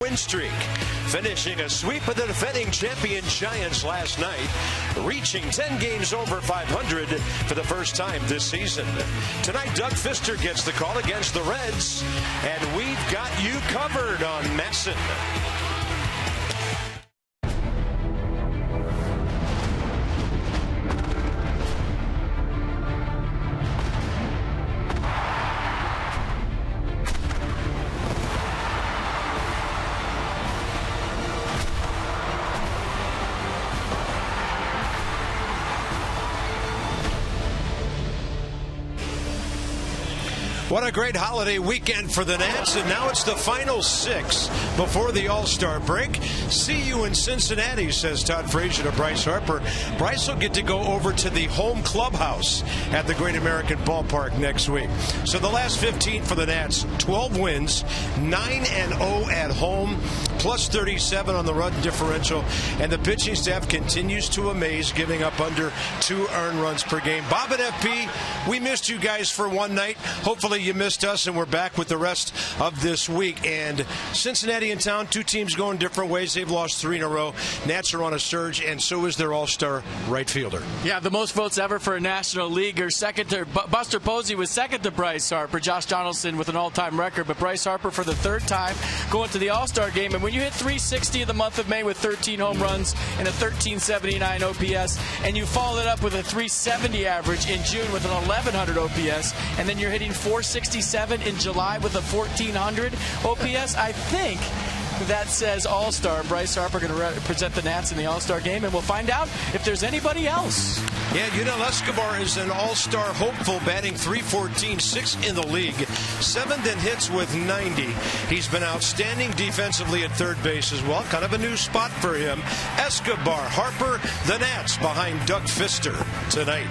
win streak, finishing a sweep of the defending champion Giants last night, reaching 10 games over 500 for the first time this season. Tonight, Doug Fister gets the call against the Reds, and we've got you covered on Masson. What a great holiday weekend for the Nats, and now it's the final 6 before the All-Star break. See you in Cincinnati, says Todd Frazier to Bryce Harper. Bryce will get to go over to the home clubhouse at the Great American Ballpark next week. So the last 15 for the Nats, 12 wins, 9-0 at home, plus 37 on the run differential, and the pitching staff continues to amaze, giving up under 2 earned runs per game. Bob and FP, we missed you guys for one night. Hopefully you missed us, and we're back with the rest of this week. And Cincinnati in town, 2 teams going different ways. They've lost 3 in a row. Nats are on a surge, and so is their all-star right fielder. Yeah, the most votes ever for a National Leaguer. Second to Buster Posey was second to Bryce Harper. Josh Donaldson with an all-time record, but Bryce Harper for the 3rd time going to the All-Star game. And when you hit 360 in the month of May with 13 home runs and a 1379 OPS, and you follow it up with a 370 average in June with an 1100 OPS, and then you're hitting 467 in July with a 1400 OPS, I think that says All-Star. Bryce Harper going to represent the Nats in the All-Star game, and we'll find out if there's anybody else. Yeah, Escobar is an All-Star hopeful, batting .314, 6th in the league, 7th in hits with 90. He's been outstanding defensively at third base as well. Kind of a new spot for him. Escobar, Harper, the Nats behind Doug Fister tonight.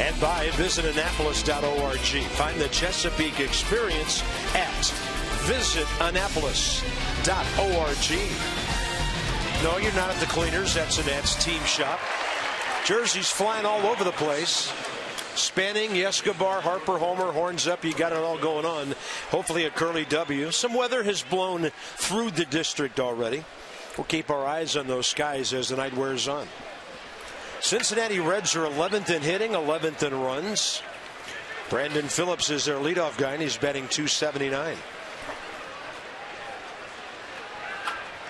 And by visitannapolis.org. Find the Chesapeake experience at visitannapolis.org. No, you're not at the cleaners. That's a Nats team shop. Jerseys flying all over the place. Spanning, Escobar, Harper, Homer, horns up. You got it all going on. Hopefully a curly W. Some weather has blown through the district already. We'll keep our eyes on those skies as the night wears on. Cincinnati Reds are 11th in hitting, 11th in runs. Brandon Phillips is their leadoff guy, and he's batting .279.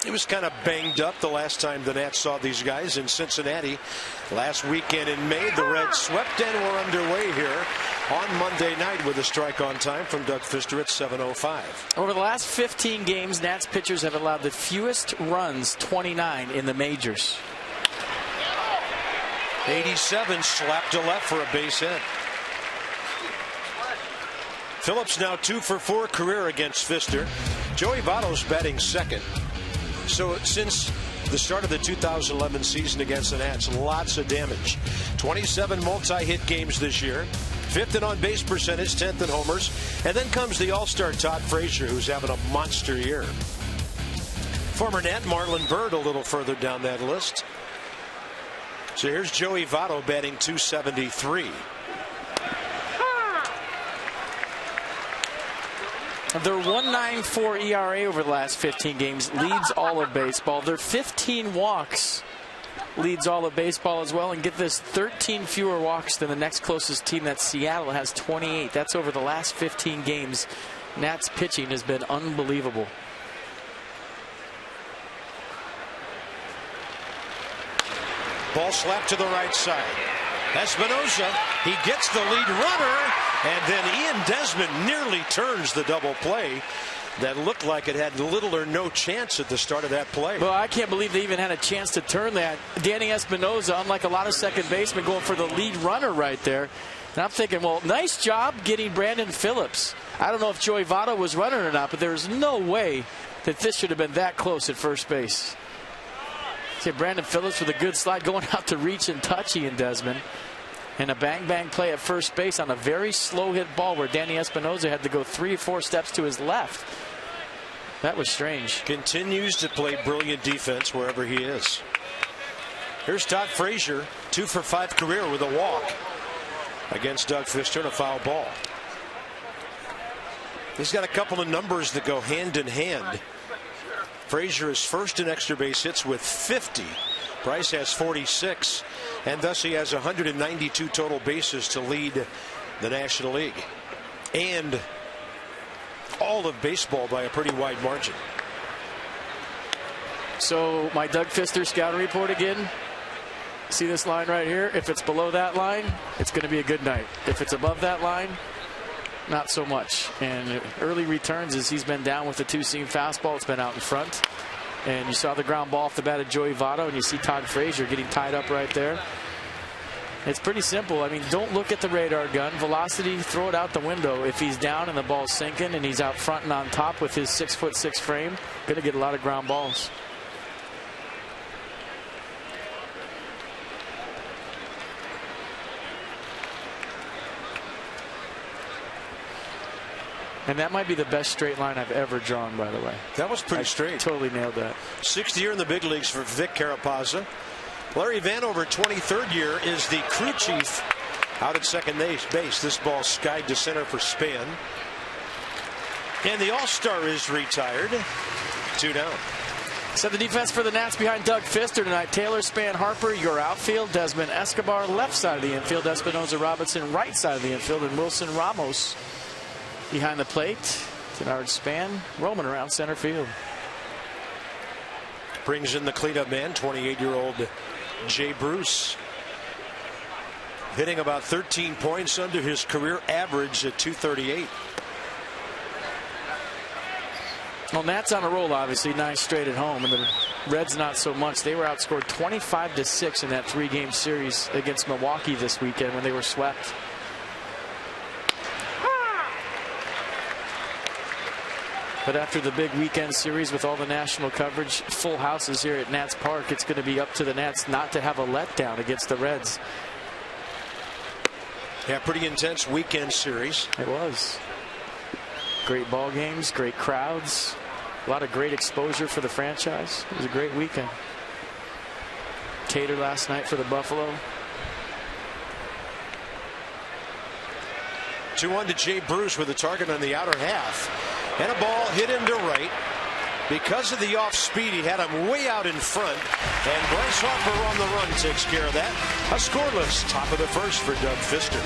He was kind of banged up the last time the Nats saw these guys in Cincinnati last weekend in May. The Reds swept and were underway here on Monday night with a strike on time from Doug Fister at 7:05. Over the last 15 games, Nats pitchers have allowed the fewest runs, 29, in the majors. 87 slapped to left for a base hit. Phillips now 2 for 4 career against Fister. Joey Votto's batting second. So since the start of the 2011 season against the Nats, lots of damage. 27 multi-hit games this year. 5th in on-base percentage, 10th in homers. And then comes the All-Star Todd Frazier, who's having a monster year. Former Nat Marlon Byrd a little further down that list. So here's Joey Votto batting .273. Their 1.94 ERA over the last 15 games leads all of baseball. Their 15 walks leads all of baseball as well. And get this, 13 fewer walks than the next closest team. That's Seattle, has 28. That's over the last 15 games. Nats pitching has been unbelievable. Ball slapped to the right side. Espinosa, he gets the lead runner, and then Ian Desmond nearly turns the double play that looked like it had little or no chance at the start of that play. Well, I can't believe they even had a chance to turn that. Danny Espinosa, unlike a lot of second basemen, going for the lead runner right there. And I'm thinking, well, nice job getting Brandon Phillips. I don't know if Joey Votto was running or not, but there's no way that this should have been that close at first base. See Brandon Phillips with a good slide going out to reach and touch Ian Desmond. And a bang-bang play at first base on a very slow hit ball where Danny Espinosa had to go 3 or 4 steps to his left. That was strange. Continues to play brilliant defense wherever he is. Here's Todd Frazier, 2 for 5 career with a walk against Doug Fister and a foul ball. He's got a couple of numbers that go hand in hand. Frazier is first in extra base hits with 50. Bryce has 46, and thus he has 192 total bases to lead the National League and all of baseball by a pretty wide margin. So my Doug Fister scouting report again. See this line right here? If it's below that line, it's going to be a good night. If it's above that line, not so much. And early returns as he's been down with the 2-seam fastball. It's been out in front. And you saw the ground ball off the bat of Joey Votto, and you see Todd Frazier getting tied up right there. It's pretty simple. I mean, don't look at the radar gun. Velocity, throw it out the window. If he's down and the ball's sinking and he's out front and on top with his 6'6" frame, going to get a lot of ground balls. And that might be the best straight line I've ever drawn, by the way. That was pretty straight. Totally nailed that. 6th year in the big leagues for Vic Carapazza. Larry Vanover, 23rd year, is the crew chief out at second base. This ball skied to center for Span. And the All-Star is retired. 2 down. So the defense for the Nats behind Doug Fister tonight. Taylor, Span, Harper, your outfield. Desmond Escobar, left side of the infield. Espinosa Robinson, right side of the infield. And Wilson Ramos behind the plate. Denard Span roaming around center field. Brings in the cleanup man, 28-year-old Jay Bruce. Hitting about 13 points under his career average at .238. Well, Nats on a roll, obviously, 9 straight at home, and the Reds not so much. They were outscored 25-6 in that 3-game series against Milwaukee this weekend when they were swept. But after the big weekend series with all the national coverage, full houses here at Nats Park, it's going to be up to the Nats not to have a letdown against the Reds. Yeah, pretty intense weekend series. It was. Great ball games, great crowds, a lot of great exposure for the franchise. It was a great weekend. Cater last night for the Buffalo. 2-1 to Jay Bruce with a target on the outer half. And a ball hit him to right. Because of the off speed, he had him way out in front. And Bryce Harper on the run takes care of that. A scoreless top of the first for Doug Fister.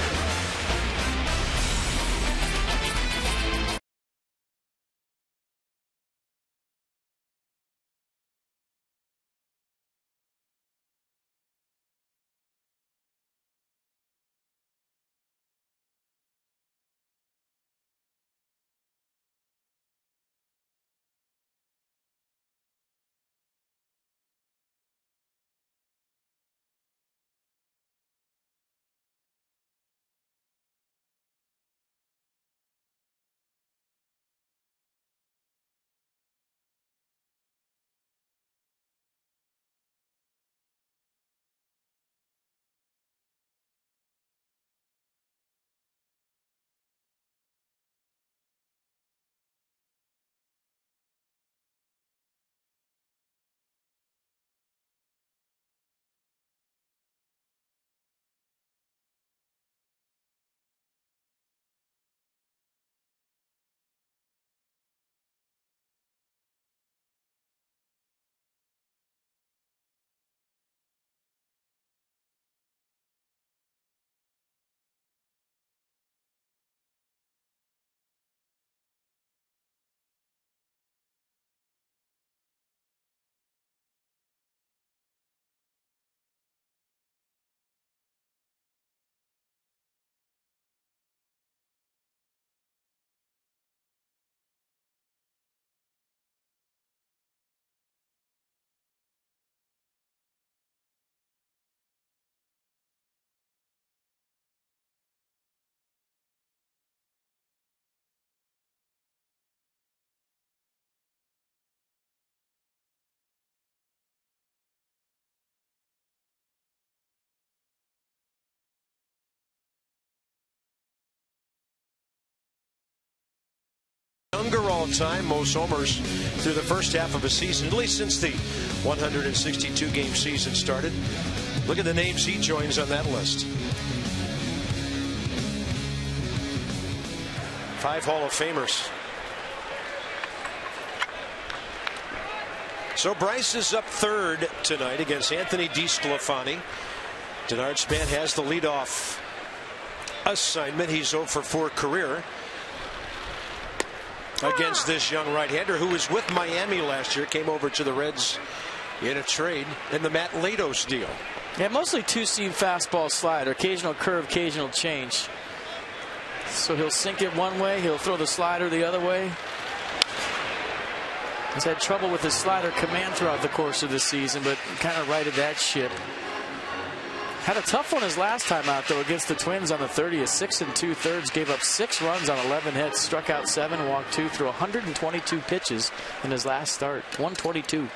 all-time most homers through the first half of a season, at least since the 162-game season started. Look at the names he joins on that list. 5 Hall of Famers. So Bryce is up third tonight against Anthony DeSclafani. Denard Span has the leadoff assignment. He's 0 for 4 career against this young right-hander who was with Miami last year, came over to the Reds in a trade in the Matt Latos deal. Yeah, mostly two-seam fastball slider, occasional curve, occasional change. So he'll sink it one way, he'll throw the slider the other way. He's had trouble with his slider command throughout the course of the season, but kind of righted that ship. Had a tough one his last time out, though, against the Twins on the 30th. 6 2/3, gave up 6 runs on 11 hits, struck out 7, walked 2, threw 122 pitches in his last start. 122.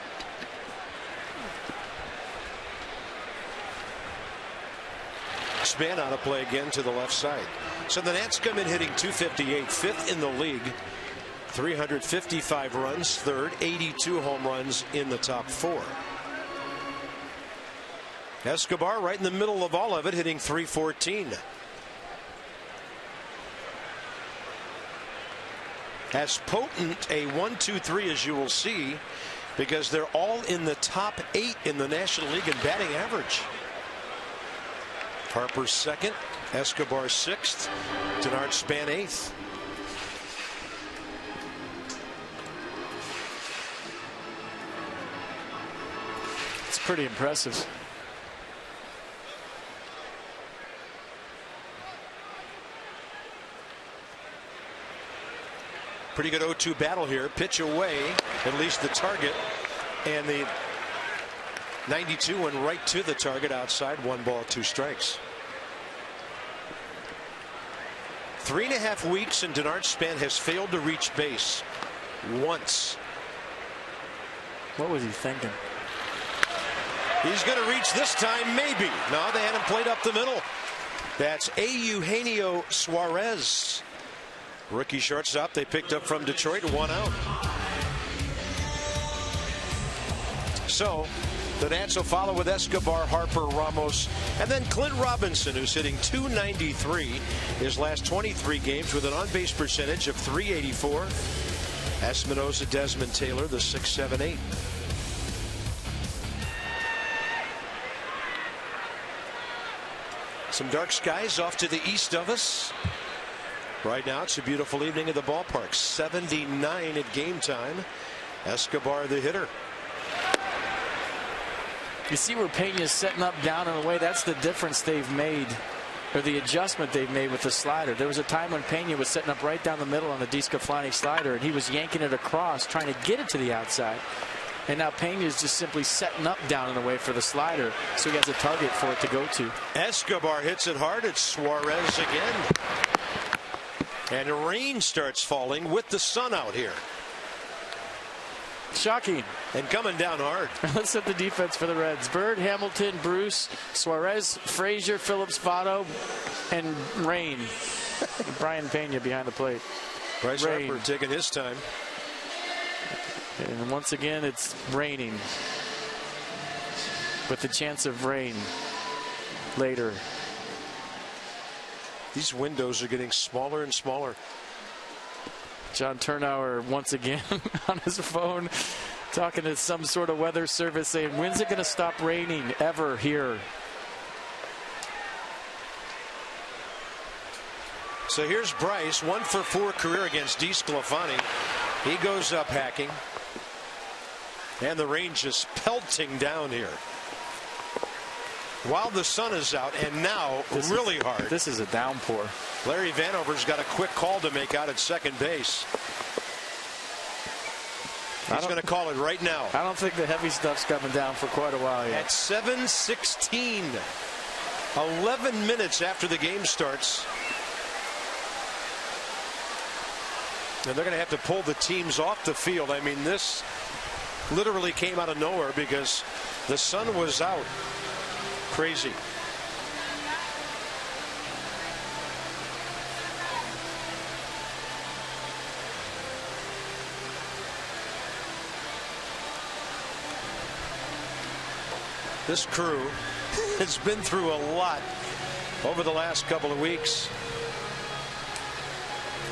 Span out of play again to the left side. So the Nats come in hitting .258, 5th in the league. 355 runs, 3rd, 82 home runs in the top 4. Escobar right in the middle of all of it, hitting .314. As potent a 1-2-3 as you will see, because they're all in the top 8 in the National League in batting average. Harper 2nd, Escobar 6th, Denard Span 8th. It's pretty impressive. Pretty good 0-2 battle here. Pitch away, at least the target, and the 92 went right to the target outside. 1 ball, 2 strikes. 3.5 weeks, and Denard Span has failed to reach base once. What was he thinking? He's going to reach this time, maybe. No, they had him played up the middle. That's Eugenio Suarez, rookie shortstop they picked up from Detroit, 1 out. So the Nats will follow with Escobar, Harper, Ramos, and then Clint Robinson, who's hitting .293 his last 23 games with an on-base percentage of .384. Espinosa, Desmond Taylor, the 6, 7, 8. Some dark skies off to the east of us. Right now it's a beautiful evening at the ballpark. 79 at game time. Escobar the hitter. You see where Pena's setting up down and away. That's the difference they've made, or the adjustment they've made with the slider. There was a time when Pena was setting up right down the middle on the DeSclafani slider, and he was yanking it across, trying to get it to the outside. And now Pena is just simply setting up down and away for the slider, so he has a target for it to go to. Escobar hits it hard. It's Suarez again. And rain starts falling with the sun out here. Shocking. And coming down hard. Let's set the defense for the Reds. Bird, Hamilton, Bruce, Suarez, Frazier, Phillips, Votto, and Rain. Brian Pena behind the plate. Bryce Harper taking his time. And once again, it's raining, with the chance of rain later. These windows are getting smaller and smaller. John Turnauer once again on his phone talking to some sort of weather service saying, when's it going to stop raining ever here? So here's Bryce, 1 for 4 career against DeSclafani. He goes up hacking. And the rain just pelting down here. While the sun is out, and now really hard. This is a downpour. Larry Vanover's got a quick call to make out at second base. He's going to call it right now. I don't think the heavy stuff's coming down for quite a while yet. At 7:16, 11 minutes after the game starts. And they're going to have to pull the teams off the field. I mean, this literally came out of nowhere because the sun was out. Crazy. This crew has been through a lot over the last couple of weeks.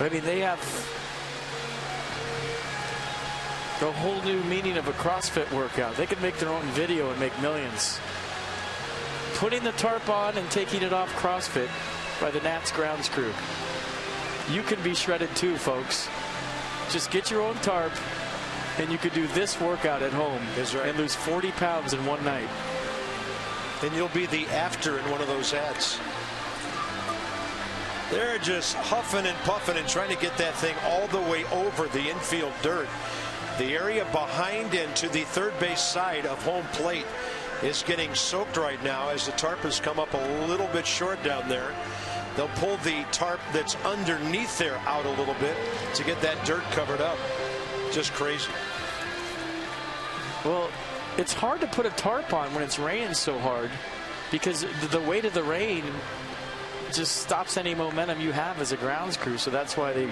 I mean, they have a whole new meaning of a CrossFit workout. They could make their own video and make millions. Putting the tarp on and taking it off CrossFit by the Nats grounds crew. You can be shredded too, folks. Just get your own tarp and you could do this workout at home and lose 40 pounds in one night. And you'll be the after in one of those ads. They're just huffing and puffing and trying to get that thing all the way over the infield dirt. The area behind and to the third base side of home plate is getting soaked right now as the tarp has come up a little bit short down there. They'll pull the tarp that's underneath there out a little bit to get that dirt covered up. Just crazy. Well, it's hard to put a tarp on when it's raining so hard because the weight of the rain just stops any momentum you have as a grounds crew. So that's why they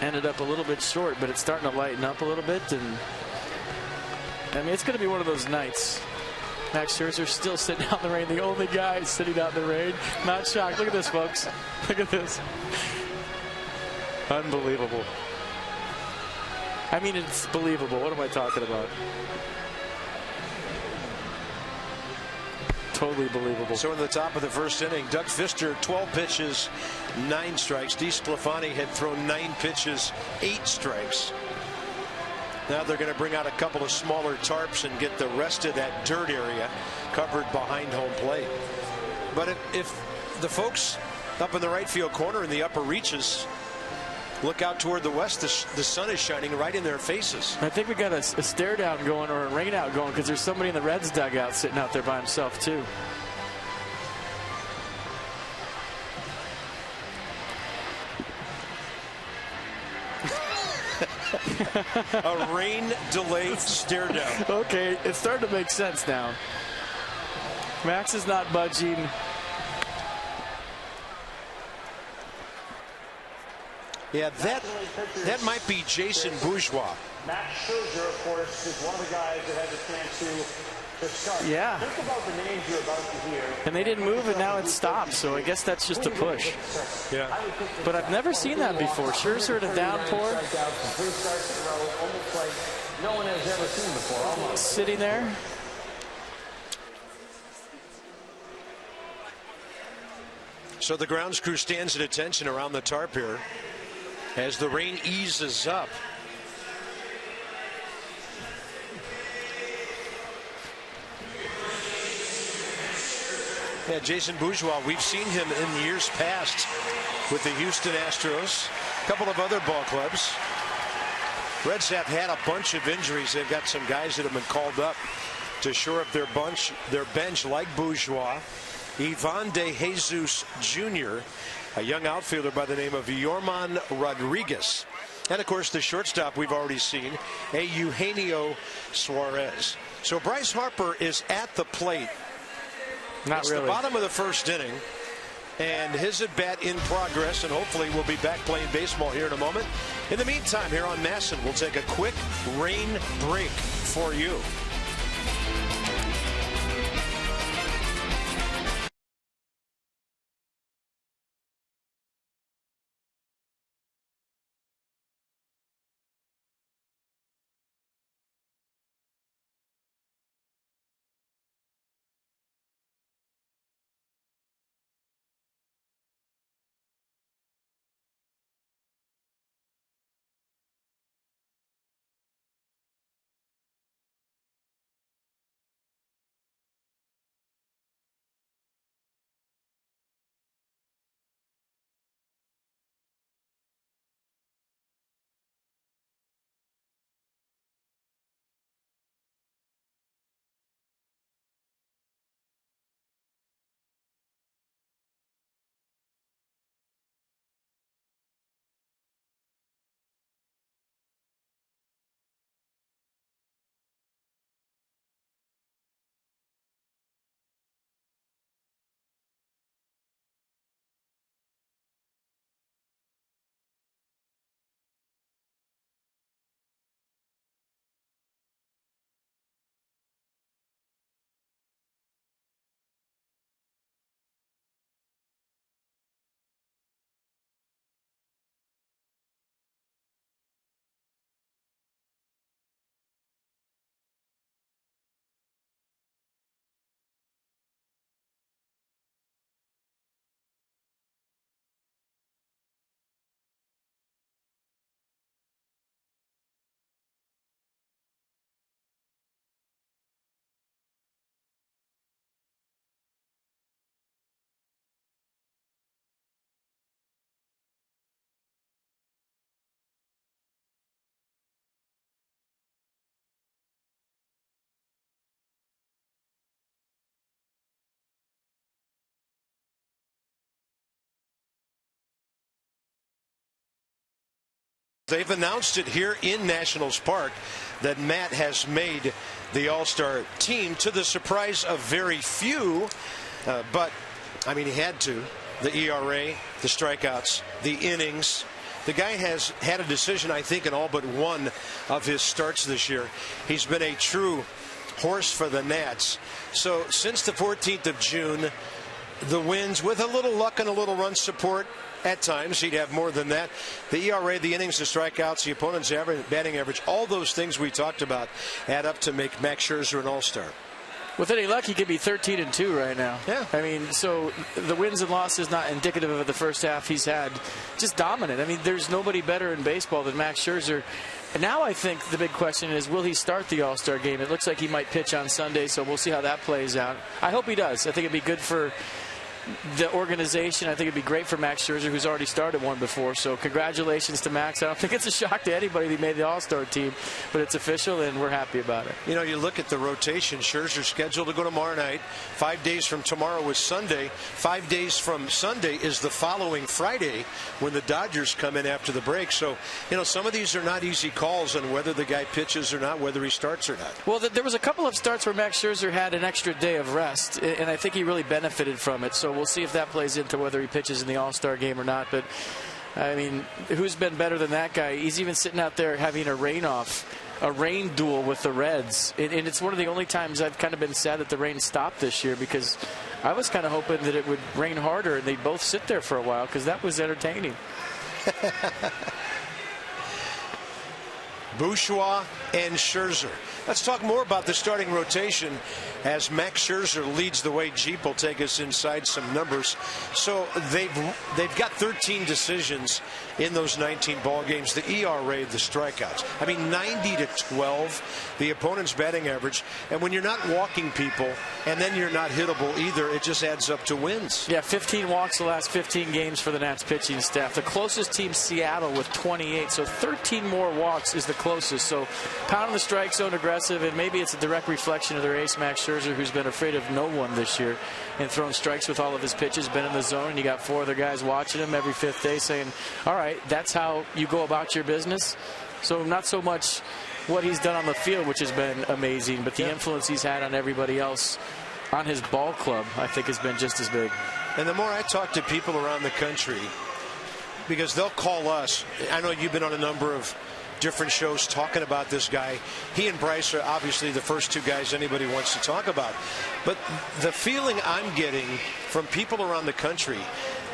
ended up a little bit short, but it's starting to lighten up a little bit. And I mean, it's going to be one of those nights. Max Scherzer still sitting out in the rain. The only guy sitting out in the rain. Not shocked. Look at this, folks. Look at this. Unbelievable. I mean, it's believable. What am I talking about? Totally believable. So in the top of the first inning, Doug Fister, 12 pitches, 9 strikes. DeSclafani had thrown 9 pitches, 8 strikes. Now they're going to bring out a couple of smaller tarps and get the rest of that dirt area covered behind home plate. But if the folks up in the right field corner in the upper reaches look out toward the west, the sun is shining right in their faces. I think we got a stare down going or a rain out going because there's somebody in the Reds dugout sitting out there by himself too. A rain delayed stare down. Okay, it's starting to make sense now. Max is not budging. Yeah, that might be Jason Bourgeois. Max Scherzer, of course, is one of the guys that had the chance to discuss. Yeah. Think about the names you're about to hear. And they didn't move, and now it's stopped, so I guess that's just a push. Yeah. But I've never seen that before. Scherzer at a downpour. 3 starts in a row, almost like no one has ever seen before. Almost. Sitting there. So the grounds crew stands at attention around the tarp here as the rain eases up. Yeah, Jason Bourgeois, we've seen him in years past with the Houston Astros, a couple of other ball clubs. Reds have had a bunch of injuries. They've got some guys that have been called up to shore up their bench like Bourgeois. Ivan De Jesus Jr., a young outfielder by the name of Yorman Rodriguez. And, of course, the shortstop we've already seen, a Eugenio Suarez. So Bryce Harper is at the plate. Not It's really. the bottom of the first inning. And his at-bat in progress, and hopefully we'll be back playing baseball here in a moment. In the meantime, here on NASN, we'll take a quick rain break for you. They've announced it here in Nationals Park that Matt has made the All-Star team, to the surprise of very few. But, I mean, he had to. The ERA, the strikeouts, the innings. The guy has had a decision, I think, in all but one of his starts this year. He's been a true horse for the Nats. So since the 14th of June, the wins, with a little luck and a little run support, at times he'd have more than that. The ERA, the innings, the strikeouts, the opponent's batting average, all those things we talked about add up to make Max Scherzer an all-star. With any luck, he could be 13-2 right now. Yeah. I mean, so the wins and losses not indicative of the first half he's had. Just dominant. I mean, there's nobody better in baseball than Max Scherzer. And now I think the big question is, will he start the All-Star game? It looks like he might pitch on Sunday, so we'll see how that plays out. I hope he does. I think it'd be good for the organization. I think it'd be great for Max Scherzer, who's already started one before. So congratulations to Max. I don't think it's a shock to anybody that he made the All-Star team, but it's official, and we're happy about it. You know, you look at the rotation. Scherzer's scheduled to go tomorrow night. 5 days from tomorrow is Sunday. 5 days from Sunday is the following Friday when the Dodgers come in after the break. So, you know, some of these are not easy calls on whether the guy pitches or not, whether he starts or not. Well, there was a couple of starts where Max Scherzer had an extra day of rest, and I think he really benefited from it. So we'll see if that plays into whether he pitches in the All-Star game or not. But, I mean, who's been better than that guy? He's even sitting out there having a rain duel with the Reds. And it's one of the only times I've kind of been sad that the rain stopped this year, because I was kind of hoping that it would rain harder and they'd both sit there for a while, because that was entertaining. Bourgeois and Scherzer. Let's talk more about the starting rotation as Max Scherzer leads the way. Jeep will take us inside some numbers. So they've got 13 decisions in those 19 ball games. The ERA, the strikeouts. I mean, 90-12, the opponent's batting average. And when you're not walking people and then you're not hittable either, it just adds up to wins. Yeah, 15 walks the last 15 games for the Nats pitching staff. The closest team, Seattle, with 28. So 13 more walks is the closest. So pounding the strike zone aggressive, and maybe it's a direct reflection of their ace, Max Scherzer, who's been afraid of no one this year and thrown strikes with all of his pitches, been in the zone, and you got 4 other guys watching him every 5th day saying, all right, that's how you go about your business. So not so much what he's done on the field, which has been amazing, but the influence he's had on everybody else on his ball club, I think, has been just as big. And the more I talk to people around the country, because they'll call us, I know you've been on a number of different shows talking about this guy. He and Bryce are obviously the first two guys anybody wants to talk about. But the feeling I'm getting from people around the country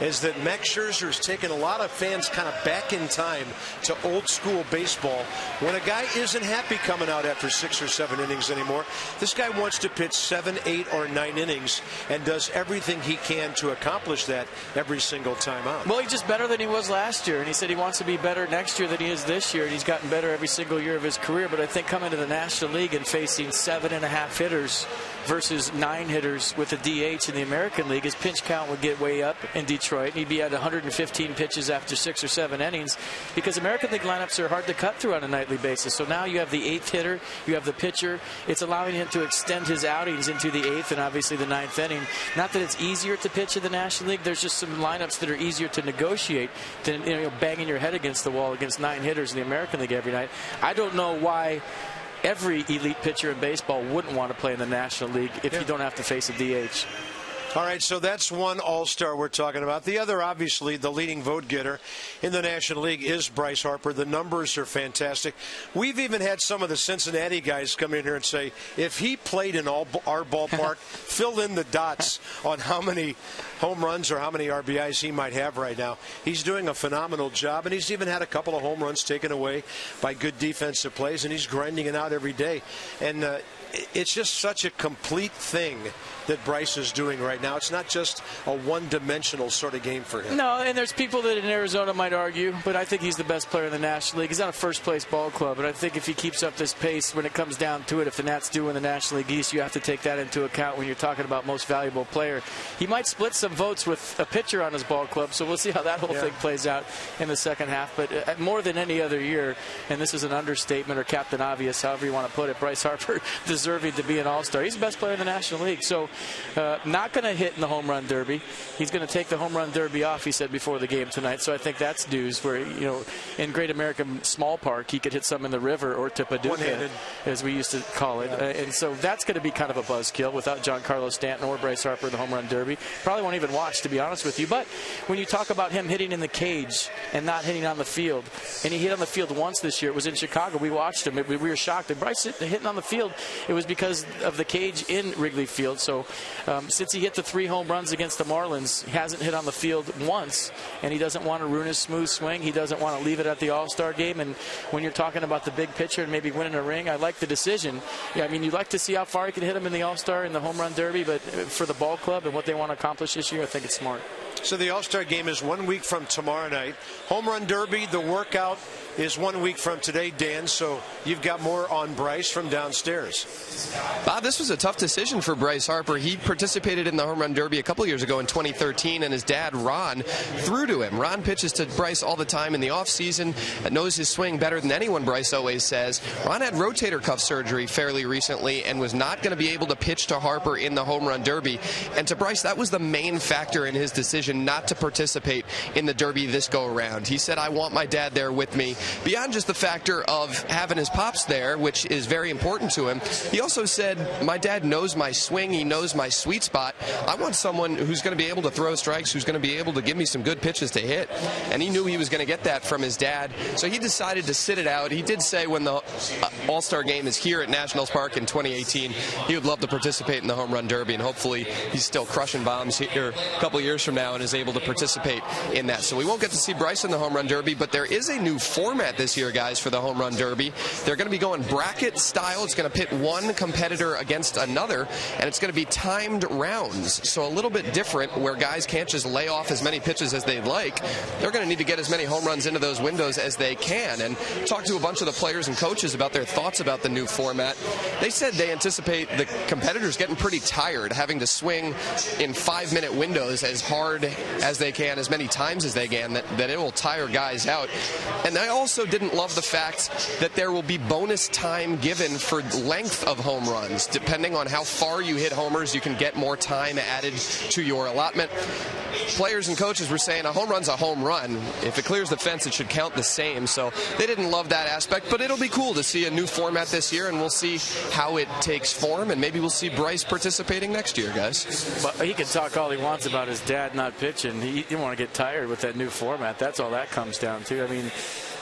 is that Max Scherzer has taken a lot of fans kind of back in time to old school baseball. When a guy isn't happy coming out after 6 or 7 innings anymore, this guy wants to pitch 7, 8, or 9 innings and does everything he can to accomplish that every single time out. Well, he's just better than he was last year, and he said he wants to be better next year than he is this year, and he's gotten better every single year of his career. But I think coming to the National League and facing 7.5 hitters versus 9 hitters with a DH in the American League, his pinch count would get way up in Detroit. He'd be at 115 pitches after 6 or 7 innings, because American League lineups are hard to cut through on a nightly basis. So now you have the 8th hitter, you have the pitcher. It's allowing him to extend his outings into the 8th and obviously the 9th inning. Not that it's easier to pitch in the National League. There's just some lineups that are easier to negotiate than, you know, banging your head against the wall against 9 hitters in the American League every night. I don't know why every elite pitcher in baseball wouldn't want to play in the National League if you don't have to face a DH. All right, so that's one All-Star we're talking about. The other, obviously, the leading vote getter in the National League is Bryce Harper. The numbers are fantastic. We've even had some of the Cincinnati guys come in here and say, if he played in our ballpark, fill in the dots on how many home runs or how many RBIs he might have right now. He's doing a phenomenal job, and he's even had a couple of home runs taken away by good defensive plays, and he's grinding it out every day. And it's just such a complete thing that Bryce is doing right now. It's not just a one-dimensional sort of game for him. No, and there's people that in Arizona might argue, but I think he's the best player in the National League. He's on a first-place ball club, and I think if he keeps up this pace when it comes down to it, if the Nats do win the National League East, you have to take that into account when you're talking about most valuable player. He might split some votes with a pitcher on his ball club, so we'll see how that whole thing plays out in the second half. But more than any other year, and this is an understatement or Captain Obvious, however you want to put it, Bryce Harper deserves deserving to be an All-Star. He's the best player in the National League. So not going to hit in the Home Run Derby. He's going to take the Home Run Derby off, he said before the game tonight. So I think that's news where, in Great American Small Park, he could hit some in the river or to Paducah, as we used to call it. And so that's going to be kind of a buzzkill without Giancarlo Stanton or Bryce Harper in the Home Run Derby. Probably won't even watch, to be honest with you. But when you talk about him hitting in the cage and not hitting on the field, and he hit on the field once this year, it was in Chicago. We watched him. We were shocked. And Bryce hitting on the field, it was because of the cage in Wrigley Field. So since he hit the 3 home runs against the Marlins, he hasn't hit on the field once, and he doesn't want to ruin his smooth swing. He doesn't want to leave it at the All-Star game. And when you're talking about the big picture and maybe winning a ring, I like the decision. Yeah, I mean, you'd like to see how far he can hit him in the All-Star, in the Home Run Derby, but for the ball club and what they want to accomplish this year, I think it's smart. So the All-Star game is 1 week from tomorrow night. Home Run Derby, the workout, is 1 week from today, Dan. So you've got more on Bryce from downstairs. Bob, this was a tough decision for Bryce Harper. He participated in the Home Run Derby a couple years ago in 2013, and his dad, Ron, threw to him. Ron pitches to Bryce all the time in the offseason, knows his swing better than anyone, Bryce always says. Ron had rotator cuff surgery fairly recently and was not going to be able to pitch to Harper in the Home Run Derby. And to Bryce, that was the main factor in his decision not to participate in the Derby this go-around. He said, I want my dad there with me. Beyond just the factor of having his pops there, which is very important to him, he also said, my dad knows my swing, he knows my sweet spot. I want someone who's going to be able to throw strikes, who's going to be able to give me some good pitches to hit. And he knew he was going to get that from his dad, so he decided to sit it out. He did say when the All-Star game is here at Nationals Park in 2018, he would love to participate in the Home Run Derby, and hopefully he's still crushing bombs here a couple years from now and is able to participate in that. So we won't get to see Bryce in the Home Run Derby, but there is a new format this year, guys, for the Home Run Derby. They're going to be going bracket style. It's going to pit one competitor against another, and it's going to be timed rounds. So a little bit different, where guys can't just lay off as many pitches as they'd like. They're going to need to get as many home runs into those windows as they can. And talk to a bunch of the players and coaches about their thoughts about the new format. They said they anticipate the competitors getting pretty tired, having to swing in 5-minute windows as hard as they can, as many times as they can, that it will tire guys out. And they also didn't love the fact that there will be bonus time given for length of home runs. Depending on how far you hit homers, you can get more time added to your allotment. Players and coaches were saying a home run's a home run. If it clears the fence, it should count the same. So they didn't love that aspect, but it'll be cool to see a new format this year, and we'll see how it takes form, and maybe we'll see Bryce participating next year, guys. But he can talk all he wants about his dad not pitching. He didn't want to get tired with that new format. That's all that comes down to. I mean,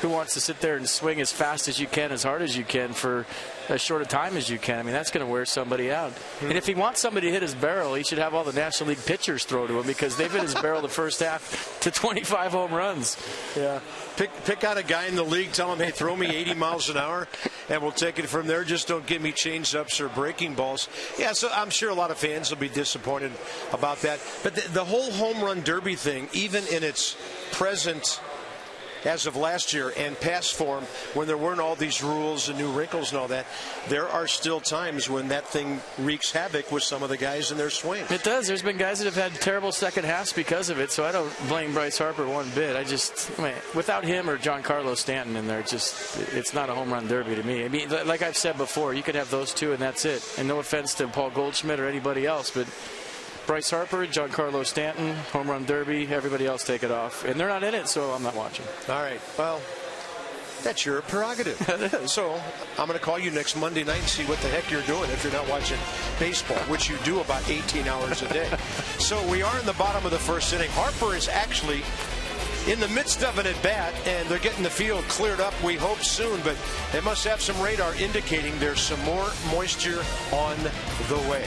who wants to sit there and swing as fast as you can, as hard as you can, for as short a time as you can? I mean, that's going to wear somebody out. And if he wants somebody to hit his barrel, he should have all the National League pitchers throw to him, because they've hit his barrel the first half to 25 home runs. Yeah. Pick out a guy in the league, tell him, hey, throw me 80 miles an hour, and we'll take it from there. Just don't give me change-ups or breaking balls. Yeah, so I'm sure a lot of fans will be disappointed about that. But the whole home run derby thing, even in its present as of last year and past form, when there weren't all these rules and new wrinkles and all that, there are still times when that thing wreaks havoc with some of the guys in their swing. It does. There's been guys that have had terrible second halves because of it, so I don't blame Bryce Harper one bit. I mean, without him or Giancarlo Stanton in there, it's not a home run derby to me. I mean, like I've said before, you could have those two and that's it. And no offense to Paul Goldschmidt or anybody else, but Bryce Harper, Giancarlo Stanton, home run derby, everybody else take it off. And they're not in it, so I'm not watching. All right. Well, that's your prerogative. So I'm going to call you next Monday night and see what the heck you're doing if you're not watching baseball, which you do about 18 hours a day. So we are in the bottom of the first inning. Harper is actually in the midst of an at-bat, and they're getting the field cleared up, we hope, soon. But they must have some radar indicating there's some more moisture on the way.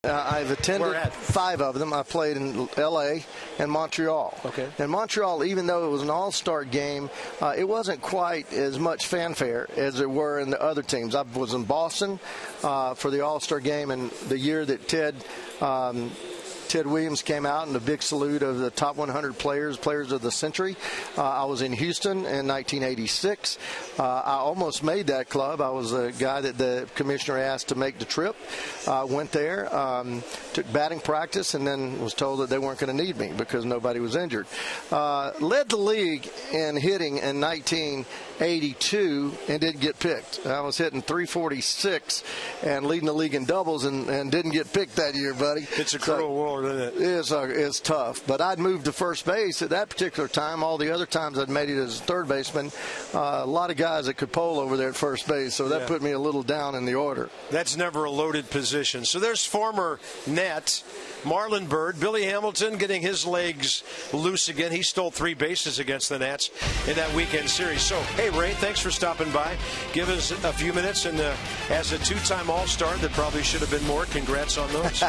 I've attended 5 of them. I played in L.A. and Montreal. Okay. In Montreal, even though it was an all-star game, it wasn't quite as much fanfare as it were in the other teams. I was in Boston for the all-star game, and the year that Ted Williams came out in the big salute of the top 100 players of the century. I was in Houston in 1986. I almost made that club. I was a guy that the commissioner asked to make the trip. Went there, took batting practice, and then was told that they weren't going to need me because nobody was injured. Led the league in hitting in 1982 and didn't get picked. I was hitting 346 and leading the league in doubles and didn't get picked that year, buddy. It's a cruel world, isn't it? It's tough. But I'd moved to first base at that particular time. All the other times I'd made it as a third baseman. A lot of guys that could pole over there at first base, so that put me a little down in the order. That's never a loaded position. So there's former Net Marlin Bird, Billy Hamilton, getting his legs loose again. He stole 3 bases against the Nats in that weekend series. So, hey, Ray, thanks for stopping by. Give us a few minutes. And as a 2-time All-Star, that probably should have been more. Congrats on those.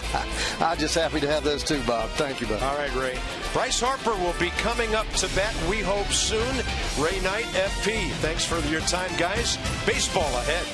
I'm just happy to have those too, Bob. Thank you, Bob. All right, Ray. Bryce Harper will be coming up to bat, we hope, soon. Ray Knight, FP. Thanks for your time, guys. Baseball ahead.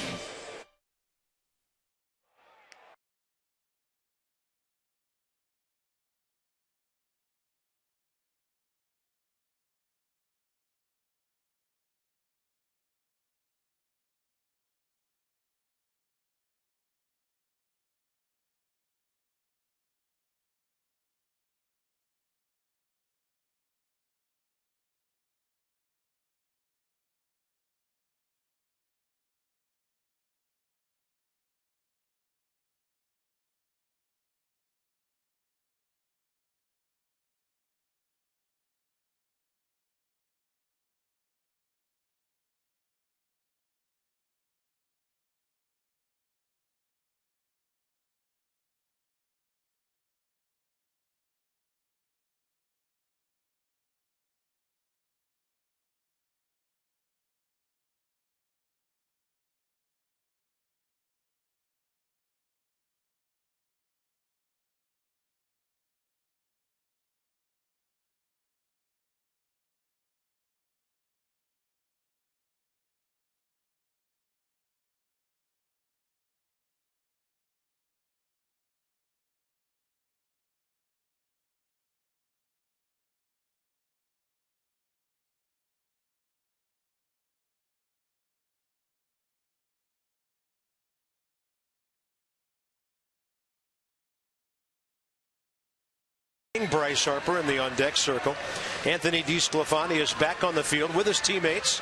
Bryce Harper in the on-deck circle. Anthony DeSclafani is back on the field with his teammates.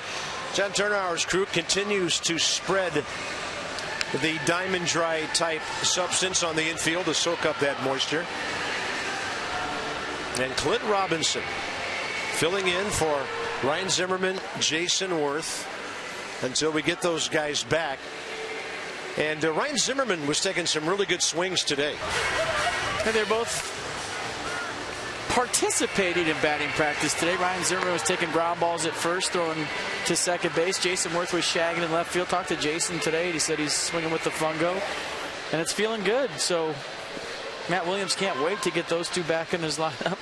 John Turnauer's crew continues to spread the diamond dry type substance on the infield to soak up that moisture. And Clint Robinson filling in for Ryan Zimmerman, Jason Worth until we get those guys back. And Ryan Zimmerman was taking some really good swings today. And they're both participating in batting practice today. Ryan Zimmerman was taking ground balls at first, throwing to second base. Jason Worth was shagging in left field. Talked to Jason today, and he said he's swinging with the fungo, and it's feeling good. So Matt Williams can't wait to get those two back in his lineup.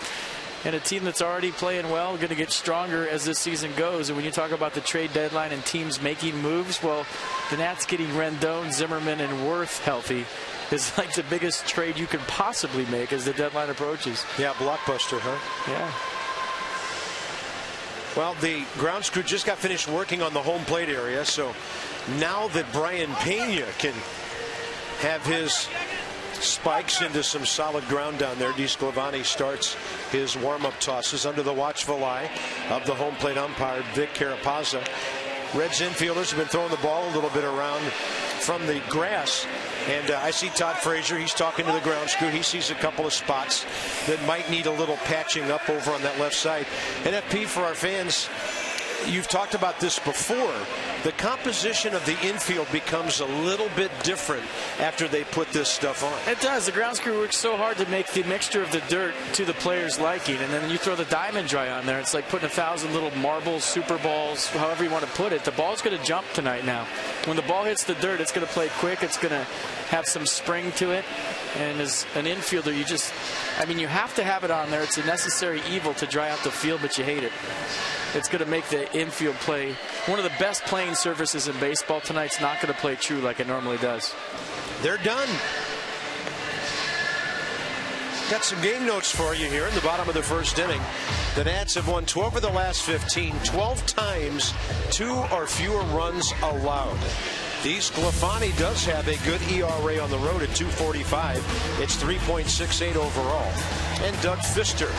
And a team that's already playing well, going to get stronger as this season goes. And when you talk about the trade deadline and teams making moves, well, the Nats getting Rendon, Zimmerman, and Worth healthy is like the biggest trade you could possibly make as the deadline approaches. Yeah, blockbuster, huh? Yeah. Well, the grounds crew just got finished working on the home plate area, so now that Brian Pena can have his spikes into some solid ground down there, DeSclafani starts his warm-up tosses under the watchful eye of the home plate umpire, Vic Carapazza. Reds infielders have been throwing the ball a little bit around from the grass. And I see Todd Frazier. He's talking to the ground crew. He sees a couple of spots that might need a little patching up over on that left side. NFP for our fans. you've talked about this before. The composition of the infield becomes a little bit different after they put this stuff on. It does. The grounds crew works so hard to make the mixture of the dirt to the player's liking, and then you throw the diamond dry on there. It's like putting 1,000 little marbles, super balls, however you want to put it. The ball's going to jump tonight now. When the ball hits the dirt, it's going to play quick. It's going to have some spring to it. And as an infielder, you have to have it on there. It's a necessary evil to dry out the field, but you hate it. It's going to make the infield play. One of the best playing surfaces in baseball tonight's not going to play true like it normally does. They're done. Got some game notes for you here in the bottom of the first inning. The Nats have won 12 of the last 15, 12 times 2 or fewer runs allowed. DeSclafani does have a good ERA on the road at 2.45. It's 3.68 overall. And Doug Fister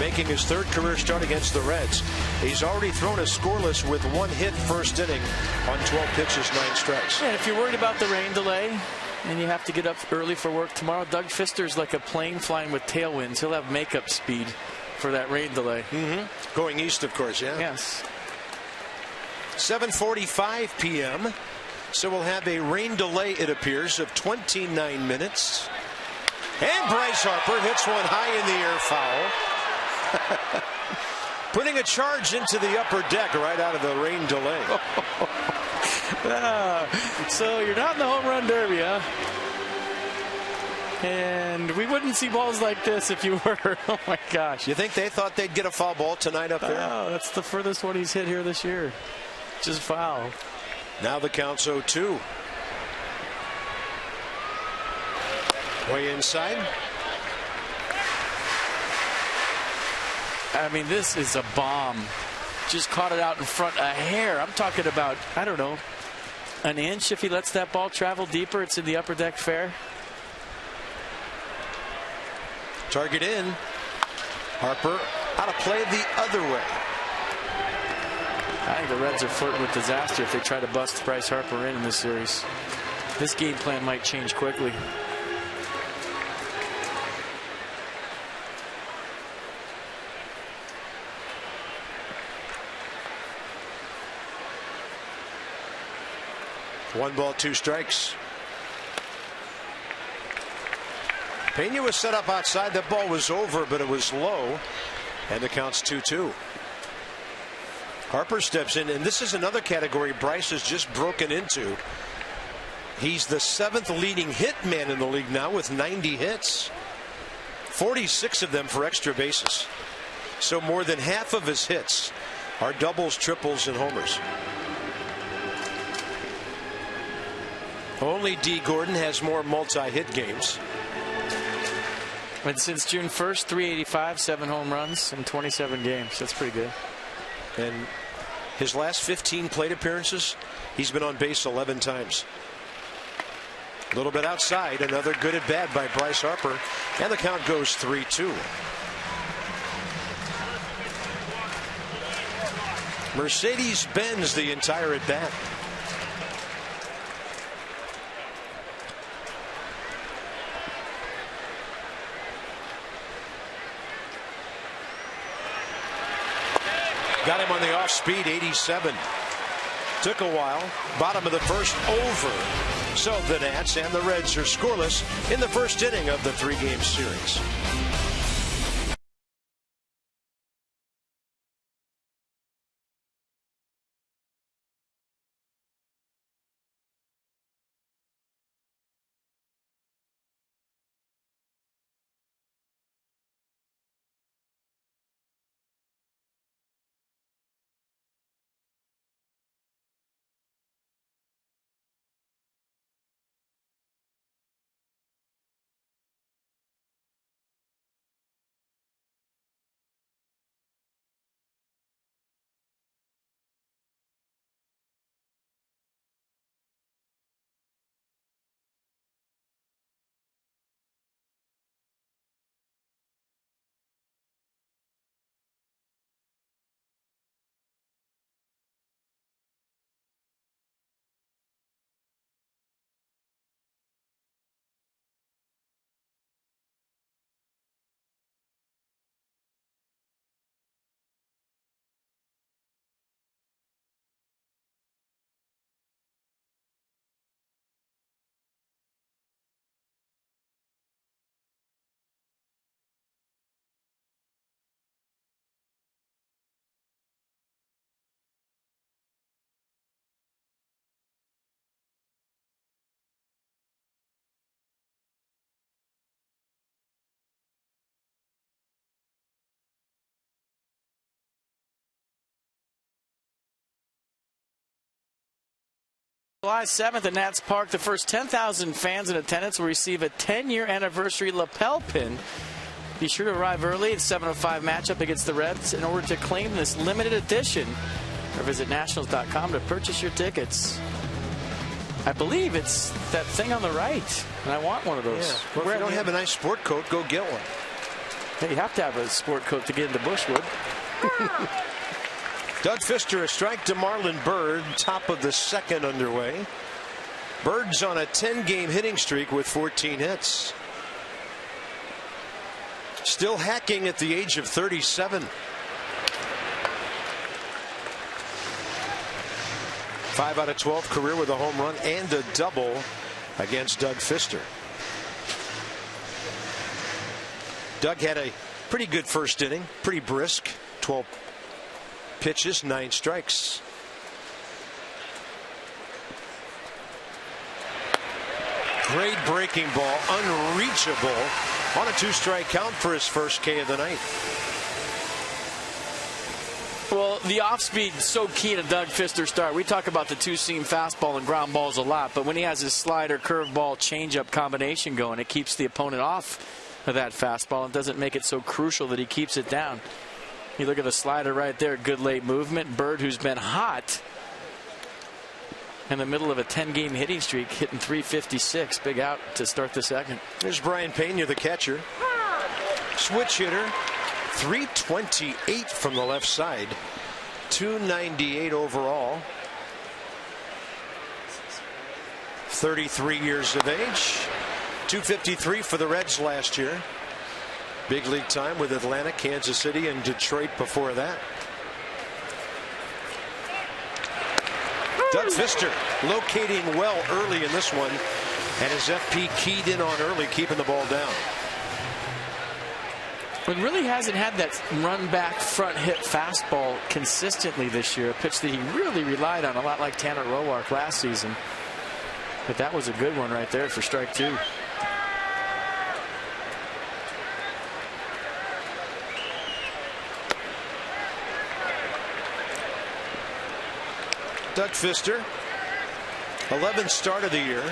making his 3rd career start against the Reds. He's already thrown a scoreless with 1 hit first inning on 12 pitches, 9 strikes. And if you're worried about the rain delay and you have to get up early for work tomorrow, Doug Fister's like a plane flying with tailwinds. He'll have makeup speed for that rain delay. Going east, of course, yeah. Yes. 7:45 p.m. So we'll have a rain delay, it appears, of 29 minutes. And Bryce Harper hits one high in the air, foul. Putting a charge into the upper deck right out of the rain delay. So you're not in the home run derby, huh? And we wouldn't see balls like this if you were. Oh, my gosh. You think they thought they'd get a foul ball tonight up there? Oh, that's the furthest one he's hit here this year. Just foul. Now the count's 0-2. Way inside. I mean, this is a bomb. Just caught it out in front a hair. I'm talking about, I don't know, an inch if he lets that ball travel deeper. It's in the upper deck fair. Target in. Harper out of play the other way. I think the Reds are flirting with disaster if they try to bust Bryce Harper in this series. This game plan might change quickly. One ball, 2 strikes. Pena was set up outside. That ball was over, but it was low. And the count's 2-2. Harper steps in, and this is another category Bryce has just broken into. He's the 7th leading hit man in the league now with 90 hits. 46 of them for extra bases. So more than half of his hits are doubles, triples, and homers. Only D. Gordon has more multi-hit games. And since June 1st, 385, 7 home runs in 27 games. That's pretty good. And his last 15 plate appearances, he's been on base 11 times. A little bit outside, another good at bat by Bryce Harper, and the count goes 3-2. Mercedes-Benz the entire at bat. Got him on the off speed, 87. Took a while. Bottom of the first over. So the Nats and the Reds are scoreless in the first inning of the 3-game series. July 7th at Nats Park, the first 10,000 fans in attendance will receive a 10-year anniversary lapel pin. Be sure to arrive early at 7:05 matchup against the Reds in order to claim this limited edition, or visit nationals.com to purchase your tickets. I believe it's that thing on the right, and I want one of those. Yeah. Well, if you don't have a nice sport coat, go get one. Hey, you have to have a sport coat to get into Bushwood. Doug Fister, a strike to Marlon Byrd, top of the second underway. Bird's on a 10-game hitting streak with 14 hits. Still hacking at the age of 37. 5 out of 12 career with a home run and a double against Doug Fister. Doug had a pretty good first inning, pretty brisk, 12 pitches, 9 strikes. Great breaking ball, unreachable on a 2-strike count for his first K of the night. Well, the off-speed is so key to Doug Fister's start. We talk about the two-seam fastball and ground balls a lot, but when he has his slider, curveball, changeup combination going, it keeps the opponent off of that fastball and doesn't make it so crucial that he keeps it down. You look at the slider right there, good late movement. Bird, who's been hot in the middle of a 10-game hitting streak, hitting .356, big out to start the second. There's Brian Pena, the catcher. Switch hitter, .328 from the left side, .298 overall. 33 years of age. .253 for the Reds last year. Big league time with Atlanta, Kansas City, and Detroit before that. Doug Fister locating well early in this one, and his FP keyed in on early, keeping the ball down. But really hasn't had that run back front hit fastball consistently this year, a pitch that he really relied on, a lot like Tanner Roark last season. But that was a good one right there for strike 2. Doug Fister, 11th start of the year,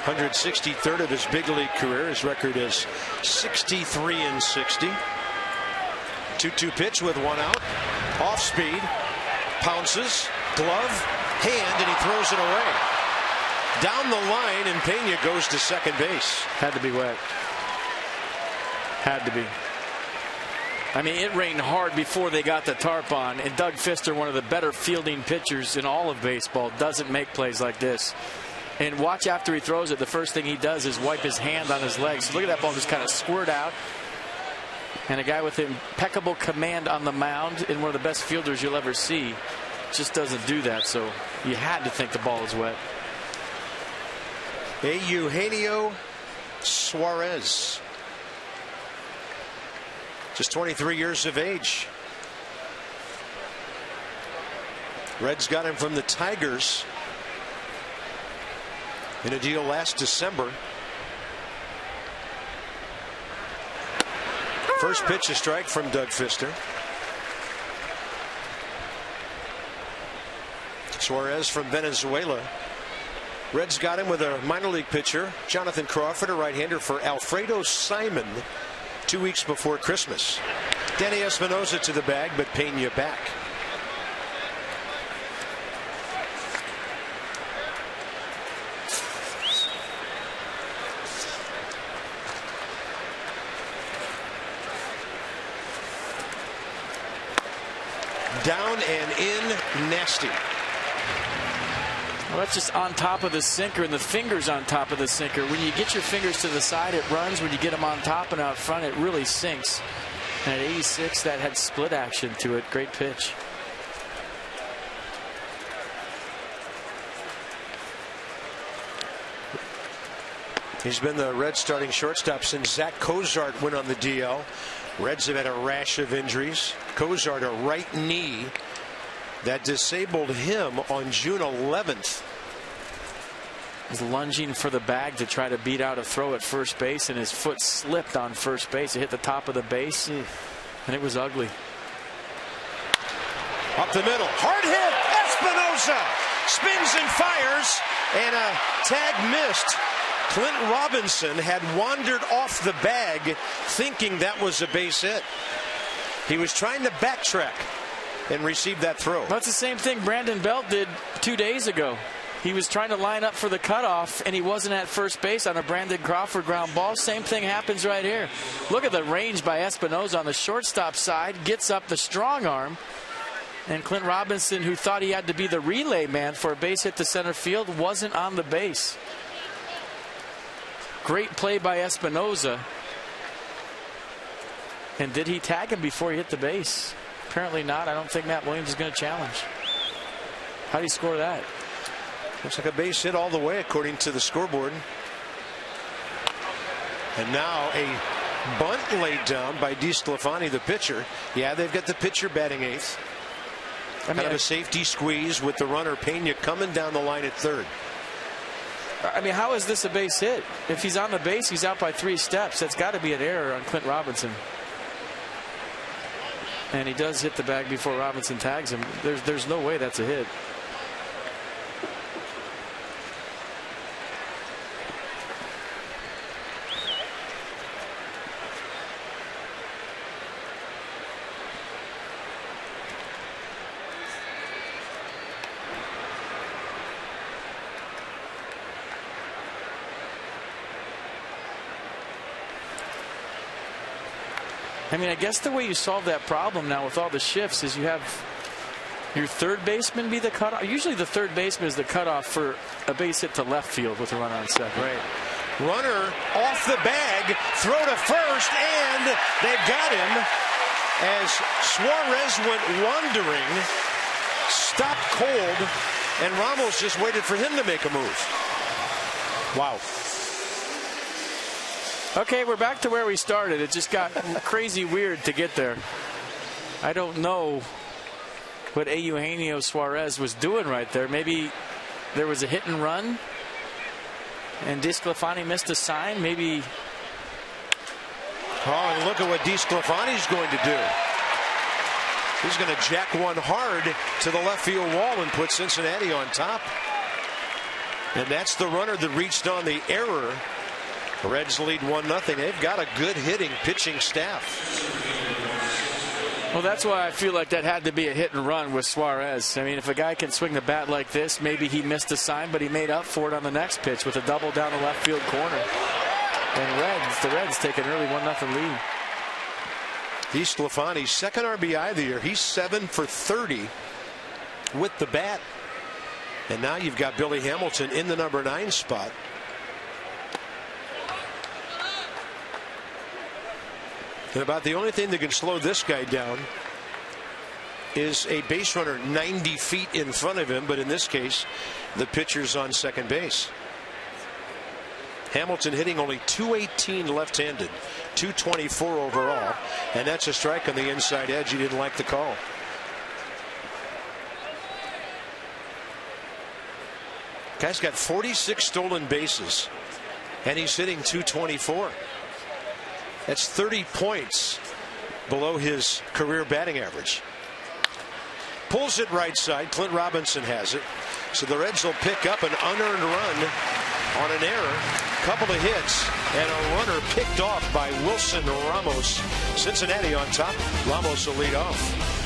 163rd of his big league career. His record is 63-60. 2-2 pitch with 1 out. Off speed, pounces, glove, hand, and he throws it away. Down the line, and Pena goes to second base. Had to be wet. Had to be. I mean, it rained hard before they got the tarp on, and Doug Fister, one of the better fielding pitchers in all of baseball, doesn't make plays like this. And watch after he throws it, the first thing he does is wipe his hand on his legs. So look at that ball just kind of squirt out. And a guy with impeccable command on the mound, and one of the best fielders you'll ever see, just doesn't do that. So you had to think the ball is wet. Eugenio Suarez, just 23 years of age. Reds got him from the Tigers in a deal last December. First pitch, a strike from Doug Fister. Suarez from Venezuela. Reds got him with a minor league pitcher, Jonathan Crawford, a right-hander, for Alfredo Simon 2 weeks before Christmas. Danny Espinosa to the bag, but Pena back. Down and in, nasty. Well, that's just on top of the sinker, and the fingers on top of the sinker. When you get your fingers to the side, it runs. When you get them on top and out front, it really sinks. And at 86, that had split action to it. Great pitch. He's been the Reds starting shortstop since Zach Cozart went on the DL. Reds have had a rash of injuries. Cozart, a right knee that disabled him on June 11th. He's lunging for the bag to try to beat out a throw at first base, and his foot slipped on first base. It hit the top of the base, and it was ugly. Up the middle, hard hit, Espinosa spins and fires, and a tag missed. Clint Robinson had wandered off the bag thinking that was a base hit. He was trying to backtrack and receive that throw. That's the same thing Brandon Belt did 2 days ago. He was trying to line up for the cutoff, and he wasn't at first base on a Brandon Crawford ground ball. Same thing happens right here. Look at the range by Espinosa on the shortstop side. Gets up the strong arm. And Clint Robinson, who thought he had to be the relay man for a base hit to center field, wasn't on the base. Great play by Espinosa. And did he tag him before he hit the base? Apparently not. I don't think Matt Williams is going to challenge. How do you score that? Looks like a base hit all the way according to the scoreboard. And now a bunt laid down by DeSclafani, the pitcher. Yeah, they've got the pitcher batting eighth. Kind of a safety squeeze with the runner Pena coming down the line at third. I mean, how is this a base hit? If he's on the base, he's out by 3 steps. That's got to be an error on Clint Robinson. And he does hit the bag before Robinson tags him. There's no way that's a hit. I mean, I guess the way you solve that problem now with all the shifts is you have your third baseman be the cutoff. Usually the third baseman is the cutoff for a base hit to left field with a runner on second. Right. Runner off the bag, throw to first, and they've got him as Suarez went wandering, stopped cold, and Ramos just waited for him to make a move. Wow. Okay, we're back to where we started. It just got crazy weird to get there. I don't know what Eugenio Suarez was doing right there. Maybe there was a hit and run, and DeSclafani missed a sign. Maybe. Oh, and look at what DeSclafani's going to do. He's going to jack one hard to the left field wall and put Cincinnati on top. And that's the runner that reached on the error. The Reds lead 1-0. They've got a good hitting pitching staff. Well, that's why I feel like that had to be a hit and run with Suarez. I mean, if a guy can swing the bat like this, maybe he missed a sign, but he made up for it on the next pitch with a double down the left field corner. And the Reds take an early 1-0 lead. DeSclafani's second RBI of the year. He's 7 for 30 with the bat. And now you've got Billy Hamilton in the number 9 spot. And about the only thing that can slow this guy down is a base runner 90 feet in front of him, but in this case the pitcher's on second base. Hamilton hitting only .218 left-handed, .224 overall, and that's a strike on the inside edge. He didn't like the call. Guy's got 46 stolen bases, and he's hitting .224. That's 30 points below his career batting average. Pulls it right side. Clint Robinson has it. So the Reds will pick up an unearned run on an error. Couple of hits and a runner picked off by Wilson Ramos. Cincinnati on top. Ramos will lead off.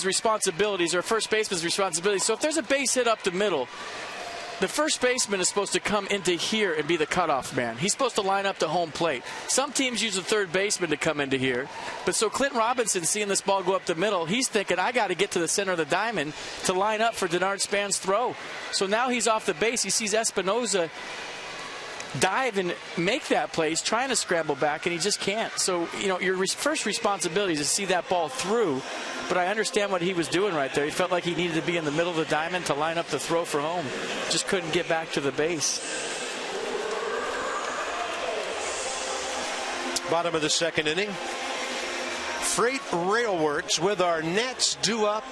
responsibilities, or first baseman's responsibilities. So if there's a base hit up the middle, the first baseman is supposed to come into here and be the cutoff man. He's supposed to line up to home plate. Some teams use the third baseman to come into here. But so Clint Robinson, seeing this ball go up the middle, he's thinking, I got to get to the center of the diamond to line up for Denard Span's throw. So now he's off the base. He sees Espinosa dive and make that play. He's trying to scramble back, and he just can't. So, your first responsibility is to see that ball through. But I understand what he was doing right there. He felt like he needed to be in the middle of the diamond to line up the throw for home. Just couldn't get back to the base. Bottom of the second inning. Freight Railworks with our Nets due up.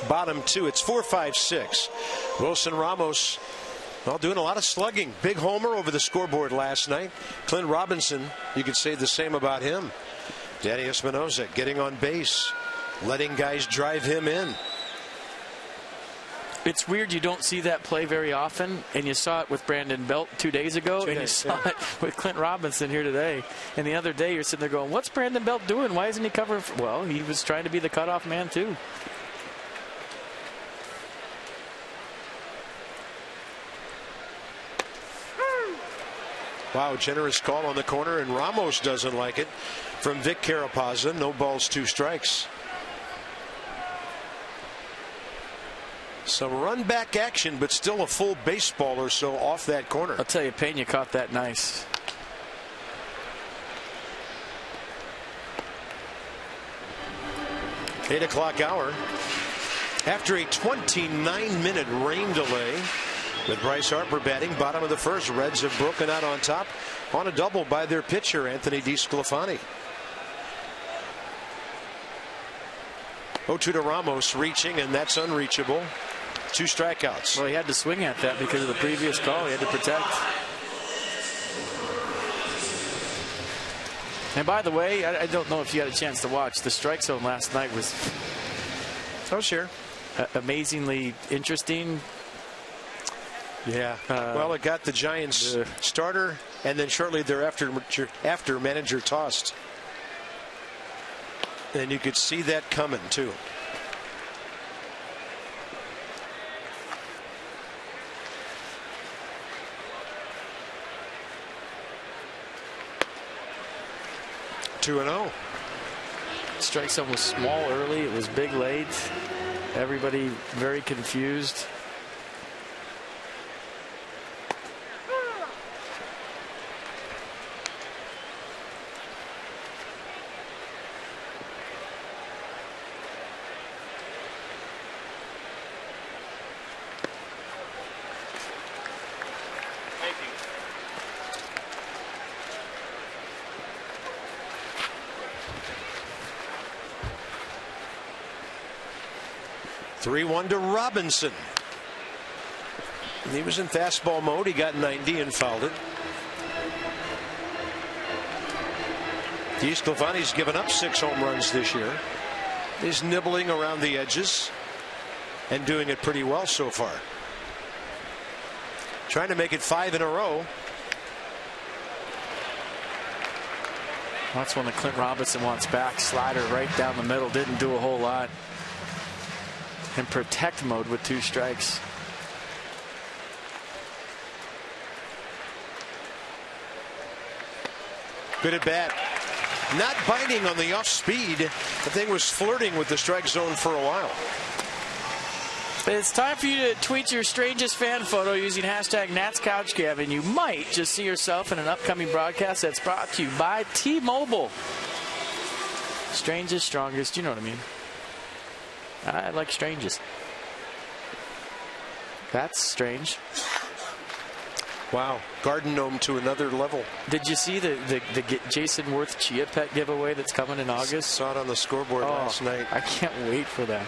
Bottom 2. It's 4-5-6. Wilson Ramos, well, doing a lot of slugging. Big homer over the scoreboard last night. Clint Robinson, you could say the same about him. Danny Espinosa getting on base, letting guys drive him in. It's weird you don't see that play very often, and you saw it with Brandon Belt 2 days ago, and you saw it with Clint Robinson here today. And the other day you're sitting there going, what's Brandon Belt doing? Why isn't he covering? Well, he was trying to be the cutoff man too. Wow, generous call on the corner, and Ramos doesn't like it from Vic Carapazza. No balls, 2 strikes. Some run back action, but still a full baseball or so off that corner. I'll tell you, Pena caught that nice. Eight o'clock hour. After a 29-minute rain delay, with Bryce Harper batting bottom of the first, Reds have broken out on top on a double by their pitcher, Anthony DeSclafani. 0-2 to Ramos, reaching, and that's unreachable. 2 strikeouts. Well, he had to swing at that because of the previous call. He had to protect. And by the way, I don't know if you had a chance to watch. The strike zone last night was sure, amazingly interesting. Yeah. Well, it got the Giants starter, and then shortly thereafter, after manager tossed. And you could see that coming too. Two and 0. Strike zone was small early. It was big late. Everybody very confused. Thank you. 3-1 to Robinson. He was in fastball mode. He got 90 and fouled it. DeSclafani's given up 6 home runs this year. He's nibbling around the edges and doing it pretty well so far. Trying to make it 5 in a row. That's one that Clint Robinson wants back. Slider right down the middle. Didn't do a whole lot. In protect mode with 2 strikes. Good at bat. Not biting on the off speed. The thing was flirting with the strike zone for a while. It's time for you to tweet your strangest fan photo using hashtag NatsCouchGav, and you might just see yourself in an upcoming broadcast that's brought to you by T-Mobile. Strangest, strongest, you know what I mean. I like strangest. That's strange. Wow, Garden Gnome to another level. Did you see the Jason Worth Chia Pet giveaway that's coming in August? Saw it on the scoreboard last night. I can't wait for that.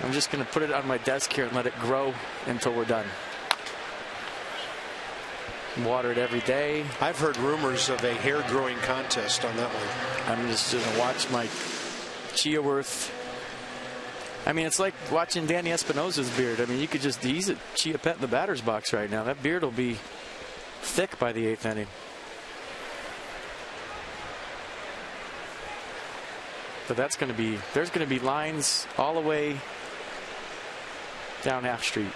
I'm just going to put it on my desk here and let it grow until we're done. Water it every day. I've heard rumors of a hair growing contest on that one. I'm just going to watch my Chia Worth. I mean, it's like watching Danny Espinosa's beard. I mean, you could just, he's a Chia Pet in the batter's box right now. That beard will be thick by the 8th inning. But there's going to be lines all the way down Half Street.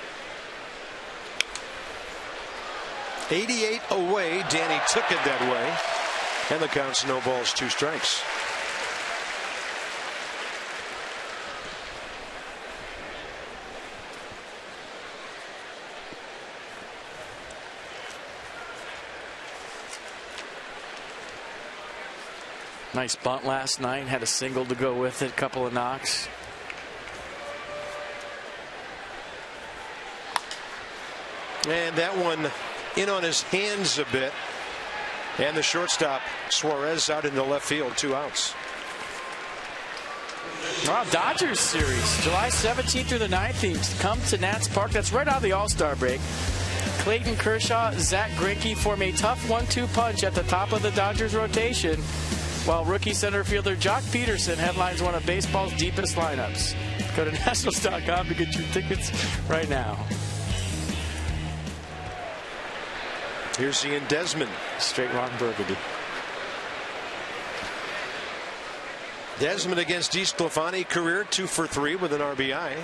88 away. Danny took it that way. And the count's no balls, 2 strikes. Nice bunt last night. Had a single to go with it. Couple of knocks. And that one in on his hands a bit. And the shortstop, Suarez, out into left field. 2 outs. Wow, Dodgers series. July 17th through the 19th. Come to Nats Park. That's right out of the All-Star break. Clayton Kershaw, Zach Greinke form a tough 1-2 punch at the top of the Dodgers rotation, while rookie center fielder Jock Peterson headlines one of baseball's deepest lineups. Go to Nationals.com to get your tickets right now. Here's Ian Desmond. Straight Ron Burgundy. Desmond against DeSclafani, career 2 for 3 with an RBI.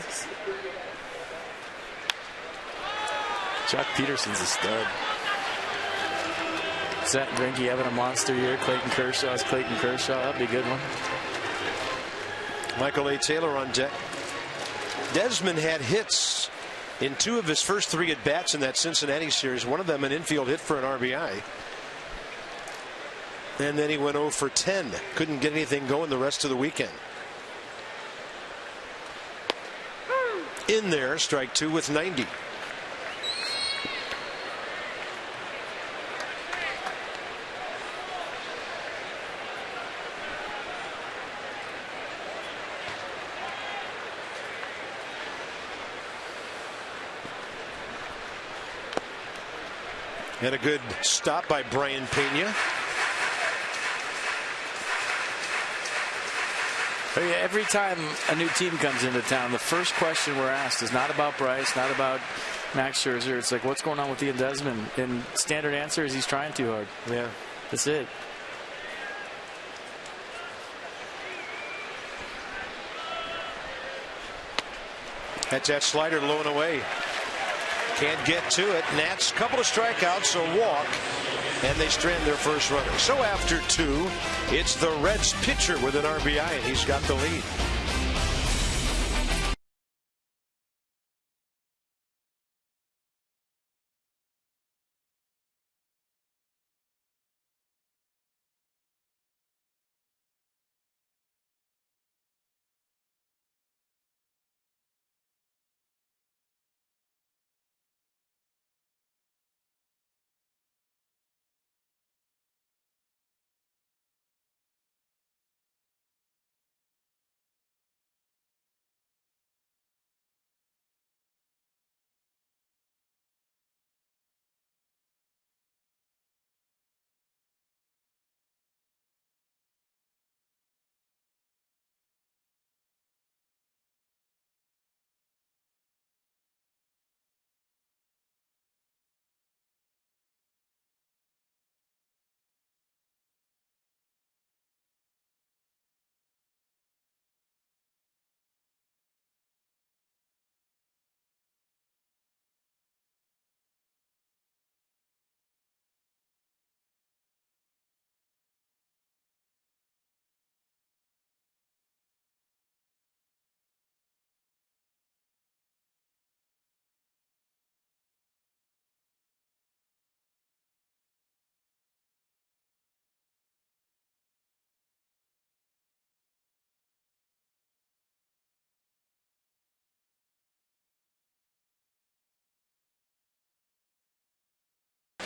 Jock Peterson's a stud. Zach Greinke having a monster year. Clayton Kershaw's Clayton Kershaw. That'd be a good one. Michael A. Taylor on deck. Desmond had hits in 2 of his first 3 at-bats in that Cincinnati series. One of them an infield hit for an RBI. And then he went 0 for 10. Couldn't get anything going the rest of the weekend. In there, strike 2 with 90. And a good stop by Brian Pena. Every time a new team comes into town, the first question we're asked is not about Bryce, not about Max Scherzer. It's like, what's going on with Ian Desmond? And standard answer is he's trying too hard. Yeah. That's it. That's that slider low and away. Can't get to it. Nats, couple of strikeouts, a walk, and they strand their first runner. So after 2, it's the Reds pitcher with an RBI, and he's got the lead.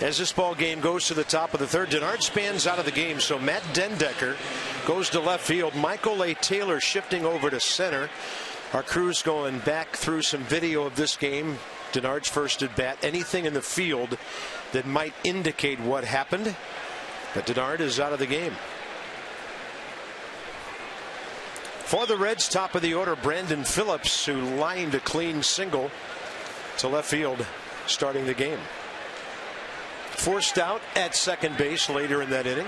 As this ball game goes to the top of the 3rd, Denard spans out of the game, so Matt Dendecker goes to left field. Michael A. Taylor shifting over to center. Our crew's going back through some video of this game. Denard's first at bat. Anything in the field that might indicate what happened, but Denard is out of the game. For the Reds, top of the order, Brandon Phillips, who lined a clean single to left field, starting the game. Forced out at second base later in that inning.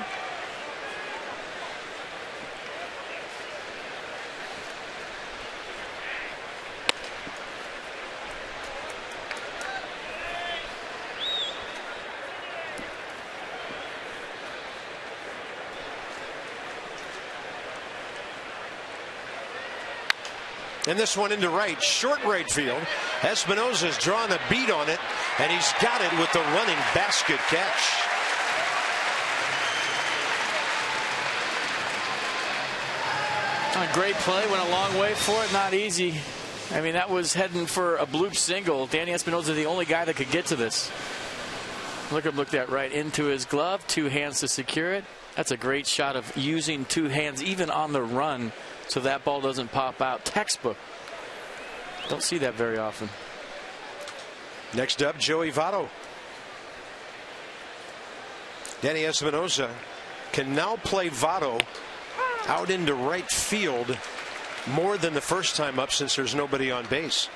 And this one into right, short right field. Espinosa's drawn a beat on it, and he's got it with the running basket catch. A great play, went a long way for it, not easy. I mean, that was heading for a bloop single. Danny Espinosa, the only guy that could get to this. Look at him, look that right into his glove, 2 hands to secure it. That's a great shot of using 2 hands even on the run so that ball doesn't pop out. Textbook. Don't see that very often. Next up, Joey Votto. Danny Espinosa can now play Votto out into right field more than the first time up, since there's nobody on base.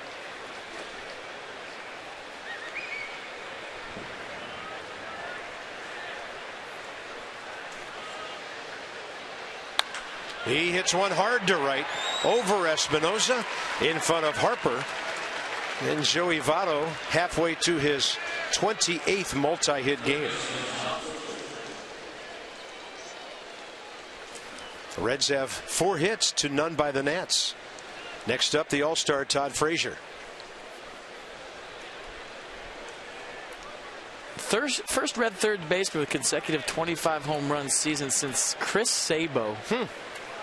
He hits one hard to right over Espinosa in front of Harper. And Joey Votto halfway to his 28th multi-hit game. The Reds have 4 hits to none by the Nats. Next up, the All-Star Todd Frazier. First Red third baseman with consecutive 25 home run seasons since Chris Sabo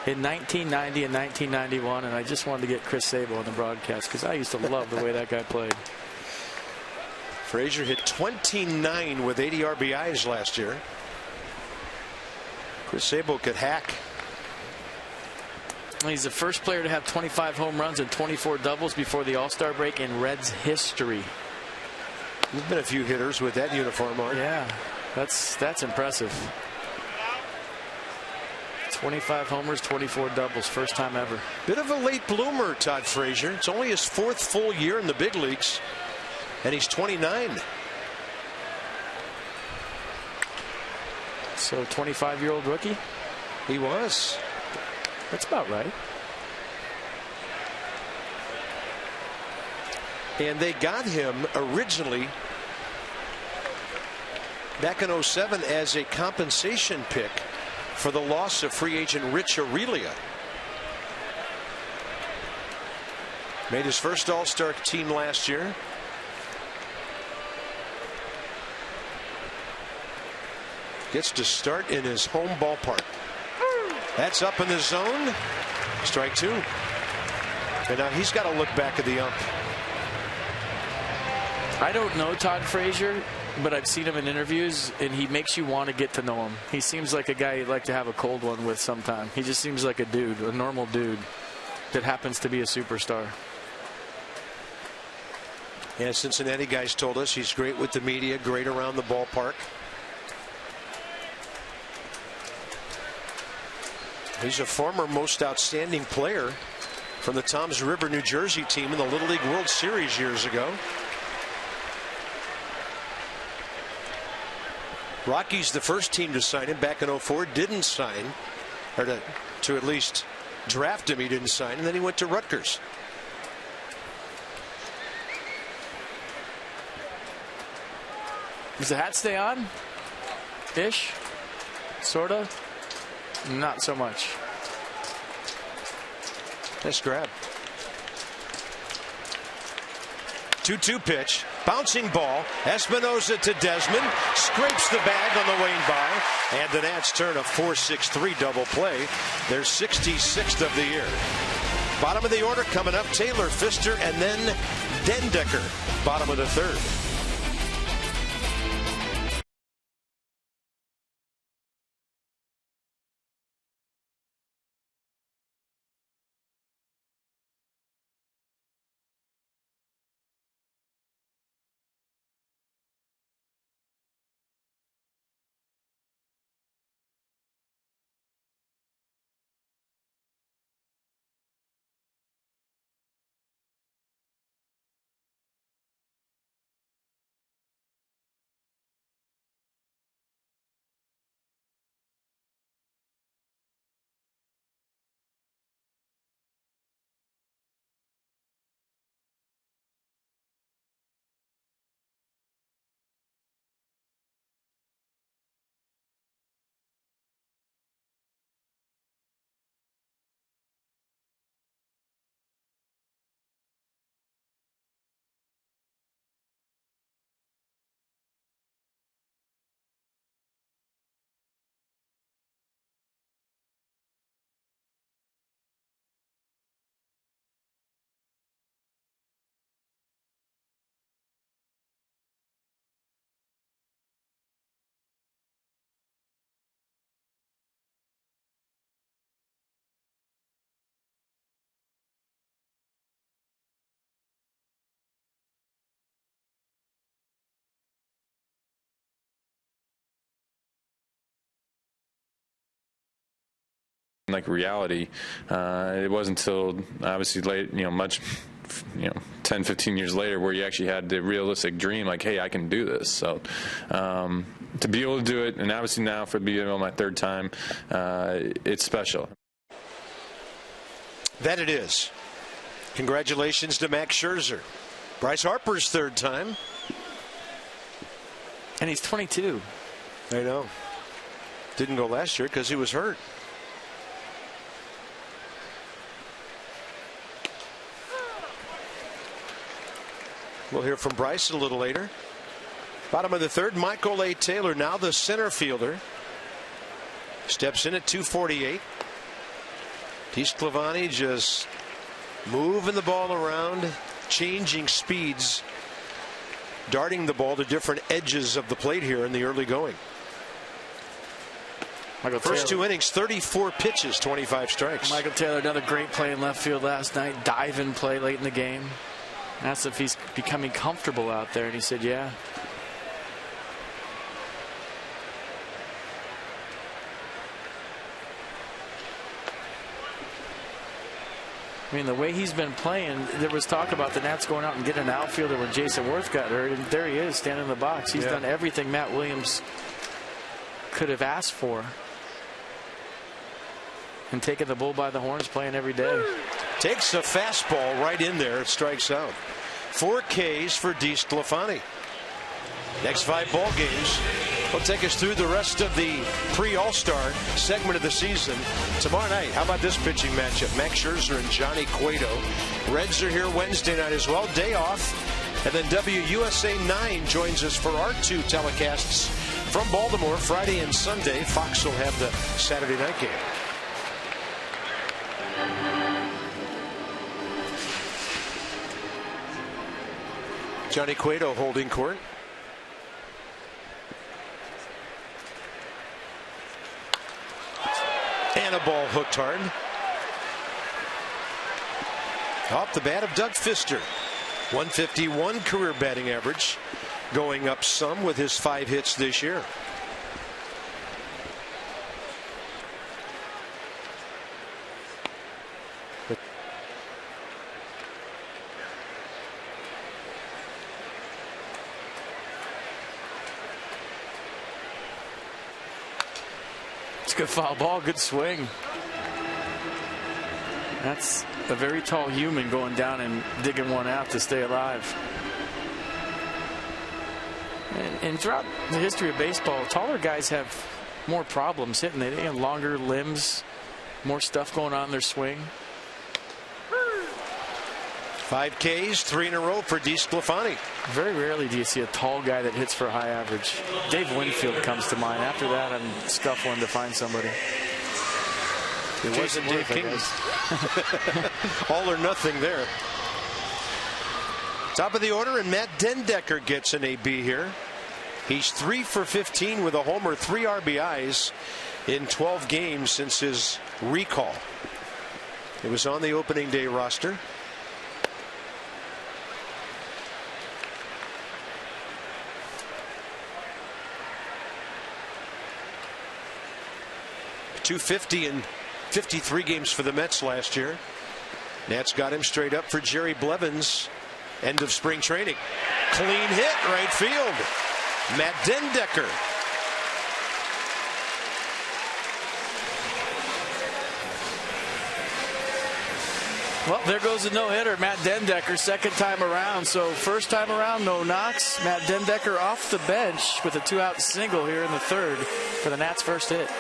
in 1990 and 1991. And I just wanted to get Chris Sabo on the broadcast because I used to love the way that guy played. Frazier hit 29 with 80 RBIs last year. Chris Sabo could hack. He's the first player to have 25 home runs and 24 doubles before the All-Star break in Reds history. There's been a few hitters with that uniform on. Yeah, that's impressive. 25 homers, 24 doubles, first time ever. Bit of a late bloomer, Todd Frazier. It's only his 4th full year in the big leagues, and he's 29. So 25-year-old rookie? He was. That's about right. And they got him originally back in 07 as a compensation pick for the loss of free agent Rich Aurelia. Made his first All-Star team last year. Gets to start in his home ballpark. That's up in the zone. Strike 2. And now he's got to look back at the ump. I don't know Todd Frazier, but I've seen him in interviews, and he makes you want to get to know him. He seems like a guy you'd like to have a cold one with sometime. He just seems like a dude, a normal dude that happens to be a superstar. Yeah, Cincinnati guys told us he's great with the media, great around the ballpark. He's a former most outstanding player from the Toms River, New Jersey team in the Little League World Series years ago. Rockies, the first team to sign him back in 04, didn't sign, or to at least draft him, he didn't sign, and then he went to Rutgers. Does the hat stay on? Ish? Sorta? Not so much. Nice grab. 2-2 pitch. Bouncing ball. Espinosa to Desmond. Scrapes the bag on the way by. And the Nats turn a 4-6-3 double play. Their 66th of the year. Bottom of the order coming up. Taylor, Pfister, and then Dendecker. Bottom of the 3rd. like reality. It wasn't until obviously late, 10, 15 years later where you actually had the realistic dream, like, hey, I can do this. So to be able to do it, and obviously now for being on my third time, it's special. That it is. Congratulations to Max Scherzer. Bryce Harper's third time. And he's 22. I know. Didn't go last year because he was hurt. We'll hear from Bryce a little later. Bottom of the third, Michael A. Taylor, now the center fielder, steps in at 248. DeSclafani just moving the ball around, changing speeds, darting the ball to different edges of the plate here in the early going. First 2 innings, 34 pitches, 25 strikes. Michael Taylor, another great play in left field last night. Dive-in play late in the game. Asked if he's becoming comfortable out there, and he said, yeah. I mean, the way he's been playing, there was talk about the Nats going out and getting an outfielder when Jason Worth got hurt, and there he is standing in the box. He's done everything Matt Williams could have asked for. And taking the bull by the horns, playing every day. Takes a fastball right in there, strikes out. 4 Ks for DeSclafani. Next 5 ball games will take us through the rest of the pre-All-Star segment of the season. Tomorrow night, how about this pitching matchup? Max Scherzer and Johnny Cueto. Reds are here Wednesday night as well, day off. And then WUSA 9 joins us for our 2 telecasts from Baltimore, Friday and Sunday. Fox will have the Saturday night game. Johnny Cueto holding court. And a ball hooked hard. Off the bat of Doug Fister. 151 career batting average. Going up some with his 5 hits this year. Good foul ball, good swing. That's a very tall human going down and digging one out to stay alive. And throughout the history of baseball, taller guys have more problems hitting. They have longer limbs, more stuff going on in their swing. 5 Ks, 3 in a row for DeSclafani. Very rarely do you see a tall guy that hits for a high average. Dave Winfield comes to mind. After that, I'm scuffling to find somebody. It wasn't Dave King. All or nothing there. Top of the order, and Matt Dendecker gets an AB here. He's 3 for 15 with a homer, 3 RBIs in 12 games since his recall. It was on the opening day roster. .250 in 53 games for the Mets last year. Nats got him straight up for Jerry Blevins. End of spring training. Clean hit right field. Matt Dendecker. Well, there goes a no-hitter. Matt Dendecker, second time around. So first time around, no knocks. Matt Dendecker off the bench with a 2-out single here in the third for the Nats' first hit.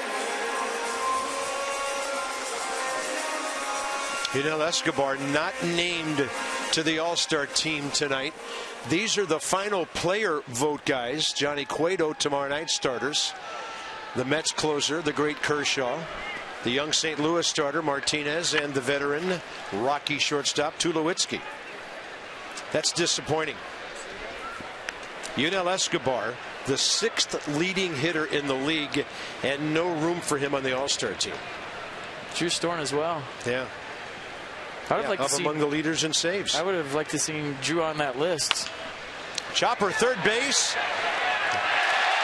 Yanel Escobar not named to the All-Star team tonight. These are the final player vote guys. Johnny Cueto, tomorrow night starters. The Mets closer, the great Kershaw. The young St. Louis starter, Martinez, and the veteran Rocky shortstop, Tulowitzki. That's disappointing. Yanel Escobar, the 6th leading hitter in the league, and no room for him on the All-Star team. Drew Storn as well. Yeah. I would like to see among the leaders in saves. I would have liked to see Drew on that list. Chopper, third base.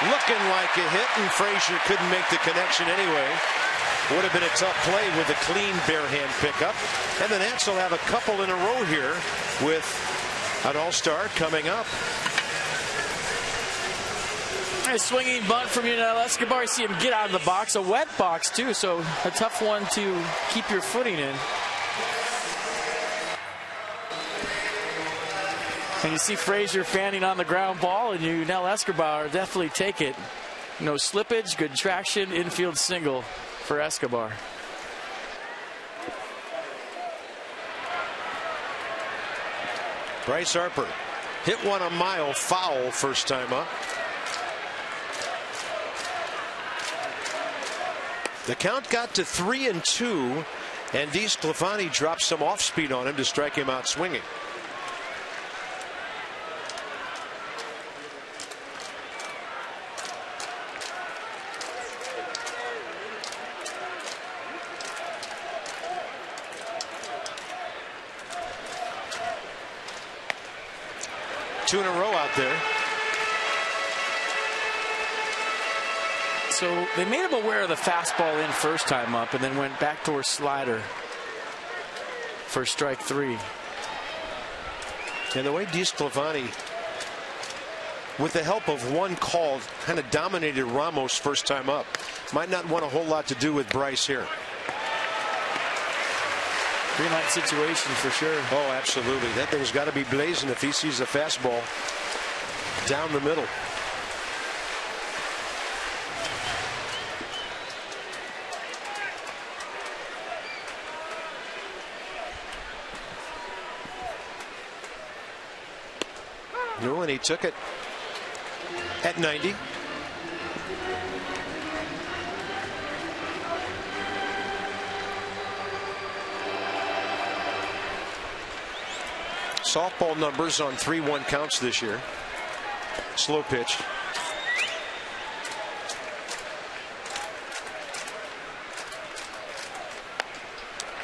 Looking like a hit, and Frazier couldn't make the connection anyway. Would have been a tough play with a clean bare hand pickup. And the Nats will have a couple in a row here with an all-star coming up. A swinging bunt from Yunel Escobar. You see him get out of the box, a wet box too, so a tough one to keep your footing in. And you see Frazier fanning on the ground ball, and Yunel Escobar definitely take it. No slippage, good traction, infield single for Escobar. Bryce Harper hit one a mile foul first time up. The count got to 3-2, and DeSclafani dropped some off speed on him to strike him out swinging. Two in a row out there. So they made him aware of the fastball in first time up and then went backdoor slider for strike 3. And the way DeSclafani, with the help of one call, kind of dominated Ramos first time up. Might not want a whole lot to do with Bryce here. Green light situation for sure. Oh, absolutely. That thing's got to be blazing if he sees a fastball down the middle. No, and he took it at 90. Softball numbers on 3-1 counts this year. Slow pitch.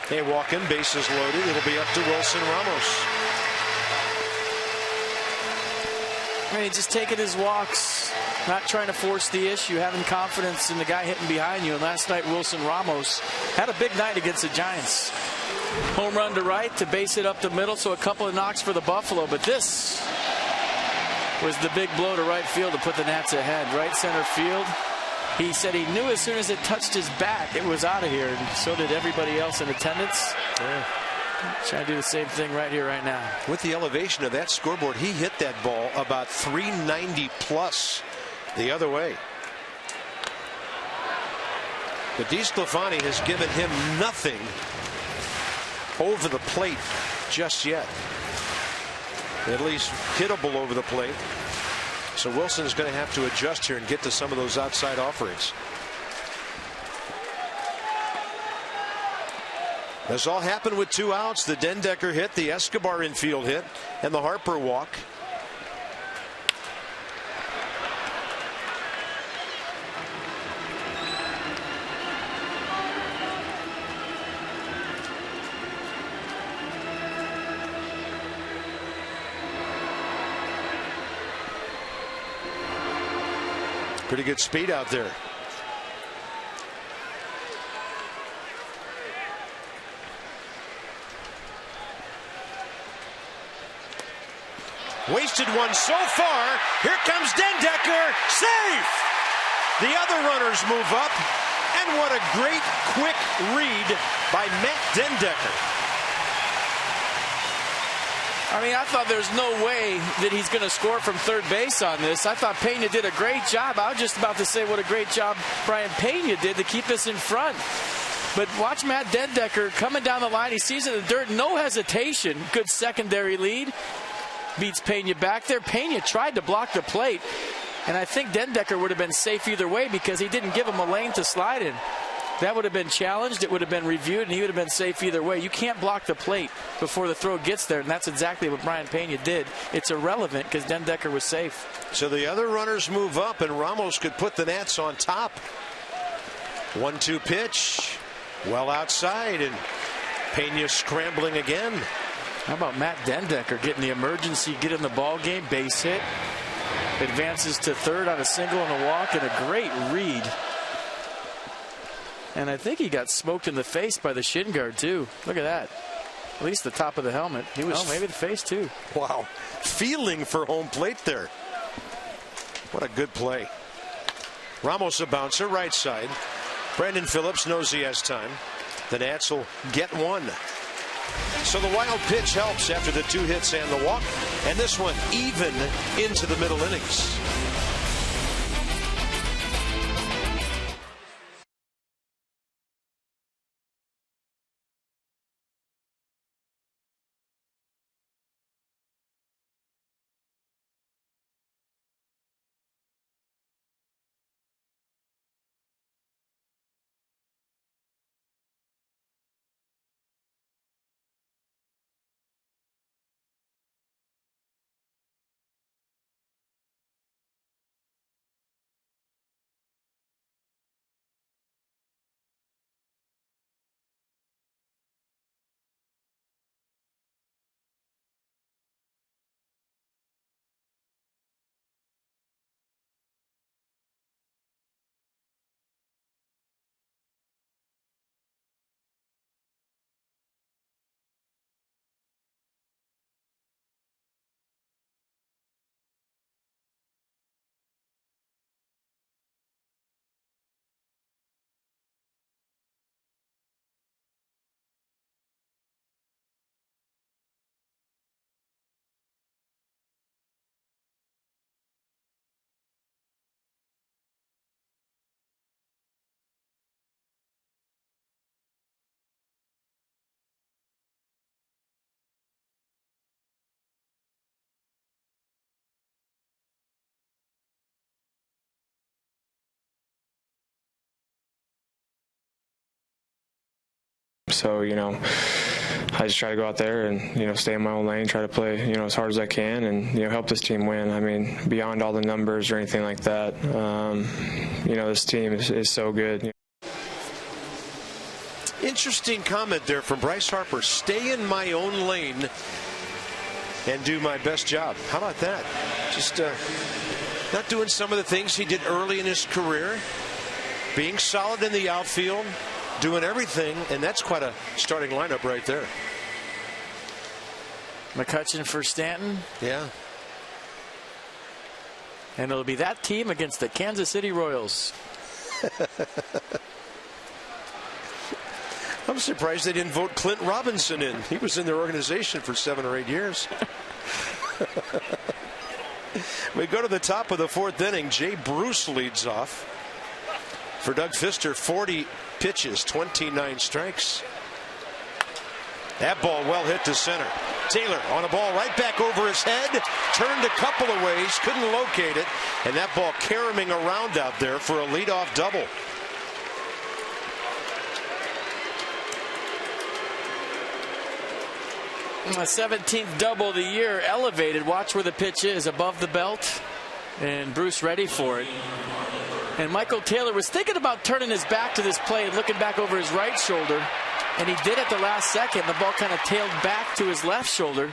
They walk in, bases loaded. It'll be up to Wilson Ramos. I mean, just taking his walks, not trying to force the issue, having confidence in the guy hitting behind you. And last night, Wilson Ramos had a big night against the Giants. Home run to right to base it up the middle, so a couple of knocks for the Buffalo. But this was the big blow to right field to put the Nats ahead. Right center field. He said he knew as soon as it touched his bat, it was out of here. And so did everybody else in attendance. Yeah. Trying to do the same thing right here, right now. With the elevation of that scoreboard, he hit that ball about 390 plus the other way. But DeSclafani has given him nothing over the plate just yet. At least hittable over the plate. So Wilson's going to have to adjust here and get to some of those outside offerings. This all happened with 2 outs. The Dendecker hit, the Escobar infield hit, and the Harper walk. Pretty good speed out there. Wasted one so far. Here comes Dendecker. Safe! The other runners move up. And what a great quick read by Matt Dendecker. I mean, I thought there's no way that he's going to score from third base on this. I thought Pena did a great job. I was just about to say what a great job Brian Pena did to keep us in front. But watch Matt Dendecker coming down the line. He sees it in the dirt. No hesitation. Good secondary lead. Beats Pena back there. Pena tried to block the plate. And I think Dendecker would have been safe either way because he didn't give him a lane to slide in. That would have been challenged. It would have been reviewed, and he would have been safe either way. You can't block the plate before the throw gets there, and that's exactly what Brian Pena did. It's irrelevant because Dendecker was safe. So the other runners move up, and Ramos could put the Nats on top. 1-2 pitch. Well outside, and Pena scrambling again. How about Matt Dendecker getting the emergency, get in the ball game, base hit. Advances to third on a single and a walk, and a great read And I think he got smoked in the face by the shin guard, too. Look at that. At least the top of the helmet. He was maybe the face, too. Wow. Feeling for home plate there. What a good play. Ramos a bouncer, right side. Brandon Phillips knows he has time. The Nats will get one. So the wild pitch helps after the 2 hits and the walk. And this one even into the middle innings. So, I just try to go out there and, stay in my own lane, try to play, as hard as I can and, help this team win. I mean, beyond all the numbers or anything like that, this team is so good. Interesting comment there from Bryce Harper. Stay in my own lane and do my best job. How about that? Just not doing some of the things he did early in his career. Being solid in the outfield. Doing everything, and that's quite a starting lineup right there. McCutchen for Stanton. Yeah. And it'll be that team against the Kansas City Royals. I'm surprised they didn't vote Clint Robinson in. He was in their organization for 7 or 8 years. We go to the top of the 4th inning. Jay Bruce leads off. For Doug Fister, 40 pitches, 29 strikes. That ball well hit to center. Taylor on a ball right back over his head. Turned a couple of ways, couldn't locate it. And that ball caroming around out there for a leadoff double. A 17th double of the year, elevated. Watch where the pitch is, above the belt. And Bruce ready for it. And Michael Taylor was thinking about turning his back to this play and looking back over his right shoulder. And he did at the last second. The ball kind of tailed back to his left shoulder.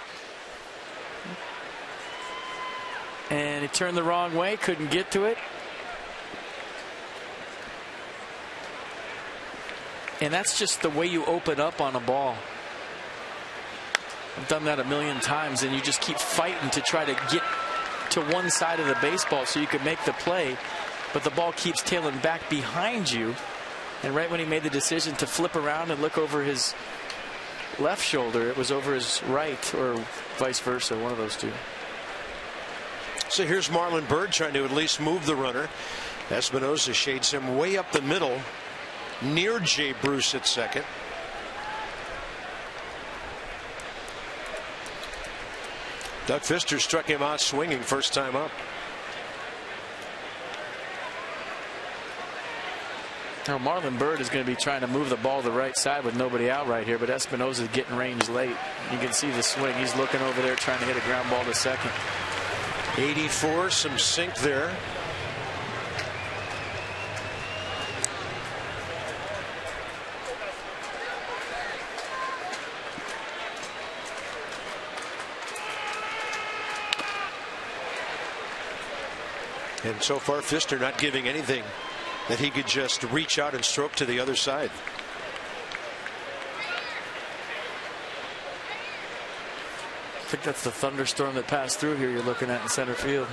And he turned the wrong way, couldn't get to it. And that's just the way you open up on a ball. I've done that a million times, and you just keep fighting to try to get to one side of the baseball so you can make the play. But the ball keeps tailing back behind you. And right when he made the decision to flip around and look over his left shoulder, it was over his right, or vice versa, one of those two. So here's Marlon Byrd trying to at least move the runner. Espinosa shades him way up the middle, near Jay Bruce at second. Doug Fister struck him out swinging first time up. Now Marlon Byrd is going to be trying to move the ball to the right side with nobody out right here, but Espinosa is getting range late. You can see the swing. He's looking over there trying to hit a ground ball to second. 84, some sink there. And so far, Fister not giving anything that he could just reach out and stroke to the other side. I think that's the thunderstorm that passed through here you're looking at in center field.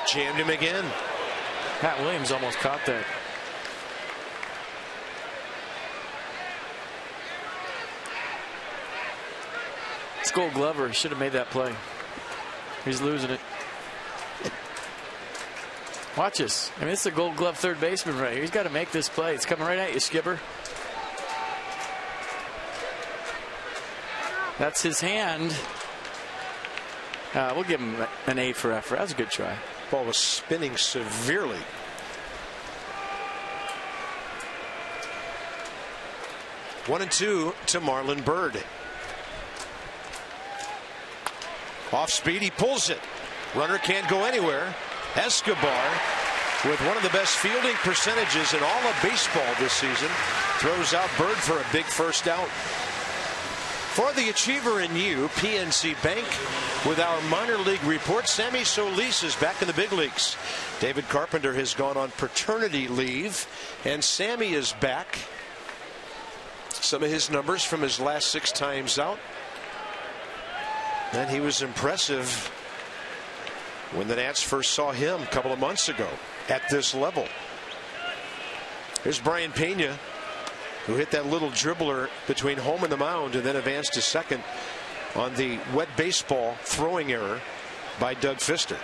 Jammed him again. Pat Williams almost caught that. It's Gold Glover. He should have made that play. He's losing it. Watch this. I mean, it's a Gold Glove third baseman right here. He's got to make this play. It's coming right at you, Skipper. That's his hand. We'll give him an A for effort. That was a good try. Ball was spinning severely. One and two to Marlon Byrd. Off speed, he pulls it. Runner can't go anywhere. Escobar, with one of the best fielding percentages in all of baseball this season, throws out Byrd for a big first out. For the Achiever in you, PNC Bank, with our minor league report, Sammy Solis is back in the big leagues. David Carpenter has gone on paternity leave, and Sammy is back. Some of his numbers from his last 6 times out. And he was impressive when the Nats first saw him a couple of months ago at this level. Here's Brian Pena, who hit that little dribbler between home and the mound and then advanced to second on the wet baseball throwing error by Doug Fister.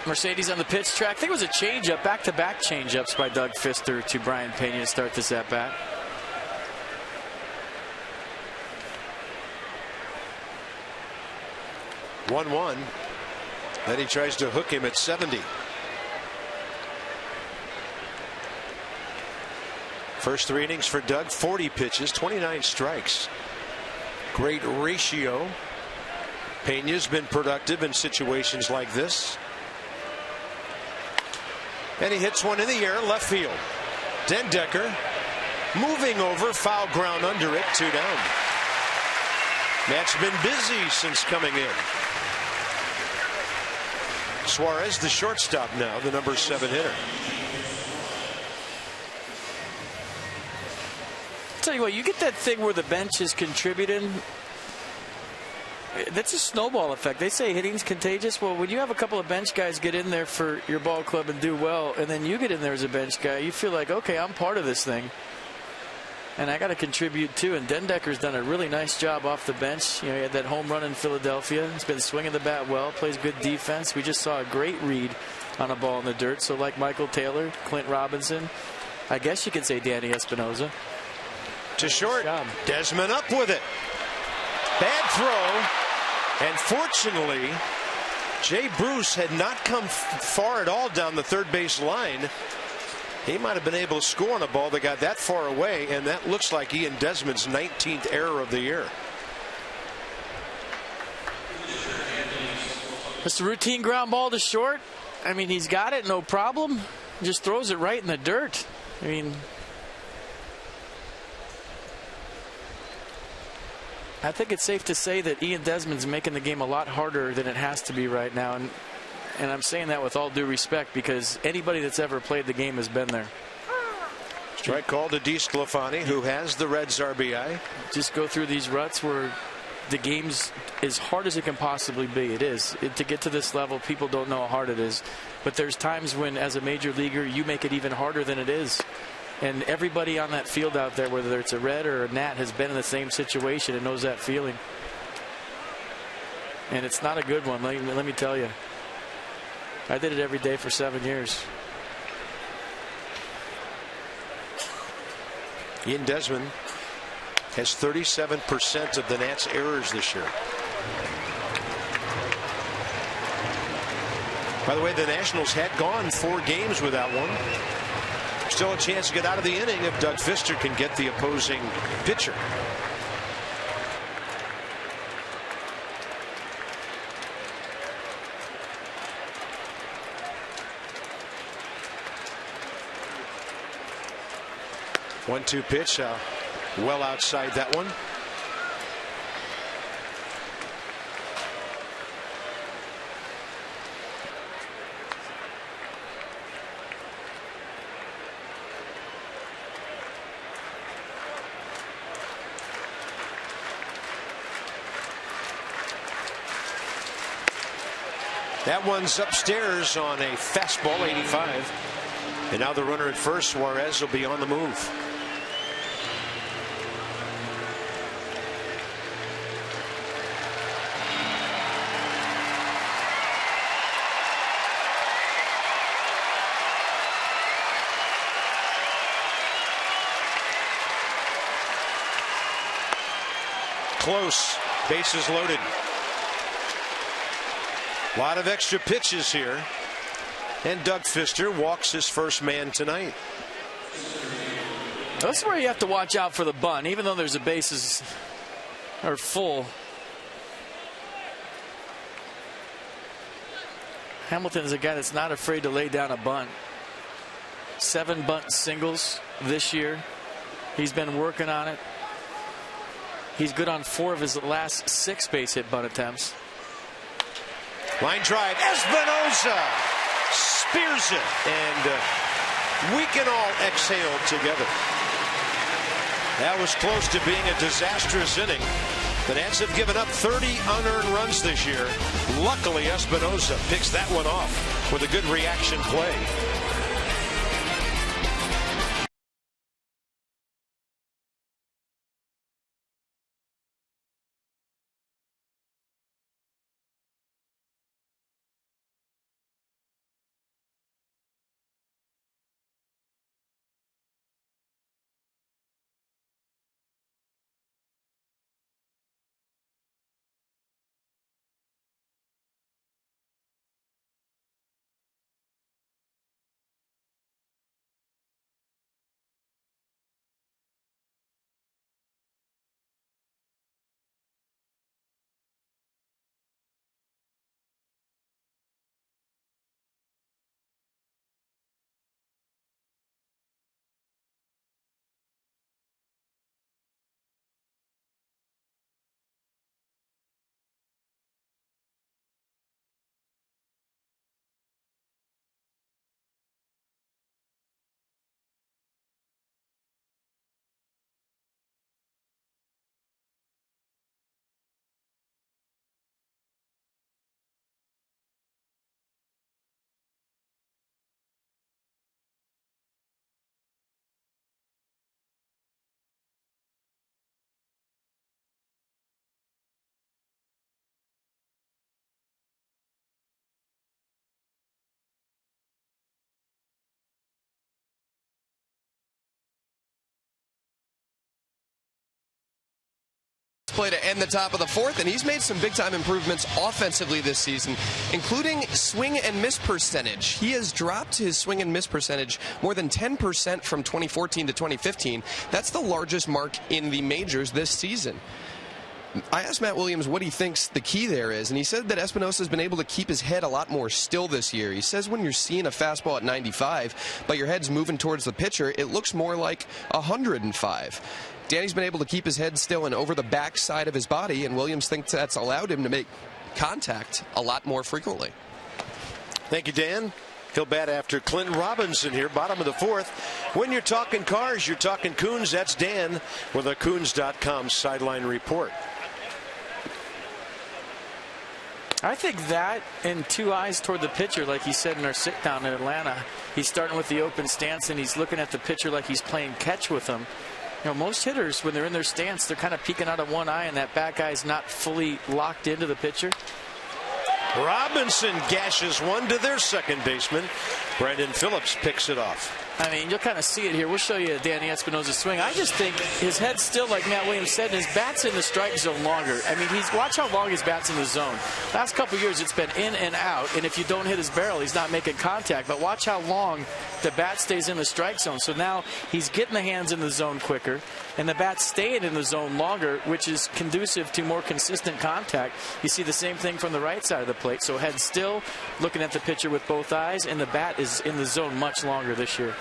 Mercedes on the pitch track. I think it was a changeup, back-to-back changeups by Doug Fister to Brian Pena to start this at-bat. One. Then he tries to hook him at 70. First 3 innings for Doug, 40 pitches, 29 strikes. Great ratio. Pena's been productive in situations like this. And he hits one in the air, left field. Dendecker moving over, foul ground under it, 2 down. Matt's been busy since coming in. Suarez, the shortstop now, the number 7 hitter. I'll tell you what, you get that thing where the bench is contributing. That's a snowball effect. They say hitting's contagious. Well, when you have a couple of bench guys get in there for your ball club and do well, and then you get in there as a bench guy, you feel like, okay, I'm part of this thing, and I got to contribute too. And Dendecker's done a really nice job off the bench. You know, he had that home run in Philadelphia. He's been swinging the bat well, plays good defense. We just saw a great read on a ball in the dirt. So like Michael Taylor, Clint Robinson, I guess you could say Danny Espinosa. To short, Desmond up with it. Bad throw. And fortunately, Jay Bruce had not come far at all down the third base line. He might have been able to score on a ball that got that far away, and that looks like Ian Desmond's 19th error of the year. It's a routine ground ball to short. I mean, he's got it, no problem. Just throws it right in the dirt. I mean, I think it's safe to say that Ian Desmond's making the game a lot harder than it has to be right now. And I'm saying that with all due respect, because anybody that's ever played the game has been there. Strike call to DeSclafani, who has the Reds RBI. Just go through these ruts where the game's as hard as it can possibly be. It is. To get to this level, people don't know how hard it is. But there's times when, as a major leaguer, you make it even harder than it is. And everybody on that field out there, whether it's a Red or a Nat, has been in the same situation and knows that feeling. And it's not a good one, let me tell you. I did it every day for 7 years. Ian Desmond has 37% of the Nats' errors this year. By the way, the Nationals had gone 4 games without one. Still a chance to get out of the inning if Doug Fister can get the opposing pitcher. 1-2 pitch, well outside that one. That one's upstairs on a fastball, 85. And now the runner at first, Suarez, will be on the move. Close, bases loaded. A lot of extra pitches here. And Doug Fister walks his first man tonight. That's where you have to watch out for the bunt, even though there's a bases are full. Hamilton is a guy that's not afraid to lay down a bunt. 7 bunt singles this year. He's been working on it. He's good on 4 of his last 6 base hit bunt attempts. Line drive, Espinosa spears it, and we can all exhale together. That was close to being a disastrous inning. The Nats have given up 30 unearned runs this year. Luckily, Espinosa picks that one off with a good reaction play. Play to end the top of the 4th, and he's made some big-time improvements offensively this season, including swing and miss percentage. He has dropped his swing and miss percentage more than 10% from 2014 to 2015. That's the largest mark in the majors this season. I asked Matt Williams what he thinks the key there is, and he said that Espinosa has been able to keep his head a lot more still this year. He says when you're seeing a fastball at 95, but your head's moving towards the pitcher, it looks more like 105. Danny's been able to keep his head still and over the back side of his body, and Williams thinks that's allowed him to make contact a lot more frequently. Thank you, Dan. He'll bat after Clinton Robinson here, bottom of the 4th. When you're talking cars, you're talking Coons. That's Dan with a Coons.com sideline report. I think that and 2 eyes toward the pitcher, like he said in our sit-down in Atlanta. He's starting with the open stance, and he's looking at the pitcher like he's playing catch with him. You know, most hitters, when they're in their stance, they're kind of peeking out of one eye, and that back eye's not fully locked into the pitcher. Robinson gashes one to their second baseman. Brandon Phillips picks it off. I mean, you'll kind of see it here. We'll show you Danny Espinosa's swing. I just think his head's still, like Matt Williams said, and his bat's in the strike zone longer. I mean, watch how long his bat's in the zone. Last couple years, it's been in and out, and if you don't hit his barrel, he's not making contact. But watch how long the bat stays in the strike zone. So now he's getting the hands in the zone quicker, and the bat's staying in the zone longer, which is conducive to more consistent contact. You see the same thing from the right side of the plate. So head still, looking at the pitcher with both eyes, and the bat is in the zone much longer this year.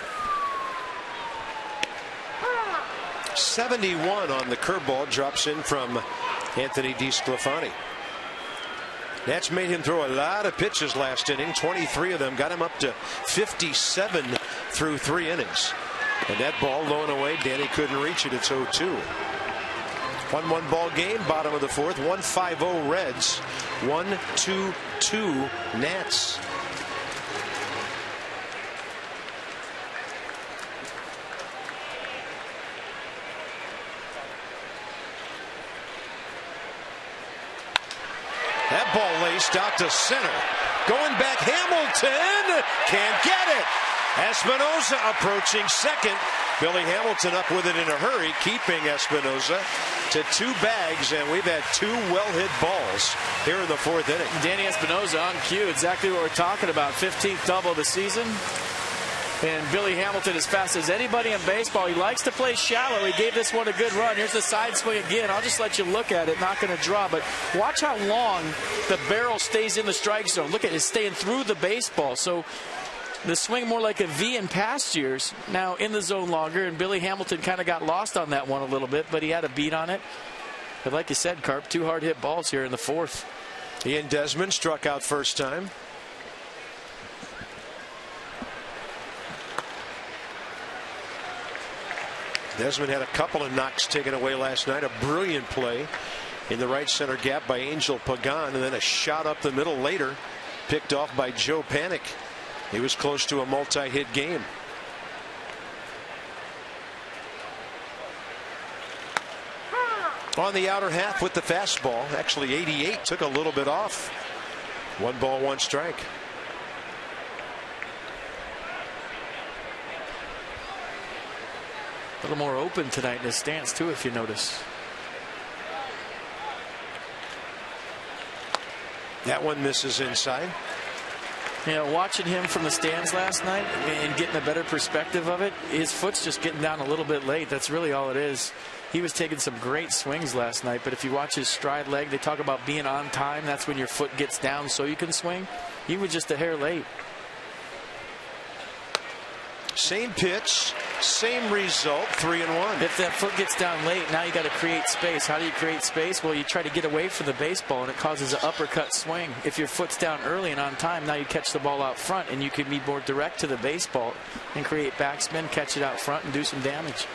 71 on the curveball, drops in from Anthony DeSclafani. That's made him throw a lot of pitches last inning. 23 of them got him up to 57 through 3 innings. And that ball low and away. Danny couldn't reach it. It's 0-2. 1-1 ball game, bottom of the 4th. 1-5-0 Reds. 1-2-2 Nats. That ball laced out to center. Going back, Hamilton can't get it. Espinosa approaching second. Billy Hamilton up with it in a hurry, keeping Espinosa to 2 bags, and we've had 2 well-hit balls here in the 4th inning. Danny Espinosa on cue, exactly what we're talking about. 15th double of the season. And Billy Hamilton, as fast as anybody in baseball, he likes to play shallow. He gave this one a good run. Here's the side swing again. I'll just let you look at it. Not going to draw, but watch how long the barrel stays in the strike zone. Look at it, it's staying through the baseball. So the swing more like a V in past years. Now in the zone longer, and Billy Hamilton kind of got lost on that one a little bit, but he had a beat on it. But like you said, Carp, 2 hard hit balls here in the 4th. Ian Desmond struck out first time. Desmond had a couple of knocks taken away last night. A brilliant play in the right center gap by Angel Pagan, and then a shot up the middle later, picked off by Joe Panik. He was close to a multi-hit game. On the outer half with the fastball. Actually 88, took a little bit off. 1 ball, 1 strike. A little more open tonight in his stance too, if you notice. That one misses inside. You know, watching him from the stands last night and getting a better perspective of it, his foot's just getting down a little bit late. That's really all it is. He was taking some great swings last night, but if you watch his stride leg, they talk about being on time. That's when your foot gets down so you can swing. He was just a hair late. Same pitch, same result, 3-1. If that foot gets down late, now you got to create space. How do you create space? Well, you try to get away from the baseball, and it causes an uppercut swing. If your foot's down early and on time, now you catch the ball out front, and you can be more direct to the baseball and create backspin, catch it out front, and do some damage.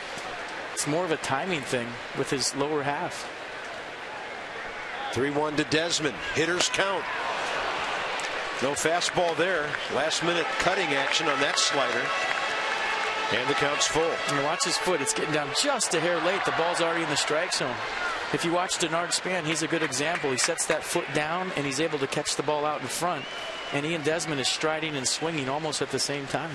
It's more of a timing thing with his lower half. 3-1 to Desmond. Hitters count. No fastball there. Last minute cutting action on that slider. And the count's full. And watch his foot. It's getting down just a hair late. The ball's already in the strike zone. If you watch Denard Span, he's a good example. He sets that foot down, and he's able to catch the ball out in front. And Ian Desmond is striding and swinging almost at the same time.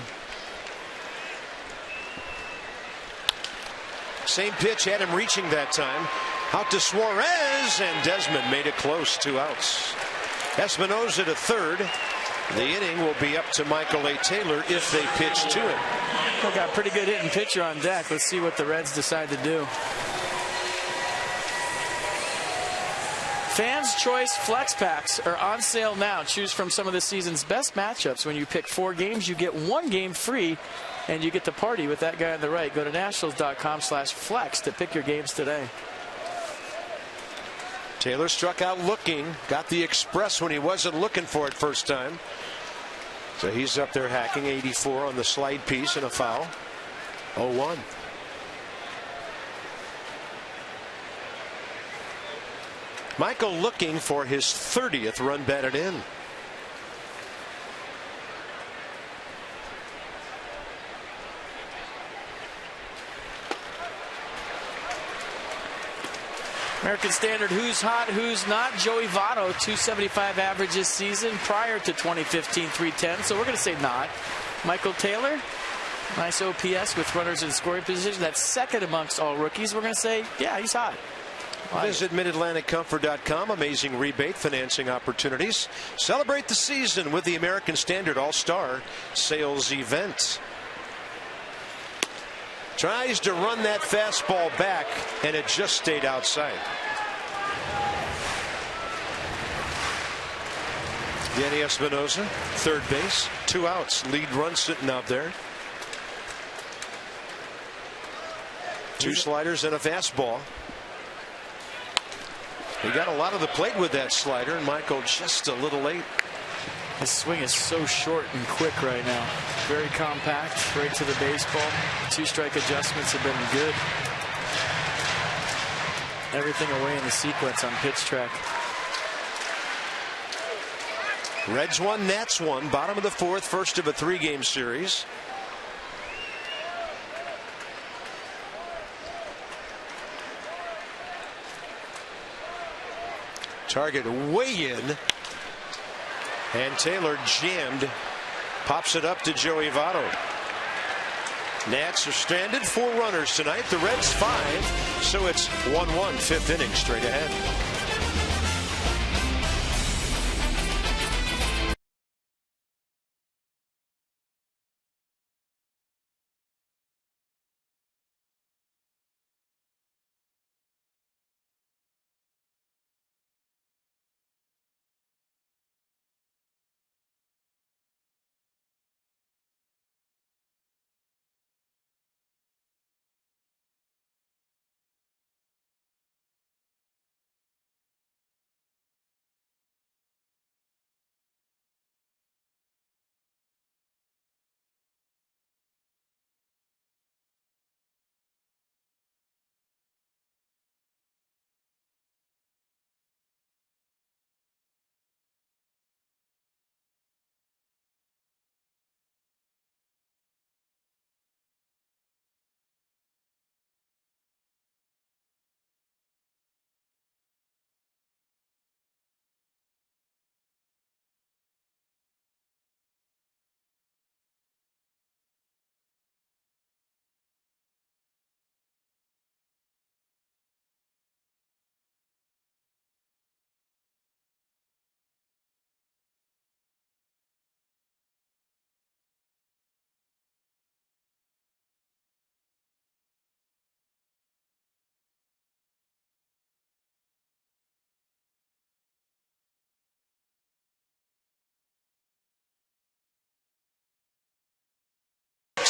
Same pitch, had him reaching that time. Out to Suarez, and Desmond made it close. 2 outs. Espinosa to third. The inning will be up to Michael A. Taylor if they pitch to him. We got a pretty good hitting pitcher on deck. Let's see what the Reds decide to do. Fans Choice Flex Packs are on sale now. Choose from some of the season's best matchups. When you pick 4 games, you get 1 game free, and you get to party with that guy on the right. Go to Nationals.com/flex to pick your games today. Taylor struck out looking, got the express when he wasn't looking for it first time. So he's up there hacking. 84 on the slide piece and a foul. 0-1. Michael looking for his 30th run batted in. American Standard, who's hot, who's not. Joey Votto, 275 average this season. Prior to 2015, 310. So we're going to say not. Michael Taylor, nice OPS with runners in scoring position. That's second amongst all rookies. We're going to say, yeah, he's hot. Visit MidAtlanticComfort.com. Amazing rebate financing opportunities. Celebrate the season with the American Standard All-Star Sales Event. Tries to run that fastball back, and it just stayed outside. Danny Espinosa, third base, 2 outs. Lead run sitting out there. 2 sliders and a fastball. He got a lot of the plate with that slider, and Michael just a little late. His swing is so short and quick right now. Very compact, right to the baseball. 2-strike adjustments have been good. Everything away in the sequence on pitch track. Reds 1, Nats 1, bottom of the 4th, first of a 3-game series. Target way in, and Taylor jammed, pops it up to Joey Votto. Nats are stranded, 4 runners tonight. The Reds 5, so it's 1-1, 5th inning, straight ahead.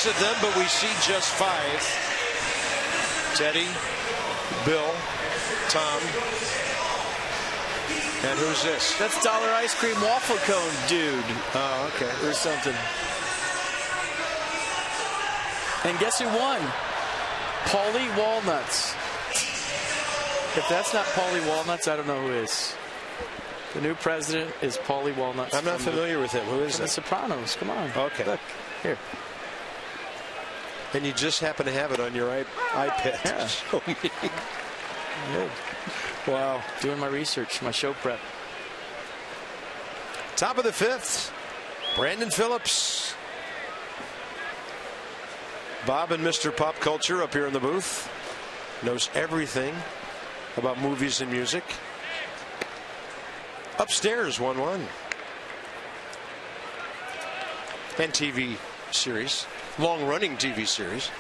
Of them, but we see just 5. Teddy, Bill, Tom, and who's this? That's Dollar Ice Cream Waffle Cone dude. Oh, okay. Or something. And guess who won? Paulie Walnuts. If that's not Paulie Walnuts, I don't know who is. The new president is Paulie Walnuts. I'm not familiar with him. Who is that? The Sopranos. Come on. Okay. Look, here. And you just happen to have it on your iPad. Yeah. Show me. Good. Wow. Doing my research, my show prep. Top of the 5th. Brandon Phillips. Bob and Mr. Pop Culture up here in the booth. Knows everything about movies and music. Upstairs, 1-1. And TV series. Long-running TV series.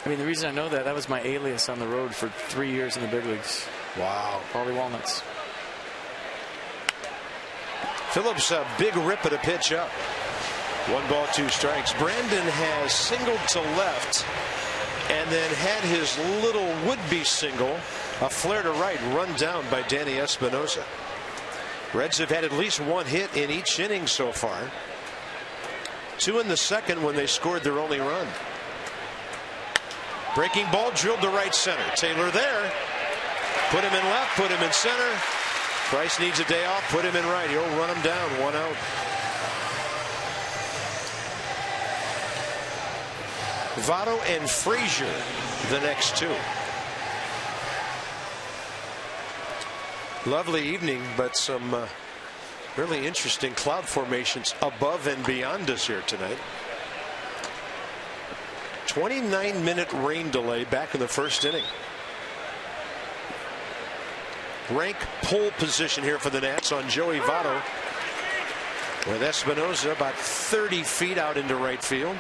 I mean, the reason I know that was my alias on the road for 3 years in the big leagues. Wow. Paulie Walnuts. Phillips, a big rip at a pitch up. 1 ball, 2 strikes. Brandon has singled to left and then had his little would-be single, a flare to right, run down by Danny Espinosa. Reds have had at least 1 hit in each inning so far. 2 in the second when they scored their only run. Breaking ball drilled to right center. Taylor there. Put him in left, put him in center. Price needs a day off, put him in right. He'll run him down, 1 out. Votto and Frazier, the next 2. Lovely evening, but some really interesting cloud formations above and beyond us here tonight. 29-minute rain delay back in the first inning. Rank pole position here for the Nats on Joey Votto, with Espinosa about 30 feet out into right field.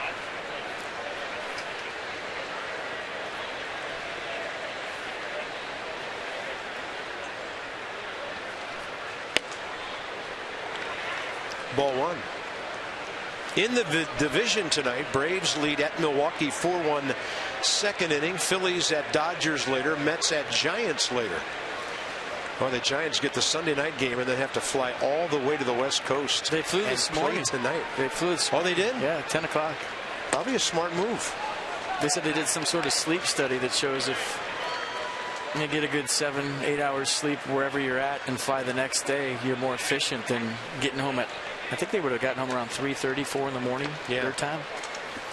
Ball 1. In the division tonight, Braves lead at Milwaukee 4-1 second inning. Phillies at Dodgers later. Mets at Giants later. Well, the Giants get the Sunday night game and then have to fly all the way to the West Coast. They flew this morning. Tonight. They flew this Oh, they did? Yeah, 10 o'clock. Probably a smart move. They said they did some sort of sleep study that shows if you get a good 7-8 hours sleep wherever you're at and fly the next day, you're more efficient than getting home at, I think they would have gotten home around 3:30, 4 in the morning, their time.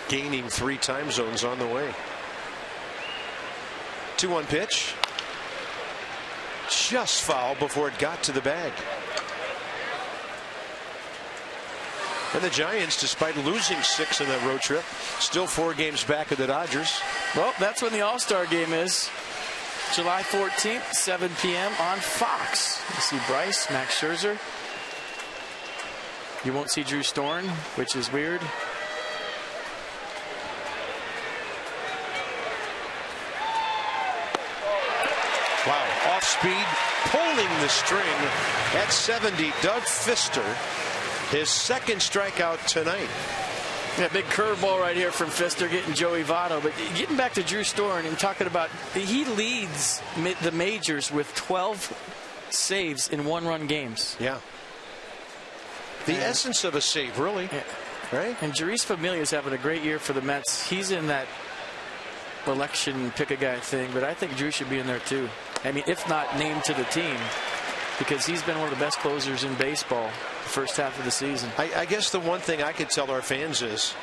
Gaining 3 time zones on the way. 2-1 pitch. Just foul before it got to the bag. And the Giants, despite losing 6 in that road trip, still 4 games back of the Dodgers. Well, that's when the All-Star game is. July 14th, 7 p.m. on Fox. You see Bryce, Max Scherzer. You won't see Drew Storen, which is weird. Wow, off speed, pulling the string at 70. Doug Fister, his second strikeout tonight. Yeah, big curveball right here from Fister, getting Joey Votto. But getting back to Drew Storen and talking about, he leads the majors with 12 saves in 1-run games. Yeah. The essence of a save, really. Yeah. Right? And Jeurys Familia's having a great year for the Mets. He's in that election pick a guy thing, but I think Drew should be in there too. I mean, if not named to the team, because he's been one of the best closers in baseball the first half of the season. I guess the one thing I could tell our fans is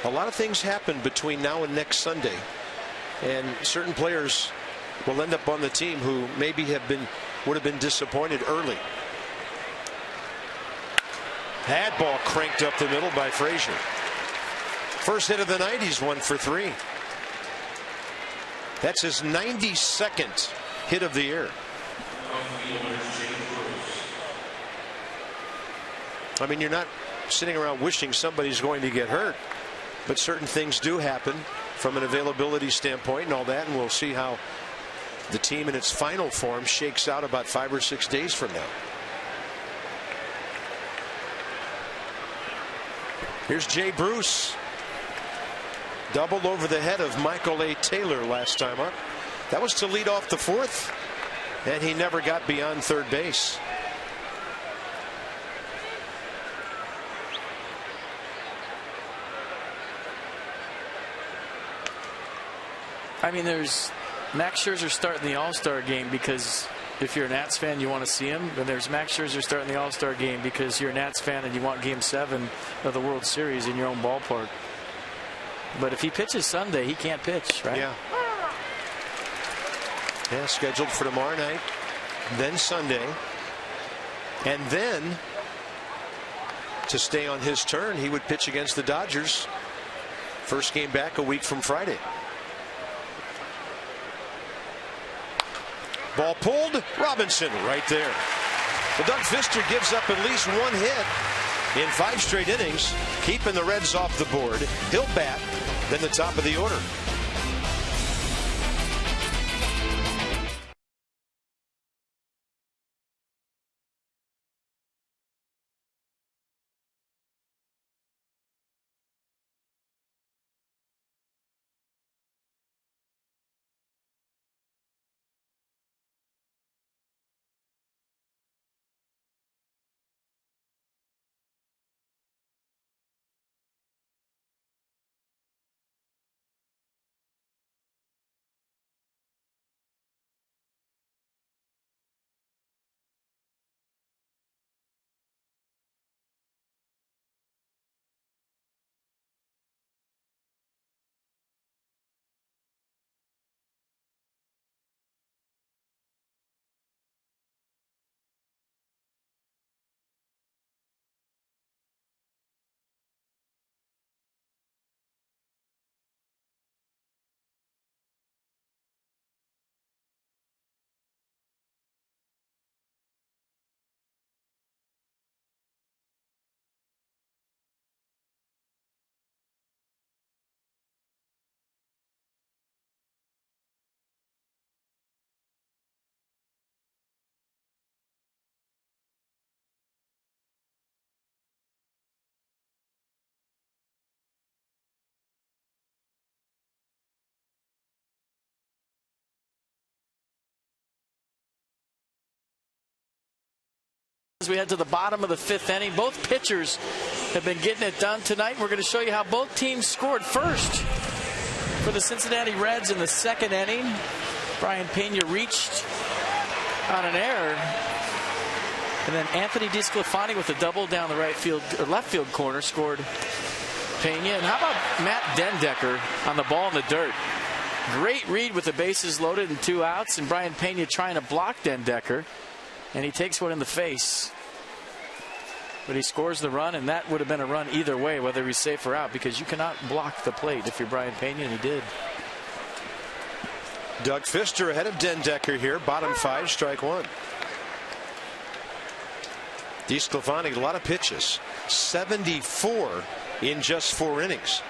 a lot of things happen between now and next Sunday, and certain players will end up on the team who maybe would have been disappointed early. That ball cranked up the middle by Frazier. First hit of the night, he's 1 for 3. That's his 92nd hit of the year. I mean, you're not sitting around wishing somebody's going to get hurt, but certain things do happen from an availability standpoint and all that, and we'll see how the team in its final form shakes out about 5 or 6 days from now. Here's Jay Bruce. Doubled over the head of Michael A. Taylor last time up. That was to lead off the 4th, and he never got beyond third base. I mean, there's Max Scherzer starting the All-Star game because if you're a Nats fan, you want to see him. And there's Max Scherzer starting the All-Star game because you're a Nats fan and you want Game 7 of the World Series in your own ballpark. But if he pitches Sunday, he can't pitch, right? Yeah. Yeah, scheduled for tomorrow night, then Sunday. And then, to stay on his turn, he would pitch against the Dodgers. First game back a week from Friday. Ball pulled. Robinson right there. Well, Doug Fister gives up at least 1 hit in 5 straight innings, keeping the Reds off the board. He'll bat, then the top of the order. As we head to the bottom of the 5th inning, both pitchers have been getting it done tonight. We're going to show you how both teams scored. First, for the Cincinnati Reds in the 2nd inning, Brian Pena reached on an error, and then Anthony DeSclafani with a double down the right field or left field corner scored Pena. And how about Matt Dendecker on the ball in the dirt? Great read with the bases loaded and 2 outs, and Brian Pena trying to block Dendecker, and he takes one in the face. But he scores the run, and that would have been a run either way, whether he's safe or out, because you cannot block the plate if you're Brian Pena, and he did. Doug Fister ahead of Dendecker here, bottom 5, strike 1. DeSclafani, a lot of pitches, 74 in just 4 innings.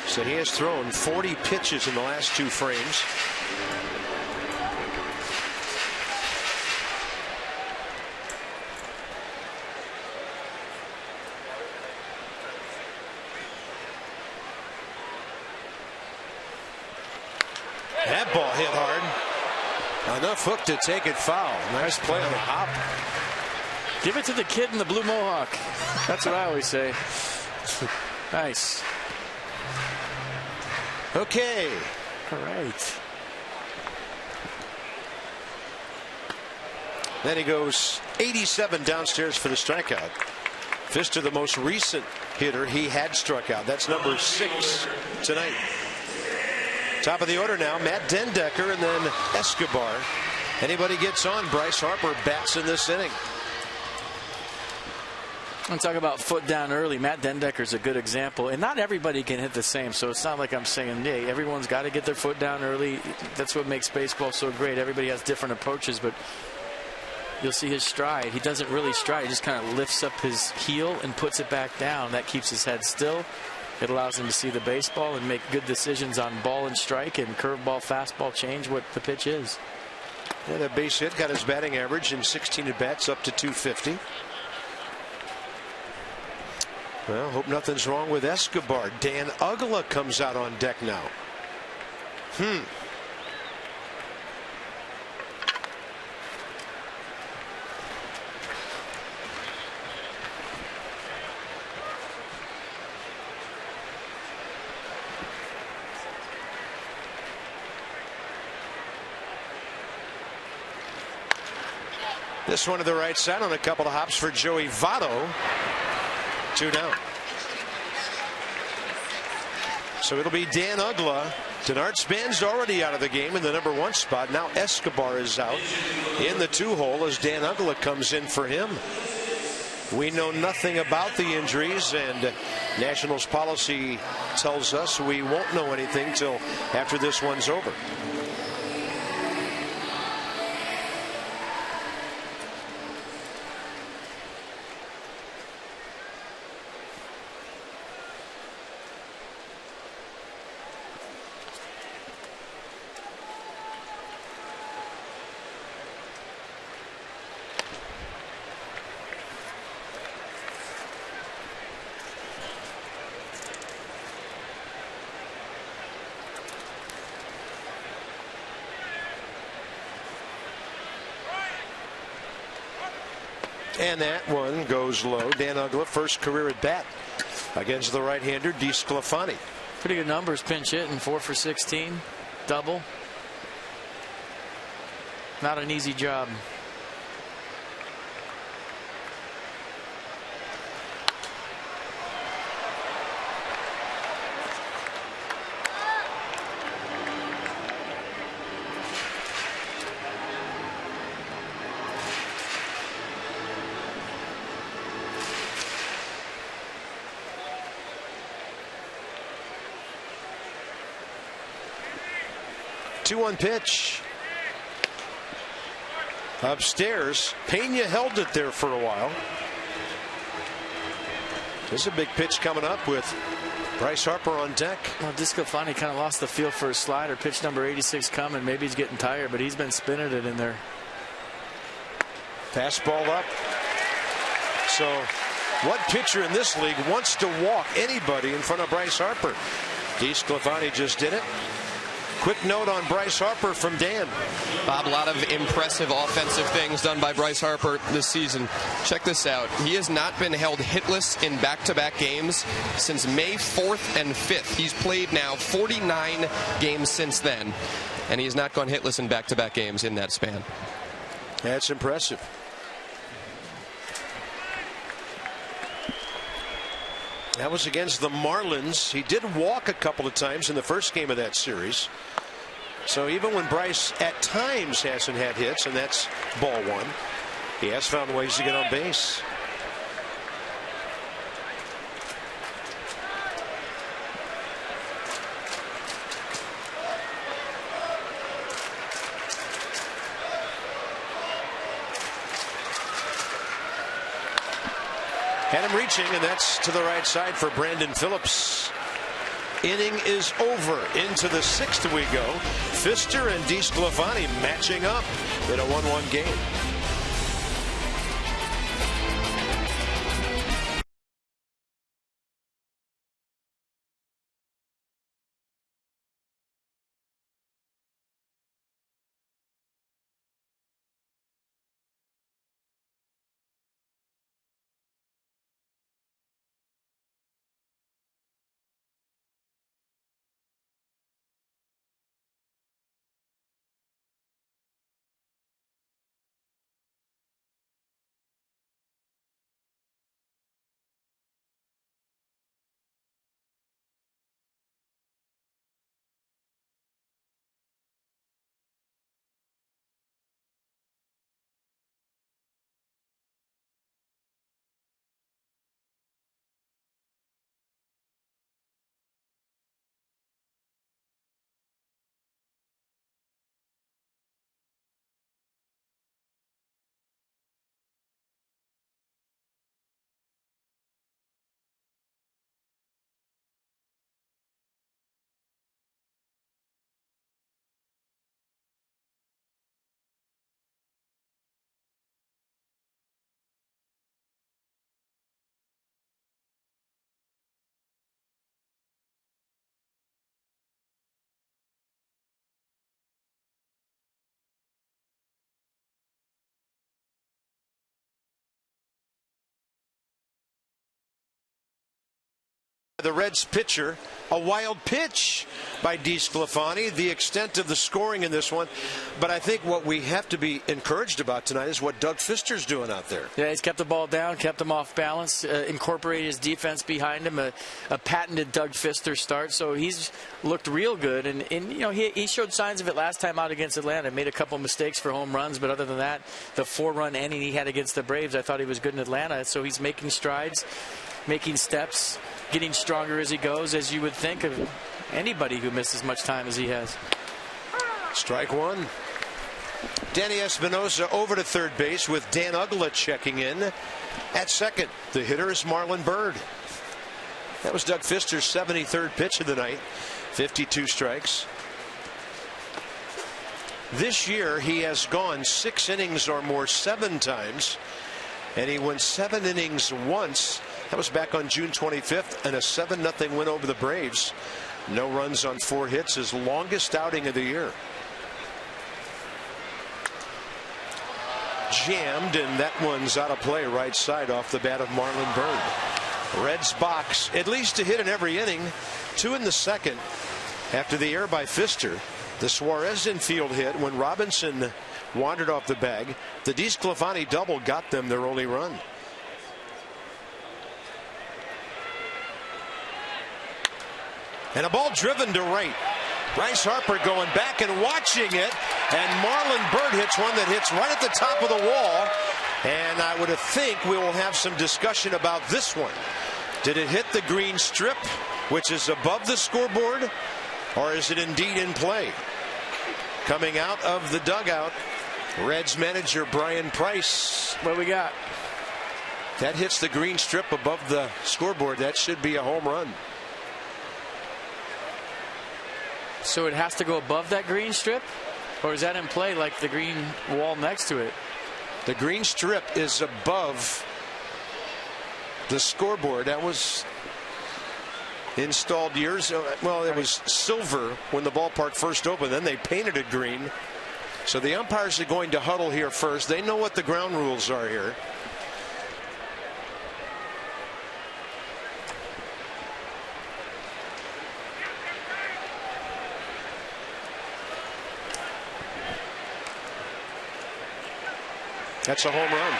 So he has thrown 40 pitches in the last 2 frames. That ball hit hard. Enough hook to take it foul. Nice play on the hop. Give it to the kid in the blue mohawk. That's what I always say. Nice. Okay. All right. Then he goes 87 downstairs for the strikeout. Fister, the most recent hitter he had struck out. That's number 6 tonight. Top of the order now, Matt Dendecker and then Escobar. Anybody gets on, Bryce Harper bats in this inning. I'm talking about foot down early. Matt Dendecker's a good example, and not everybody can hit the same, so it's not like I'm saying, hey, everyone's got to get their foot down early. That's what makes baseball so great. Everybody has different approaches, but you'll see his stride. He doesn't really stride. He just kind of lifts up his heel and puts it back down. That keeps his head still. It allows him to see the baseball and make good decisions on ball and strike and curveball, fastball, change what the pitch is. Yeah, that base hit got his batting average in 16 at bats up to 250. Well, hope nothing's wrong with Escobar. Dan Uggla comes out on deck now. This one to the right side on a couple of hops for Joey Votto. 2 down. So it'll be Dan Uggla. Denard Span's already out of the game in the number 1 spot. Now Escobar is out in the 2 hole as Dan Uggla comes in for him. We know nothing about the injuries, and Nationals policy tells us we won't know anything till after this one's over. And that one goes low. Dan Uggla, first career at bat against the right-hander DeSclafani. Pretty good numbers, pinch hitting, 4 for 16, double. Not an easy job. Two-one pitch. Upstairs. Pena held it there for a while. There's a big pitch coming up with Bryce Harper on deck. Well, DeSclafani kind of lost the feel for his slider. Pitch number 86 coming. Maybe he's getting tired, but he's been spinning it in there. Fastball up. So what pitcher in this league wants to walk anybody in front of Bryce Harper? DeSclafani just did it. Quick note on Bryce Harper from Dan. Bob, a lot of impressive offensive things done by Bryce Harper this season. Check this out. He has not been held hitless in back-to-back games since May 4th and 5th. He's played now 49 games since then, and he has not gone hitless in back-to-back games in that span. That's impressive. That was against the Marlins. He did walk a couple of times in the first game of that series. So even when Bryce at times hasn't had hits, and that's ball one, he has found ways to get on base. Had him reaching, and that's to the right side for Brandon Phillips. Inning is over. Into the 6th we go. Pfister and DeSclafani matching up in a 1-1 game. The Reds pitcher, a wild pitch by DeSclafani. The extent of the scoring in this one, but I think what we have to be encouraged about tonight is what Doug Pfister's doing out there. Yeah, he's kept the ball down, kept him off balance, incorporated his defense behind him, a patented Doug Pfister start. So he's looked real good, and you know, he showed signs of it last time out against Atlanta. Made a couple mistakes for home runs, but other than that, the 4-run inning he had against the Braves, I thought he was good in Atlanta. So he's making strides, making steps, getting stronger as he goes, as you would think of anybody who misses much time as he has. Strike one. Danny Espinosa over to third base with Dan Uggla checking in at second. The hitter is Marlon Byrd. That was Doug Pfister's 73rd pitch of the night. 52 strikes. This year he has gone 6 innings or more 7 times, and he went 7 innings once. That was back on June 25th, and a 7-0 win over the Braves. No runs on 4 hits, his longest outing of the year. Jammed, and that one's out of play right side off the bat of Marlon Byrd. Reds box at least a hit in every inning. 2 in the second after the error by Pfister. The Suarez infield hit when Robinson wandered off the bag. The DeSclafani double got them their only run. And a ball driven to right. Bryce Harper going back and watching it, and Marlon Byrd hits one that hits right at the top of the wall. And I would think we will have some discussion about this one. Did it hit the green strip, which is above the scoreboard, or is it indeed in play? Coming out of the dugout, Reds manager Brian Price. What we got? That hits the green strip above the scoreboard. That should be a home run. So it has to go above that green strip? Or is that in play like the green wall next to it? The green strip is above the scoreboard. That was installed years. Well, it was silver when the ballpark first opened. Then they painted it green. So the umpires are going to huddle here first. They know what the ground rules are here. That's a home run.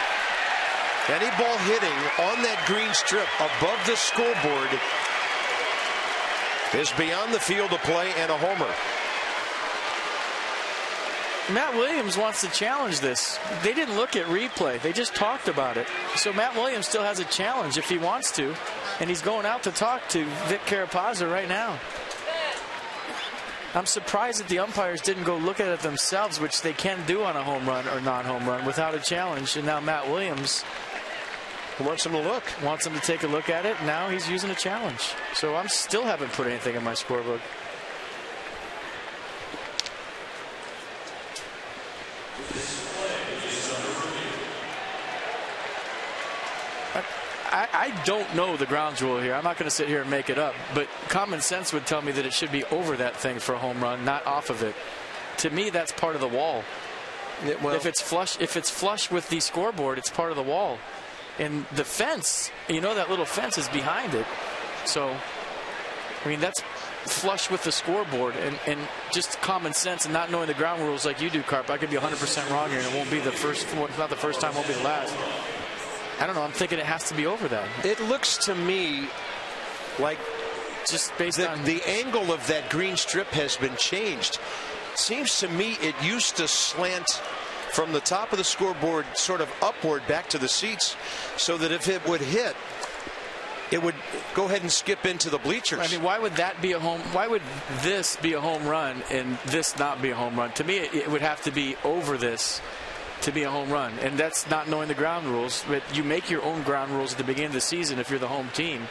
Any ball hitting on that green strip above the scoreboard is beyond the field of play and a homer. Matt Williams wants to challenge this. They didn't look at replay. They just talked about it. So Matt Williams still has a challenge if he wants to. And he's going out to talk to Vic Carapazza right now. I'm surprised that the umpires didn't go look at it themselves, which they can do on a home run or non-home run without a challenge. And now Matt Williams wants him to look. Wants him to take a look at it. Now he's using a challenge. So I'm still haven't put anything in my scorebook. I don't know the grounds rule here. I'm not going to sit here and make it up, but common sense would tell me that it should be over that thing for a home run, not off of it. To me, that's part of the wall. Well, if it's flush with the scoreboard, it's part of the wall. And the fence, you know, that little fence is behind it. So, I mean, that's flush with the scoreboard, and just common sense and not knowing the ground rules like you do, Carp. I could be 100% wrong here, and it won't be the first. It's not the first time. Won't be the last. I don't know. I'm thinking it has to be over that. It looks to me like just based on the angle of that green strip has been changed. Seems to me it used to slant from the top of the scoreboard sort of upward back to the seats, so that if it would hit, it would go ahead and skip into the bleachers. I mean, why would that be a home? Why would this be a home run and this not be a home run? To me, it would have to be over this to be a home run, and that's not knowing the ground rules. But you make your own ground rules at the beginning of the season if you're the home team.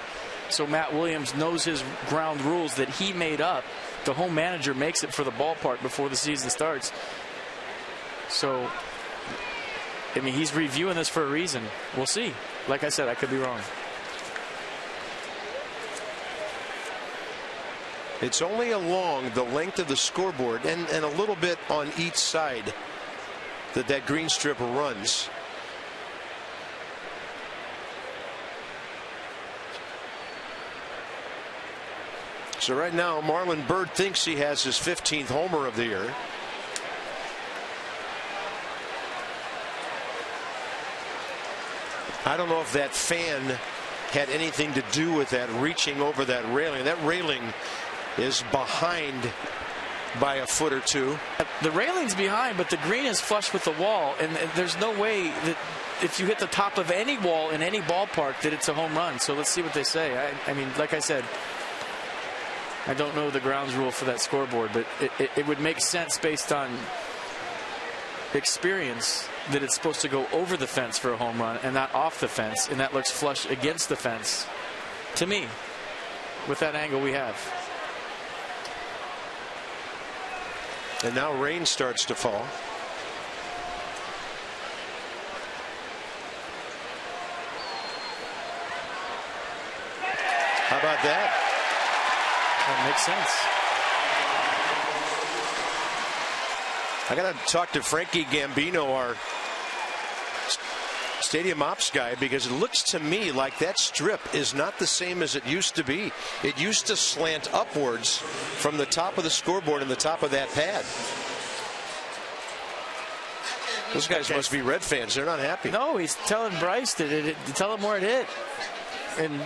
So Matt Williams knows his ground rules that he made up. The home manager makes it for the ballpark before the season starts. So, I mean, he's reviewing this for a reason. We'll see. Like I said, I could be wrong. It's only along the length of the scoreboard and a little bit on each side that green strip runs. So right now, Marlon Byrd thinks he has his 15th homer of the year. I don't know if that fan had anything to do with that reaching over that railing. That railing is behind by a foot or two. The railing's behind, but the green is flush with the wall, and there's no way that if you hit the top of any wall in any ballpark that it's a home run. So let's see what they say. I mean, like I said, I don't know the grounds rule for that scoreboard, but it would make sense based on experience that it's supposed to go over the fence for a home run and not off the fence, and that looks flush against the fence to me with that angle we have. And now rain starts to fall. How about that? That makes sense. I got to talk to Frankie Gambino, our stadium ops guy, because it looks to me like that strip is not the same as it used to be. It used to slant upwards from the top of the scoreboard and the top of that pad. Those guys must be Red fans. They're not happy. No, he's telling Bryce to tell him where it hit. And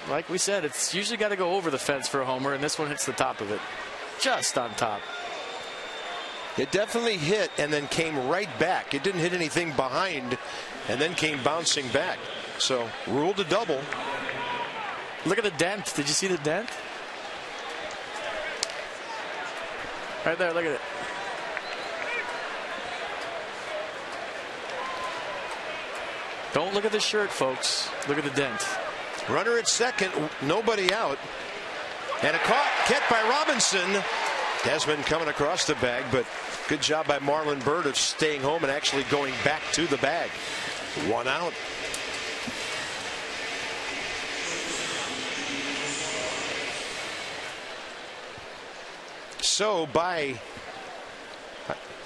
like we said, it's usually got to go over the fence for a homer, and this one hits the top of it. Just on top. It definitely hit and then came right back. It didn't hit anything behind and then came bouncing back. So, rule to double. Look at the dent. Did you see the dent? Right there, look at it. Don't look at the shirt, folks. Look at the dent. Runner at second, nobody out. And a catch by Robinson. Desmond coming across the bag, but good job by Marlon Byrd of staying home and actually going back to the bag. One out. so by,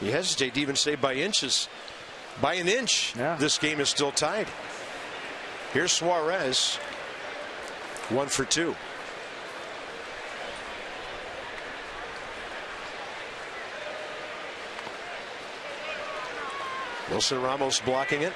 you hesitate to even say by inches. By an inch, this game is still tied. Here's Suarez, 1 for 2. Wilson Ramos blocking it.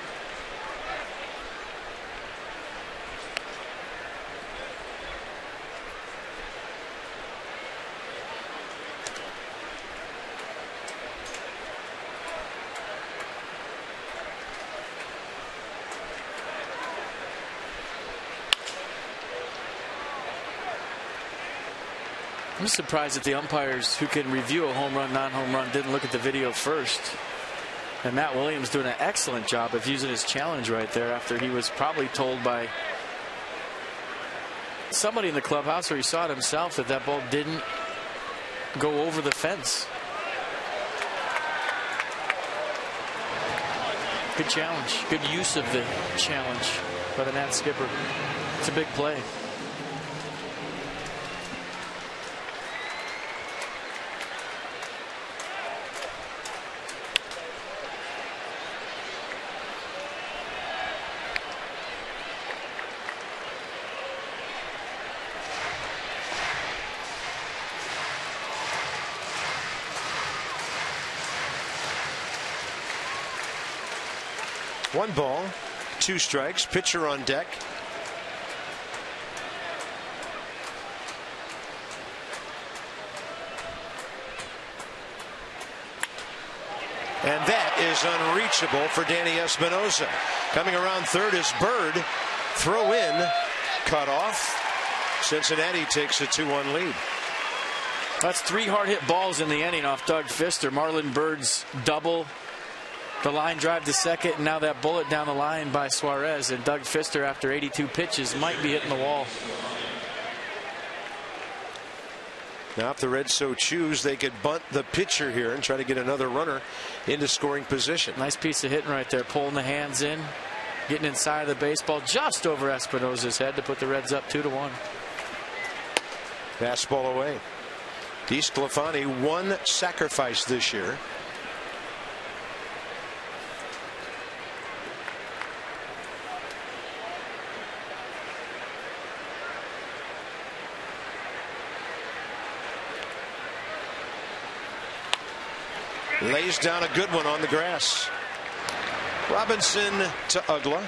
I'm surprised that the umpires who can review a home run, non-home run, didn't look at the video first. And Matt Williams doing an excellent job of using his challenge right there after he was probably told by somebody in the clubhouse, or he saw it himself, that that ball didn't go over the fence. Good challenge. Good use of the challenge by the Nats skipper. It's a big play. One ball, 2 strikes, pitcher on deck. And that is unreachable for Danny Espinosa. Coming around third is Bird. Throw in, cut off. Cincinnati takes a 2-1 lead. That's 3 hard hit balls in the inning off Doug Fister. Marlon Bird's double, the line drive to second, and now that bullet down the line by Suarez. And Doug Fister, after 82 pitches, might be hitting the wall. Now, if the Reds so choose, they could bunt the pitcher here and try to get another runner into scoring position. Nice piece of hitting right there, pulling the hands in, getting inside of the baseball just over Espinosa's head to put the Reds up 2-1. Fastball away. DeSclafani, 1 sacrifice this year. Lays down a good one on the grass. Robinson to Ugla.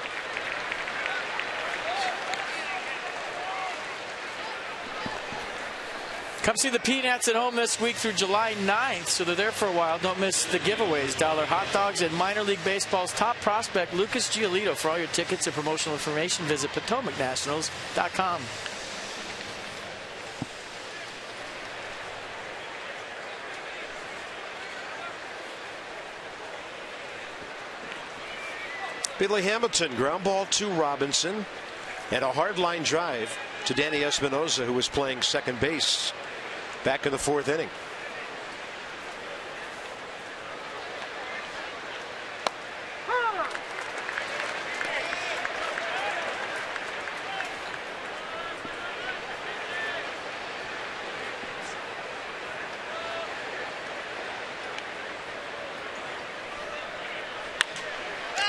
Come see the Peanuts at home this week through July 9th, so they're there for a while. Don't miss the giveaways. $1 hot dogs and minor league baseball's top prospect, Lucas Giolito. For all your tickets and promotional information, visit PotomacNationals.com. Billy Hamilton, ground ball to Robinson, and a hard line drive to Danny Espinosa, who was playing second base back in the 4th inning.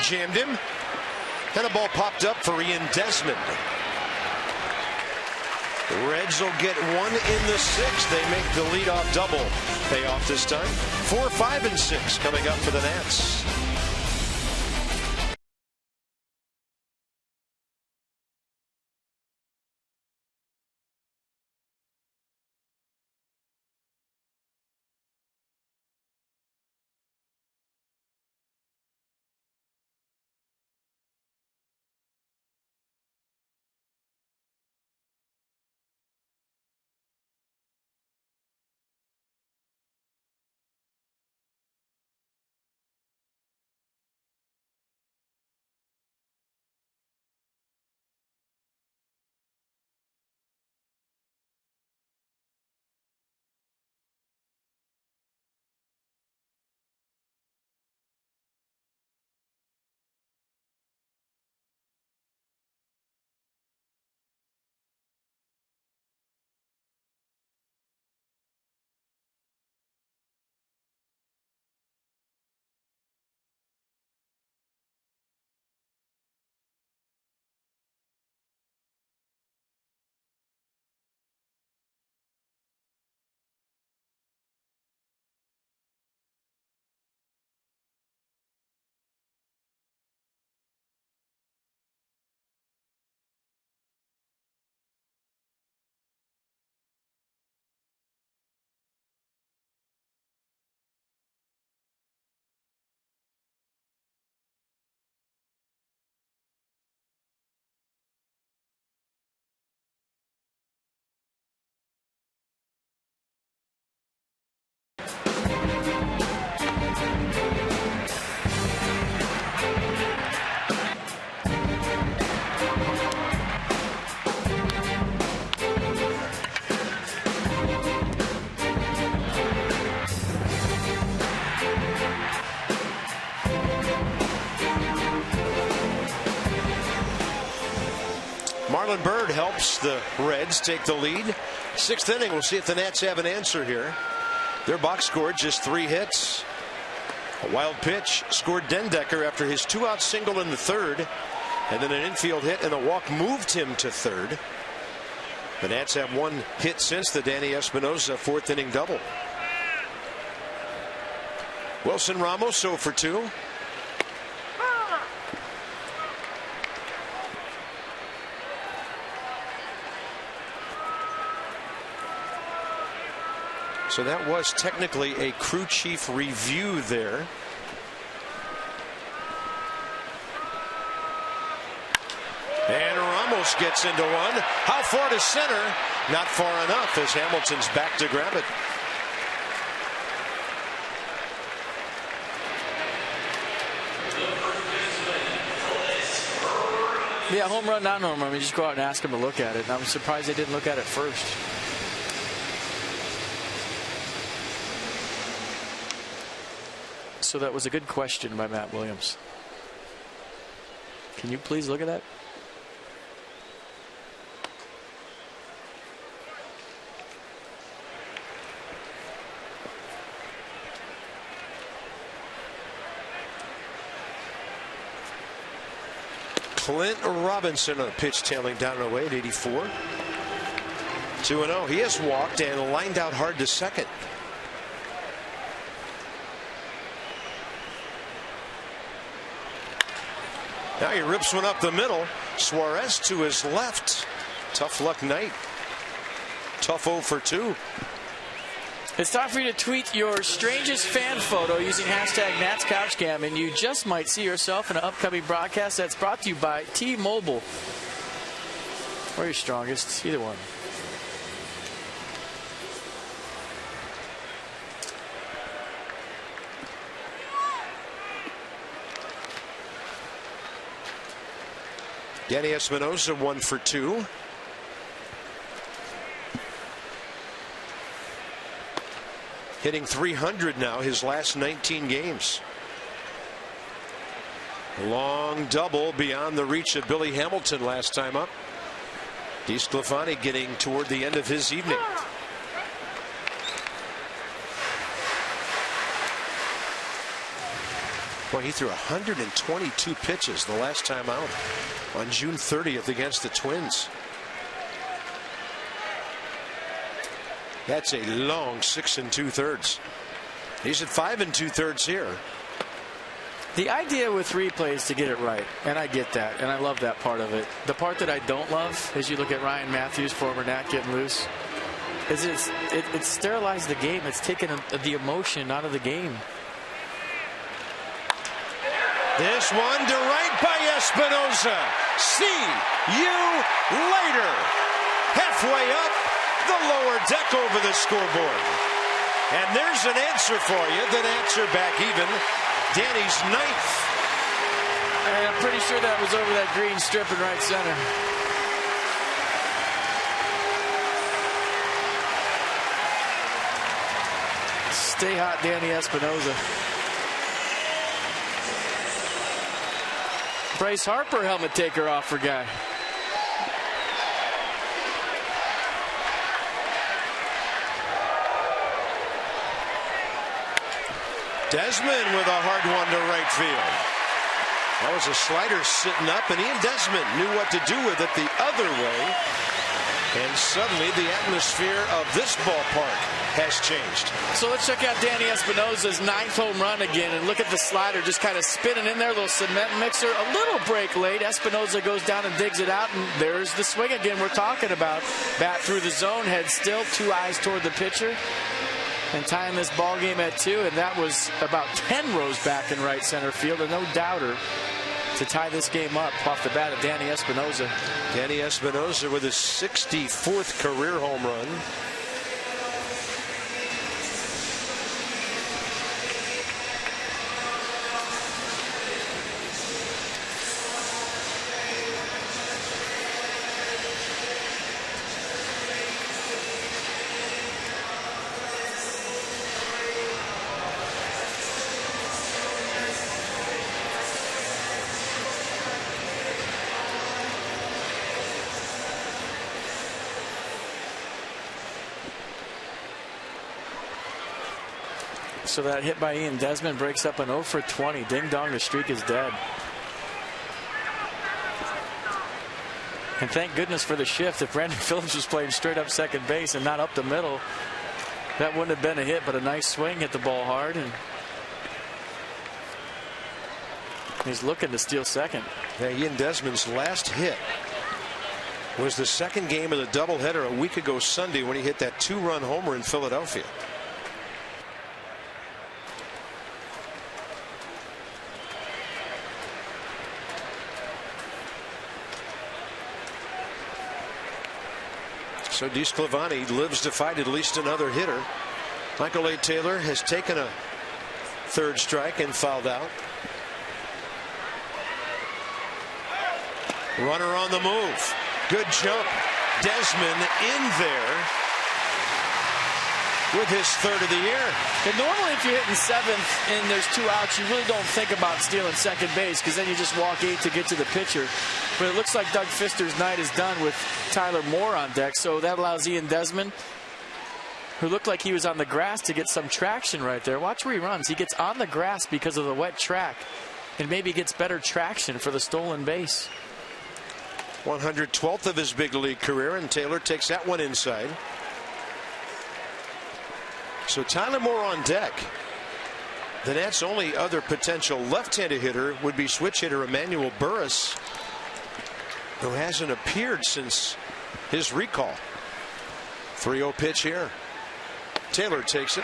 Jammed him, and a ball popped up for Ian Desmond. The Reds will get 1 in the 6th. They make the leadoff double pay off this time. 4, 5, and 6 coming up for the Nats. Marlon Byrd helps the Reds take the lead. 6th inning. We'll see if the Nats have an answer here. Their box scored just 3 hits. A wild pitch scored Dendecker after his 2-out single in the 3rd. And then an infield hit and a walk moved him to 3rd. The Nats have 1 hit since the Danny Espinosa 4th inning double. Wilson Ramos 0 for 2. So that was technically a crew chief review there. And Ramos gets into one. How far to center? Not far enough as Hamilton's back to grab it. Yeah, home run, not home run. You just go out and ask them to look at it. And I'm surprised they didn't look at it first. So that was a good question by Matt Williams. Can you please look at that? Clint Robinson on a pitch tailing down and away at 84. 2-0. He has walked and lined out hard to second. Now he rips one up the middle. Suarez to his left. Tough luck night. Tough 0 for 2. It's time for you to tweet your strangest fan photo using hashtag NatsCouchCam, and you just might see yourself in an upcoming broadcast that's brought to you by T-Mobile. Or your strongest, either one. Danny Espinosa 1 for 2. Hitting .300 now, his last 19 games. Long double beyond the reach of Billy Hamilton last time up. DeSclafani getting toward the end of his evening. Boy, he threw 122 pitches the last time out on June 30th against the Twins. That's a long 6 2/3. He's at 5 2/3 here. The idea with replay is to get it right, and I get that, and I love that part of it. The part that I don't love, as you look at Ryan Matthews, former Nat, getting loose, is it's sterilized the game. It's taken the emotion out of the game. This one to right by Espinosa. See you later. Halfway up the lower deck over the scoreboard. And there's an answer for you. The Nats are back even. Danny's 9th. And I'm pretty sure that was over that green strip in right center. Stay hot, Danny Espinosa. Bryce Harper helmet taker off for Guy. Desmond with a hard one to right field. That was a slider sitting up, and Ian Desmond knew what to do with it the other way. And suddenly the atmosphere of this ballpark has changed. So let's check out Danny Espinosa's 9th home run again, and look at the slider just kind of spinning in there, a little cement mixer, a little break late. Espinosa goes down and digs it out, and there's the swing again we're talking about. Bat through the zone, head still, 2 eyes toward the pitcher, and tying this ball game at 2, and that was about 10 rows back in right center field, and no doubter to tie this game up off the bat of Danny Espinosa. Danny Espinosa with his 64th career home run. So that hit by Ian Desmond breaks up an 0 for 20. Ding dong, the streak is dead. And thank goodness for the shift. If Brandon Phillips was playing straight up second base and not up the middle, that wouldn't have been a hit, but a nice swing, hit the ball hard, and he's looking to steal second. Yeah, Ian Desmond's last hit was the second game of the doubleheader a week ago Sunday when he hit that 2-run homer in Philadelphia. So DeSclafani lives to fight at least another hitter. Michael A. Taylor has taken a third strike and fouled out. Runner on the move. Good jump. Desmond in there with his third of the year. And normally if you're hitting seventh and there's 2 outs, you really don't think about stealing second base because then you just walk 8 to get to the pitcher. But it looks like Doug Fister's night is done with Tyler Moore on deck. So that allows Ian Desmond, who looked like he was on the grass, to get some traction right there. Watch where he runs. He gets on the grass because of the wet track and maybe gets better traction for the stolen base. 112th of his big league career, and Taylor takes that one inside. So Tyler Moore on deck. The Nats' only other potential left-handed hitter would be switch hitter Emmanuel Burris, who hasn't appeared since his recall. 3-0 pitch here. Taylor takes it.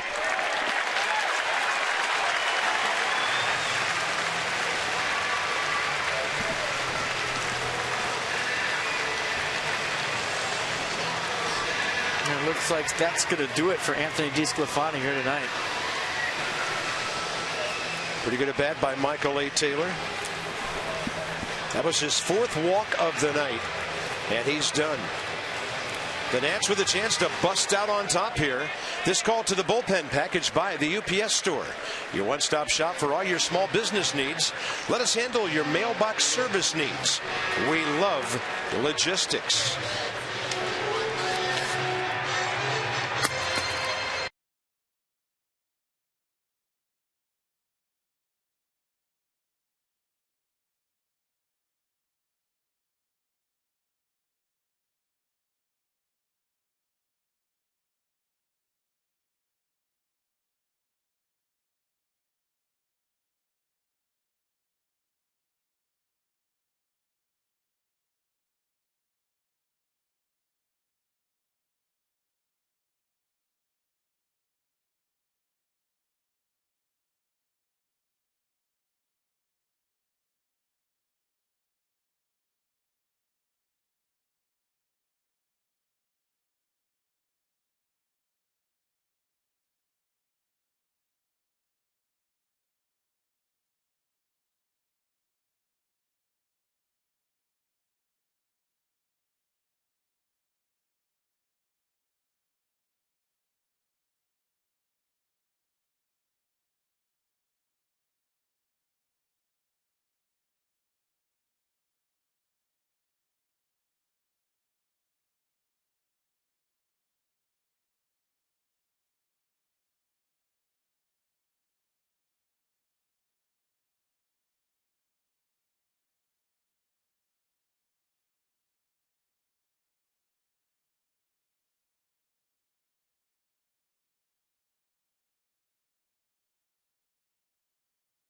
And it looks like that's going to do it for Anthony DeSclafani here tonight. Pretty good at bat by Michael A. Taylor. That was his 4th walk of the night, and he's done. The Nats with a chance to bust out on top here. This call to the bullpen package by the UPS Store, your one-stop shop for all your small business needs. Let us handle your mailbox service needs. We love logistics.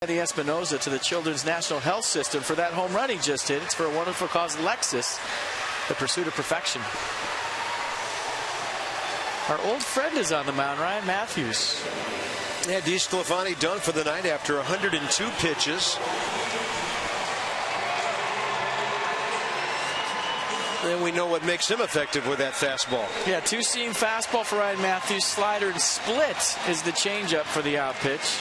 Eddie Espinosa to the Children's National Health System for that home run he just hit. It's for a wonderful cause, Lexus, the pursuit of perfection. Our old friend is on the mound, Ryan Matthews. Yeah, DeSclafani done for the night after 102 pitches. Then we know what makes him effective with that fastball. Yeah, 2-seam fastball for Ryan Matthews. Slider and split is the changeup for the out pitch.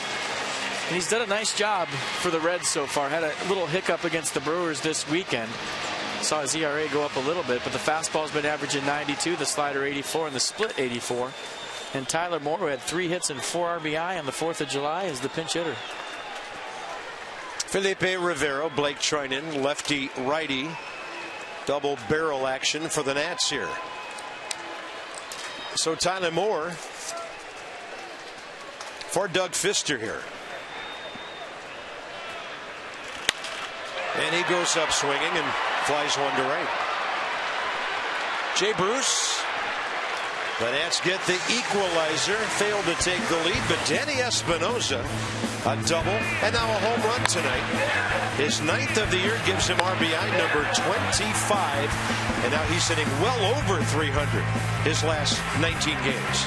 And he's done a nice job for the Reds so far. Had a little hiccup against the Brewers this weekend. Saw his ERA go up a little bit, but the fastball's been averaging 92, the slider 84, and the split 84. And Tyler Moore, who had 3 hits and 4 RBI on the 4th of July, is the pinch hitter. Felipe Rivero, Blake Trinan, lefty righty. Double barrel action for the Nats here. So Tyler Moore for Doug Fister here. And he goes up swinging and flies one to right. Jay Bruce. The Nats get the equalizer. Failed to take the lead, but Danny Espinosa, a double, and now a home run tonight. His 9th of the year gives him RBI number 25, and now he's hitting well over 300 his last 19 games.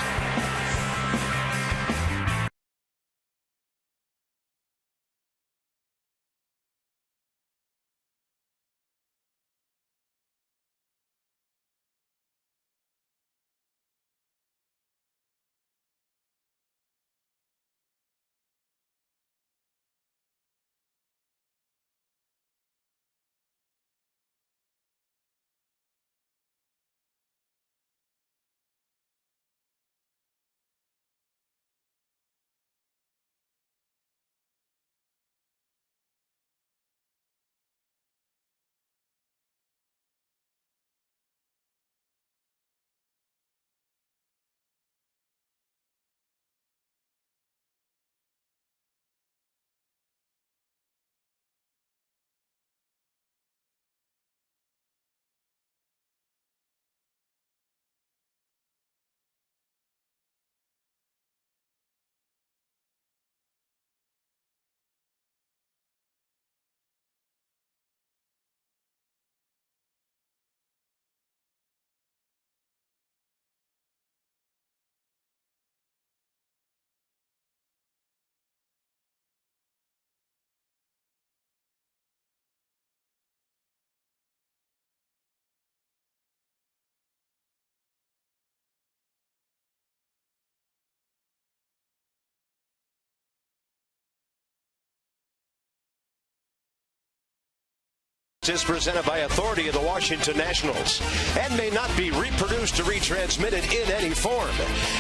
Is presented by authority of the Washington Nationals and may not be reproduced or retransmitted in any form.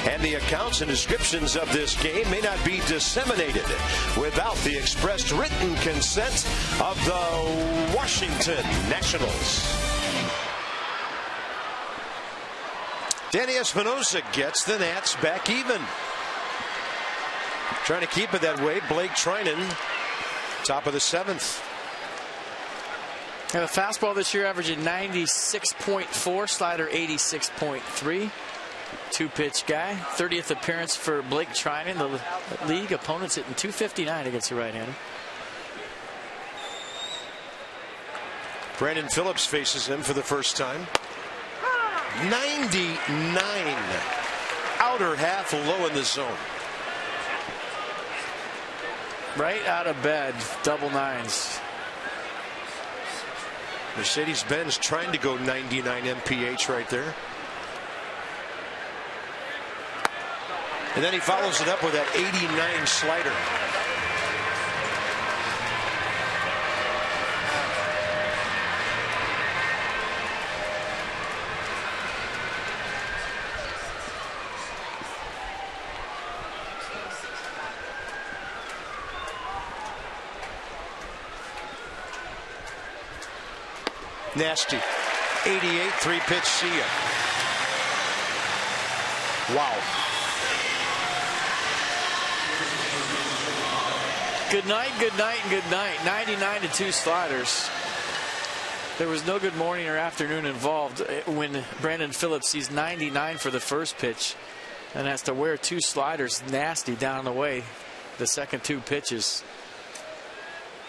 And the accounts and descriptions of this game may not be disseminated without the expressed written consent of the Washington Nationals. Danny Espinosa gets the Nats back even. Trying to keep it that way. Blake Trinan, top of the 7th. And the fastball this year averaging 96.4, slider 86.3. 2-pitch guy. 30th appearance for Blake Trinan. The league opponents hitting .259 against the right-hander. Brandon Phillips faces him for the first time. 99. Outer half low in the zone. Right out of bed. Double nines. Mercedes-Benz trying to go 99 mph right there. And then he follows it up with that 89 slider. Nasty. 88, 3-pitch see ya. Wow. Good night, good night, and good night. 99 to 2 sliders. There was no good morning or afternoon involved when Brandon Phillips sees 99 for the first pitch and has to wear 2 sliders nasty down the way. The second 2 pitches.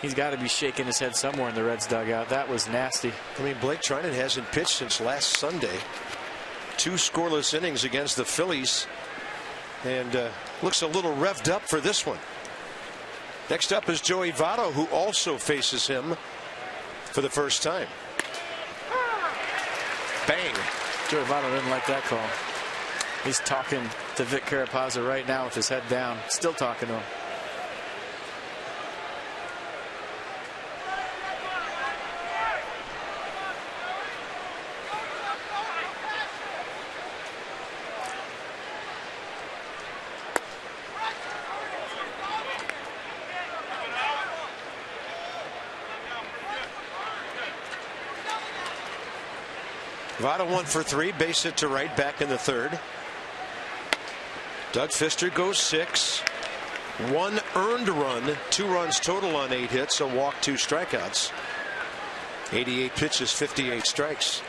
He's got to be shaking his head somewhere in the Reds dugout. That was nasty. I mean, Blake Trinan hasn't pitched since last Sunday. 2 scoreless innings against the Phillies. And looks a little revved up for this one. Next up is Joey Votto, who also faces him for the first time. Bang. Joey Votto didn't like that call. He's talking to Vic Carapazza right now with his head down. Still talking to him. Votto 1 for 3, base hit to right, back in the 3rd. Doug Fister goes 6. 1 earned run, 2 runs total on 8 hits, a walk, 2 strikeouts. 88 pitches, 58 strikes.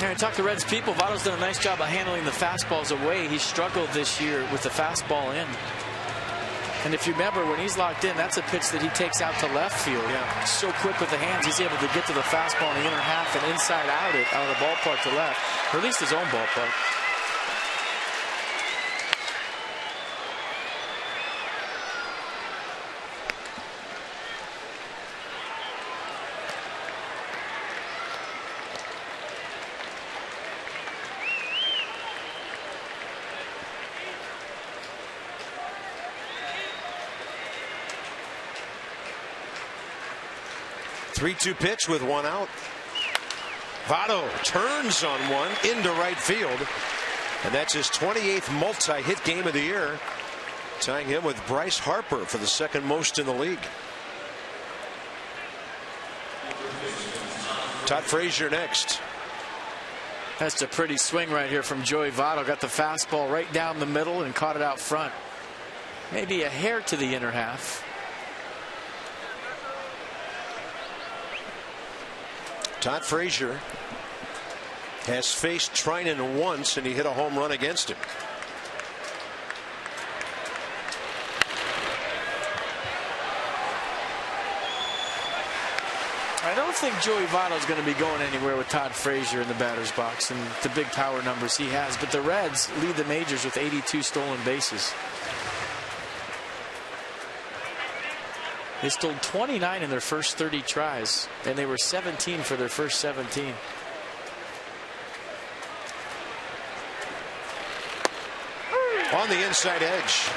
I talked to Reds people. Votto's done a nice job of handling the fastballs away. He struggled this year with the fastball in. And if you remember, when he's locked in, that's a pitch that he takes out to left field. Yeah. So quick with the hands, he's able to get to the fastball in the inner half and inside out it out of the ballpark to left, or at least his own ballpark. Three-two pitch with 1 out. Votto turns on one into right field, and that's his 28th multi-hit game of the year, tying him with Bryce Harper for the 2nd most in the league. Todd Frazier next. That's a pretty swing right here from Joey Votto. Got the fastball right down the middle and caught it out front. Maybe a hair to the inner half. Todd Frazier has faced Trinan once, and he hit a home run against him. I don't think Joey Votto is going to be going anywhere with Todd Frazier in the batter's box and the big power numbers he has. But the Reds lead the majors with 82 stolen bases. They stole 29 in their first 30 tries, and they were 17 for their first 17. On the inside edge.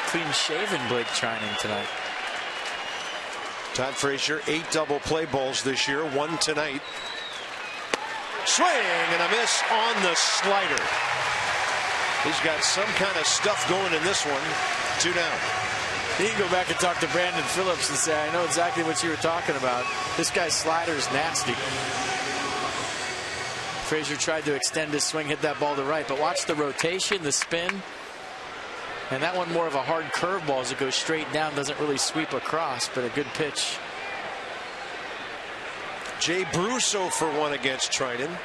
Clean-shaven Blake Trinan tonight. Todd Frazier, 8 double play balls this year, 1 tonight. Swing and a miss on the slider. He's got some kind of stuff going in this one. 2 down. You can go back and talk to Brandon Phillips and say, I know exactly what you were talking about. This guy's slider's nasty. Frazier tried to extend his swing, hit that ball to right, but watch the rotation, the spin. And that one more of a hard curveball as it goes straight down, doesn't really sweep across, but a good pitch. Jay Bruce 0 for 1 against Trinan.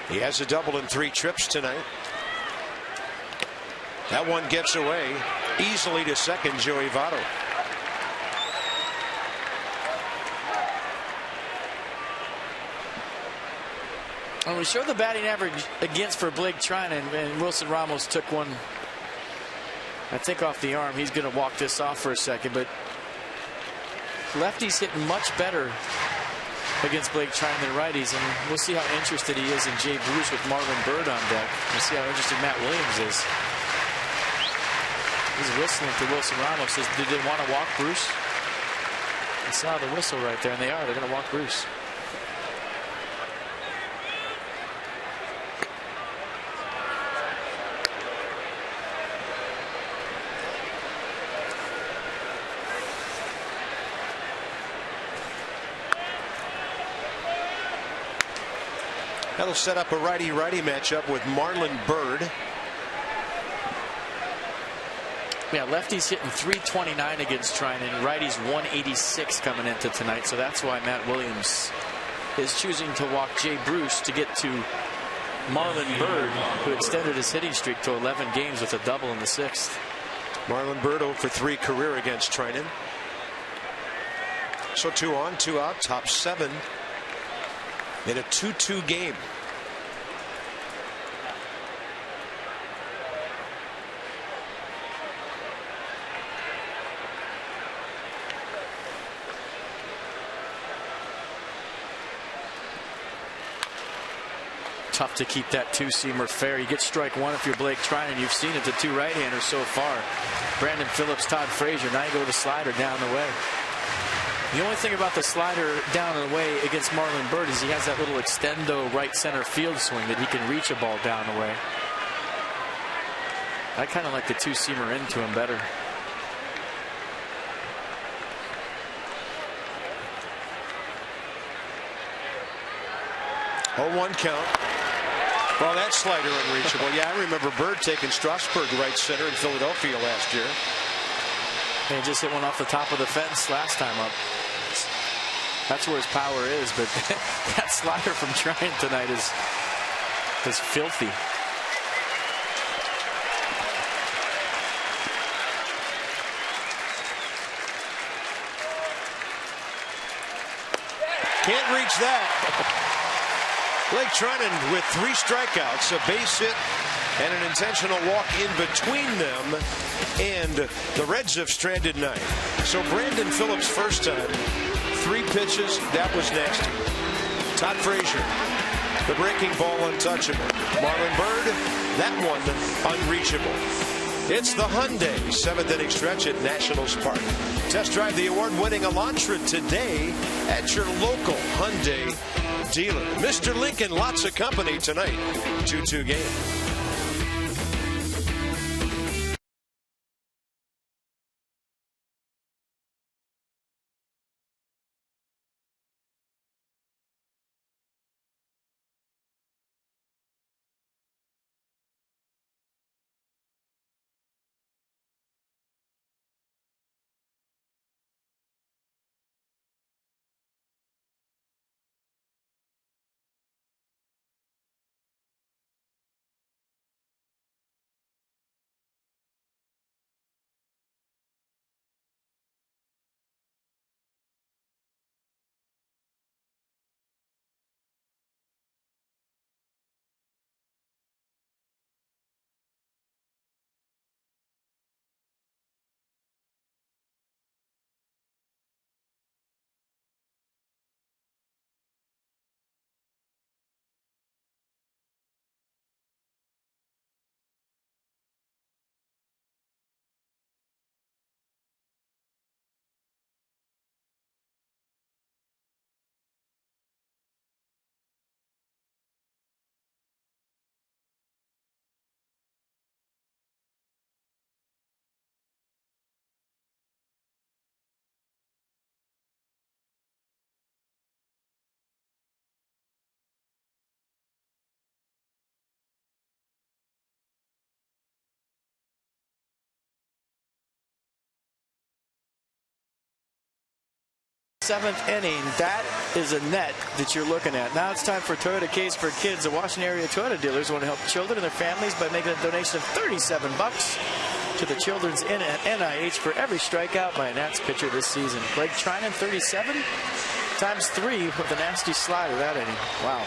He has a double in 3 trips tonight. That one gets away easily to second, Joey Votto. And we showed the batting average against for Blake Trinan, and Wilson Ramos took one, I think, off the arm. He's going to walk this off for a second, but lefties hitting much better against Blake Trinan than righties, and we'll see how interested he is in Jay Bruce with Marlon Byrd on deck. We'll see how interested Matt Williams is. He's whistling to Wilson Ramos. Says, did they want to walk Bruce? I saw the whistle right there, and they are. They're going to walk Bruce. That'll set up a righty-righty matchup with Marlon Byrd. Yeah, lefties hitting 329 against Trinan, righties 186 coming into tonight. So that's why Matt Williams is choosing to walk Jay Bruce to get to Marlon Byrd, who extended his hitting streak to 11 games with a double in the 6th. Marlon Byrd 0 for 3 career against Trinan. So 2 on, 2 out, top 7 in a 2-2 game. tough to keep that two-seamer fair. You get strike one if you're Blake Trinan. You've seen it to two right-handers so far. Brandon Phillips, Todd Frazier. Now you go to the slider down the way. The only thing about the slider down and away against Marlon Byrd is he has that little extendo right center field swing that he can reach a ball down the way. I kind of like the two-seamer into him better. Oh, 1 count. Well, that slider unreachable. Yeah, I remember Byrd taking Strasburg right center in Philadelphia last year. And he just hit one off the top of the fence last time up. That's where his power is, but that slider from Trinan tonight is filthy. Can't reach that. Blake Trinan with 3 strikeouts, a base hit, and an intentional walk in between them, and the Reds have stranded 9. So Brandon Phillips first time, 3 pitches, that was nasty. Todd Frazier, the breaking ball untouchable. Marlon Byrd, that one unreachable. It's the Hyundai 7th inning stretch at Nationals Park. Test drive the award-winning Elantra today at your local Hyundai dealer. Mr. Lincoln, lots of company tonight. 2-2 game. Seventh inning, that is a net that you're looking at. Now it's time for Toyota Case for Kids. The Washington area Toyota dealers want to help children and their families by making a donation of $37 to the Children's Inn at NIH for every strikeout by a Nats pitcher this season. Blake Trinan, 37 times 3 with a nasty slider that inning. Wow.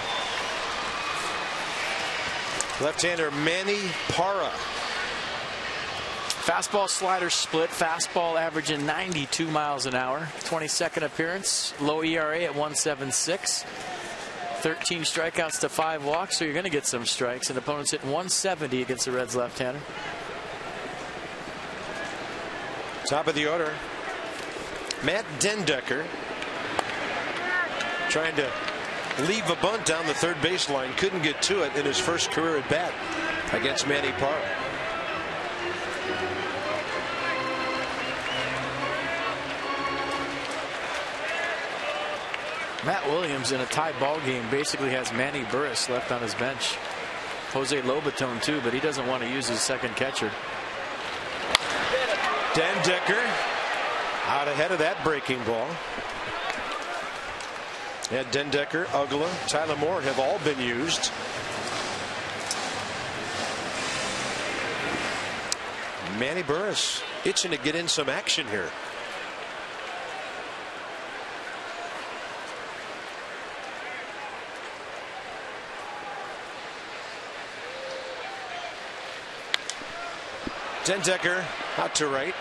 Left-hander Manny Parra. Fastball slider split. Fastball averaging 92 miles an hour. 22nd appearance. Low ERA at 1.76. 13 strikeouts to 5 walks, so you're going to get some strikes. And opponents hitting 170 against the Reds left-hander. Top of the order, Matt Dendecker trying to leave a bunt down the third baseline. Couldn't get to it in his first career at bat against Manny Parra. Matt Williams in a tie ball game basically has Manny Burris left on his bench. Jose Lobaton too, but he doesn't want to use his second catcher. Dendecker out ahead of that breaking ball. Yeah, Dendecker, Ugla, Tyler Moore have all been used. Manny Burris itching to get in some action here. Dendecker out to right.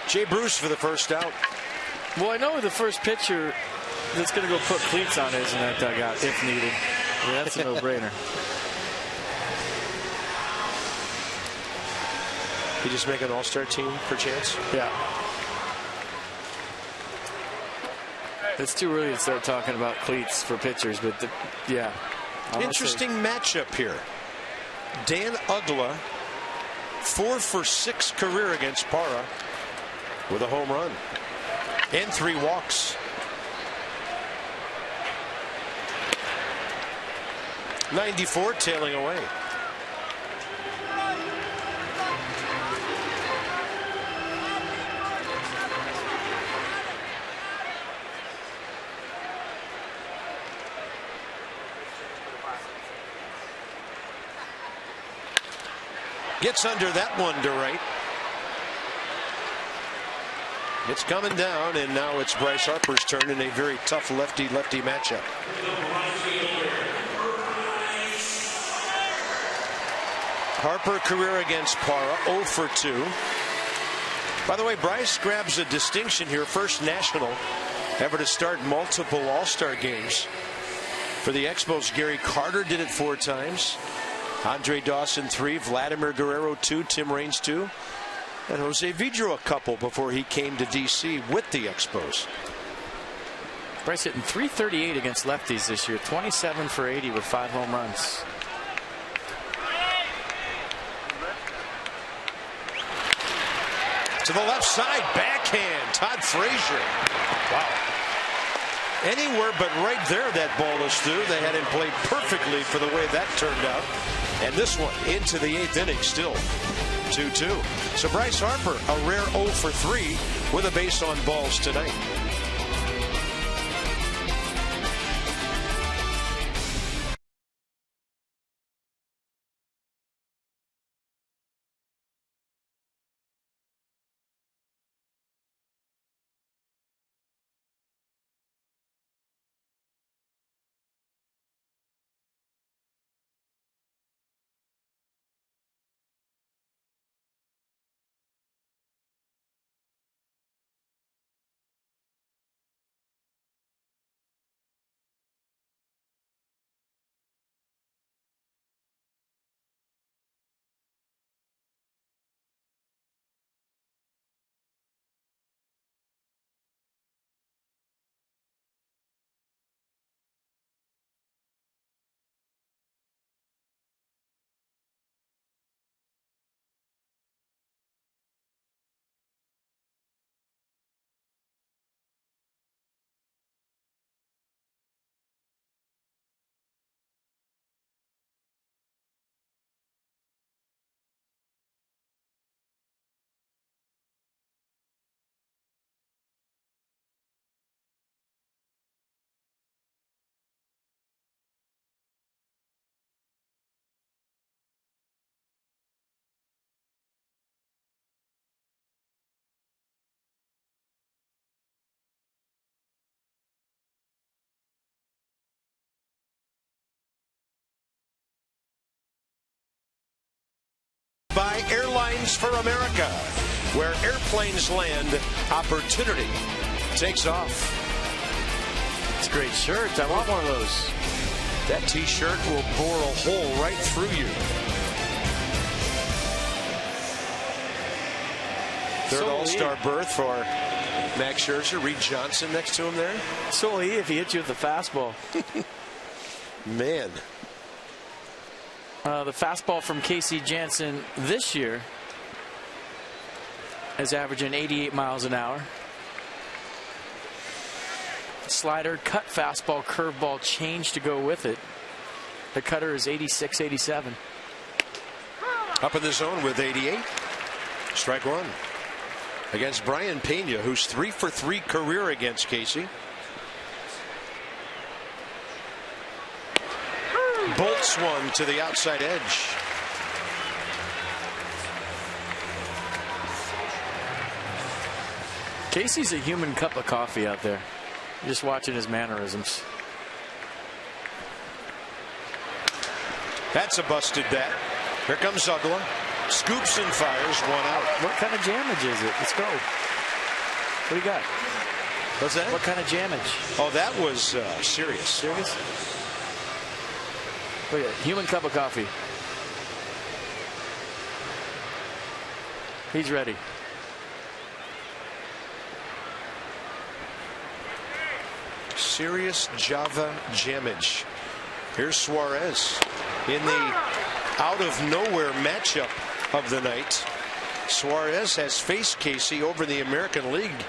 Jay Bruce for the first out. Well, I know the first pitcher that's going to go put cleats on is in that dugout if needed. Yeah, that's a no-brainer. You just make an all-star team, perchance? Yeah. It's too early to start talking about cleats for pitchers, but yeah. Interesting matchup here. Dan Uggla, 4 for 6 career against Parra with a home run and 3 walks. 94 tailing away. Gets under that one to right. It's coming down, and now it's Bryce Harper's turn in a very tough lefty-lefty matchup. Harper career against Parra, 0 for 2. By the way, Bryce grabs a distinction here, first national ever to start multiple all-star games. For the Expos, Gary Carter did it 4 times. Andre Dawson 3, Vladimir Guerrero 2, Tim Raines 2, and Jose Vidro a couple before he came to D.C. with the Expos. Bryce hitting .338 against lefties this year, 27 for 80 with 5 home runs. To the left side, backhand, Todd Frazier. Wow. Anywhere but right there that ball is through. They had him played perfectly for the way that turned out. And this one into the 8th inning still 2-2. So Bryce Harper, a rare 0 for 3 with a base on balls tonight. By Airlines for America, where airplanes land, opportunity takes off. It's a great shirt. I want one of those. That t-shirt will bore a hole right through you. Third all-star berth for Max Scherzer. Reed Johnson next to him there. So will he if he hits you with the fastball. Man. The fastball from Casey Janssen this year is averaging 88 miles an hour. Slider, cut, fastball, curveball, change to go with it. The cutter is 86, 87. Up in the zone with 88. Strike one. Against Brian Pena, who's 3 for 3 career against Casey. Bolts one to the outside edge. Casey's a human cup of coffee out there. Just watching his mannerisms. That's a busted bat. Here comes Uggla. Scoops and fires one out. What kind of damage is it? Let's go. What do you got? What's that? What kind of jammage? Oh, that was serious. Serious? Look at it. Human cup of coffee. He's ready. Serious Java jammage. Here's Suarez in the out-of-nowhere matchup of the night. Suarez has faced Casey over in the American League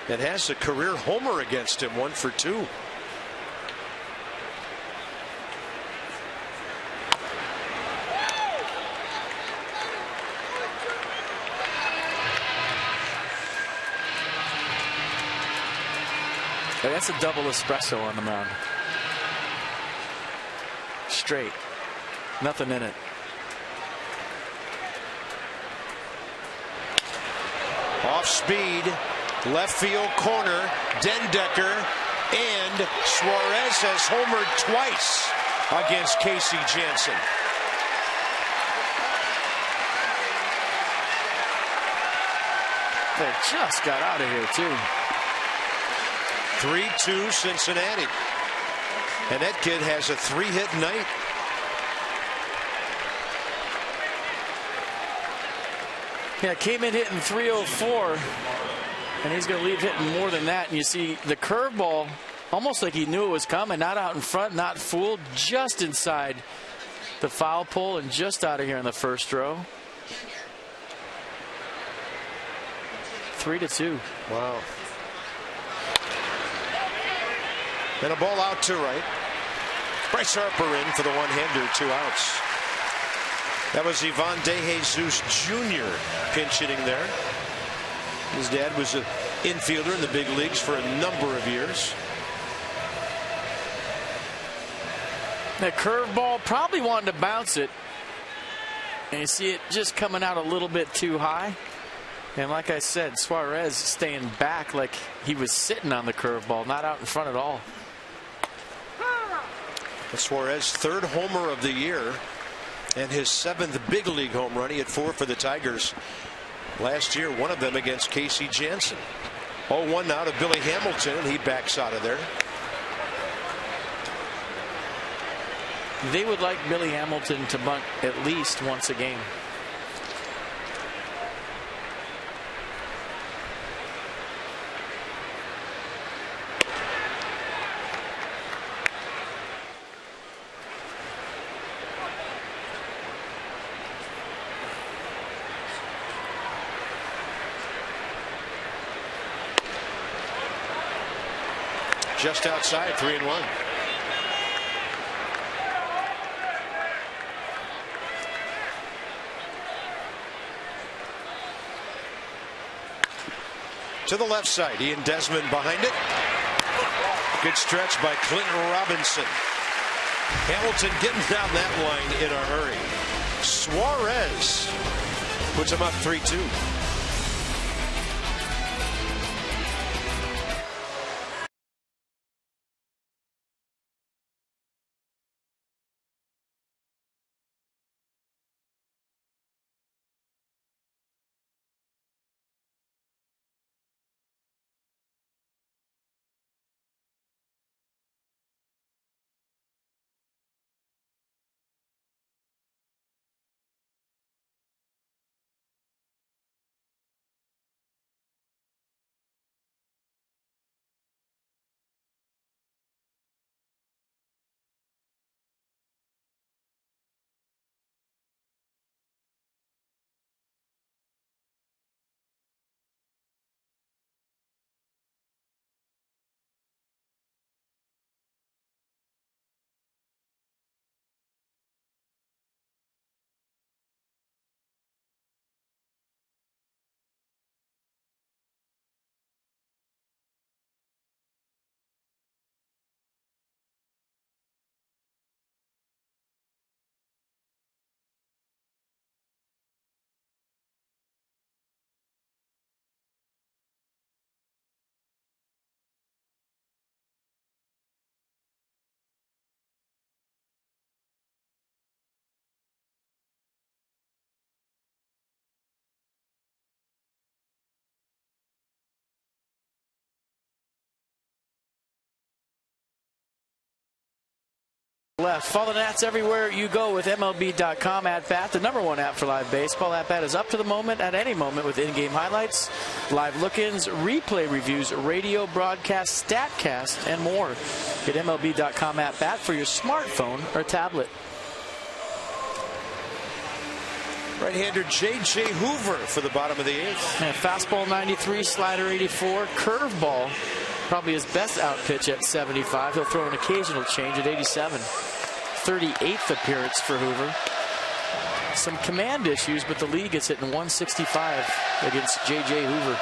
and has a career homer against him, 1 for 2. That's a double espresso on the mound. Straight. Nothing in it. Off speed, left field corner, Dendecker, and Suarez has homered twice against Casey Janssen. They just got out of here, too. 3-2 Cincinnati. And that kid has a 3-hit night. Yeah, came in hitting 304, and he's going to leave hitting more than that. And you see the curveball, almost like he knew it was coming, not out in front, not fooled, just inside the foul pole and just out of here in the first row. 3-2. Wow. And a ball out to right. Bryce Harper in for the one-hander, 2 outs. That was Ivan De Jesus Jr. pinch hitting there. His dad was an infielder in the big leagues for a number of years. That curveball, probably wanted to bounce it. And you see it just coming out a little bit too high. And like I said, Suarez staying back like he was sitting on the curveball, not out in front at all. Suarez, 3rd homer of the year and his 7th big league home run. He had 4 for the Tigers last year, one of them against Casey Janssen. 0-1 now to Billy Hamilton, and he backs out of there. They would like Billy Hamilton to bunt at least once a game. Just outside, 3-1. To the left side, Ian Desmond behind it. Good stretch by Clinton Robinson. Hamilton getting down that line in a hurry. Suarez puts him up 3-2. Left. Follow the Nats everywhere you go with MLB.com At Bat, the #1 app for live baseball. At Bat is up to the moment at any moment with in-game highlights, live look-ins, replay reviews, radio broadcasts, StatCast, and more. Get MLB.com At Bat for your smartphone or tablet. Right-hander J.J. Hoover for the bottom of the 8th. And fastball 93, slider 84, curveball. Probably his best out pitch at 75. He'll throw an occasional change at 87. 38th appearance for Hoover. Some command issues, but the league is hitting 165 against J.J. Hoover.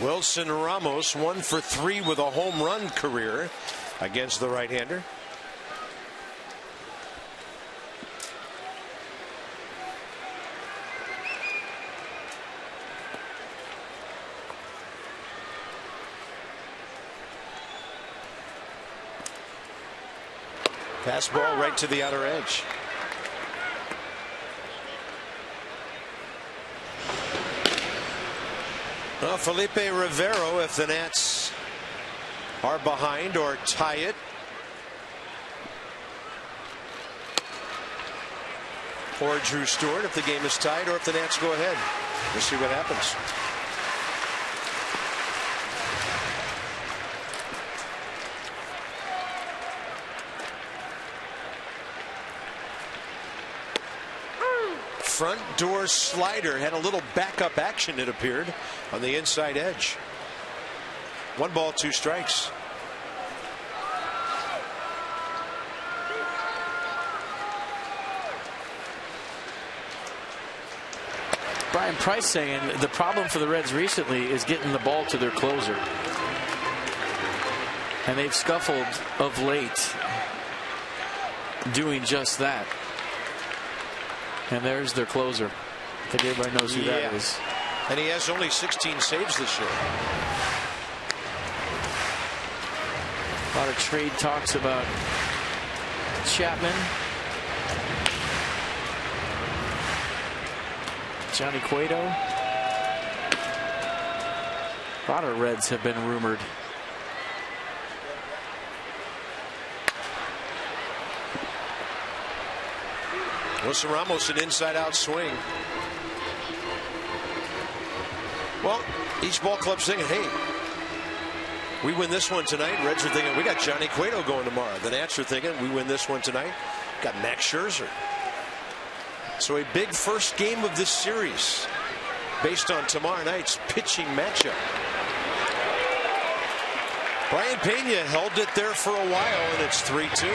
Wilson Ramos 1 for 3 with a home run career against the right-hander. Fastball right to the outer edge. Well, Felipe Rivero, if the Nats are behind or tie it. Or Drew Stewart if the game is tied, or if the Nats go ahead. We'll see what happens. Front door slider had a little backup action, it appeared, on the inside edge. 1 ball, 2 strikes. Brian Price saying the problem for the Reds recently is getting the ball to their closer. And they've scuffled of late doing just that. And there's their closer. I think everybody knows who that is. And he has only 16 saves this year. A lot of trade talks about Chapman. Johnny Cueto. A lot of Reds have been rumored. Wilson Ramos, an inside-out swing. Well, each ball club's thinking, hey, we win this one tonight. Reds are thinking, we got Johnny Cueto going tomorrow. The Nats are thinking, we win this one tonight. Got Max Scherzer. So a big first game of this series based on tomorrow night's pitching matchup. Brian Pena held it there for a while, and it's 3-2.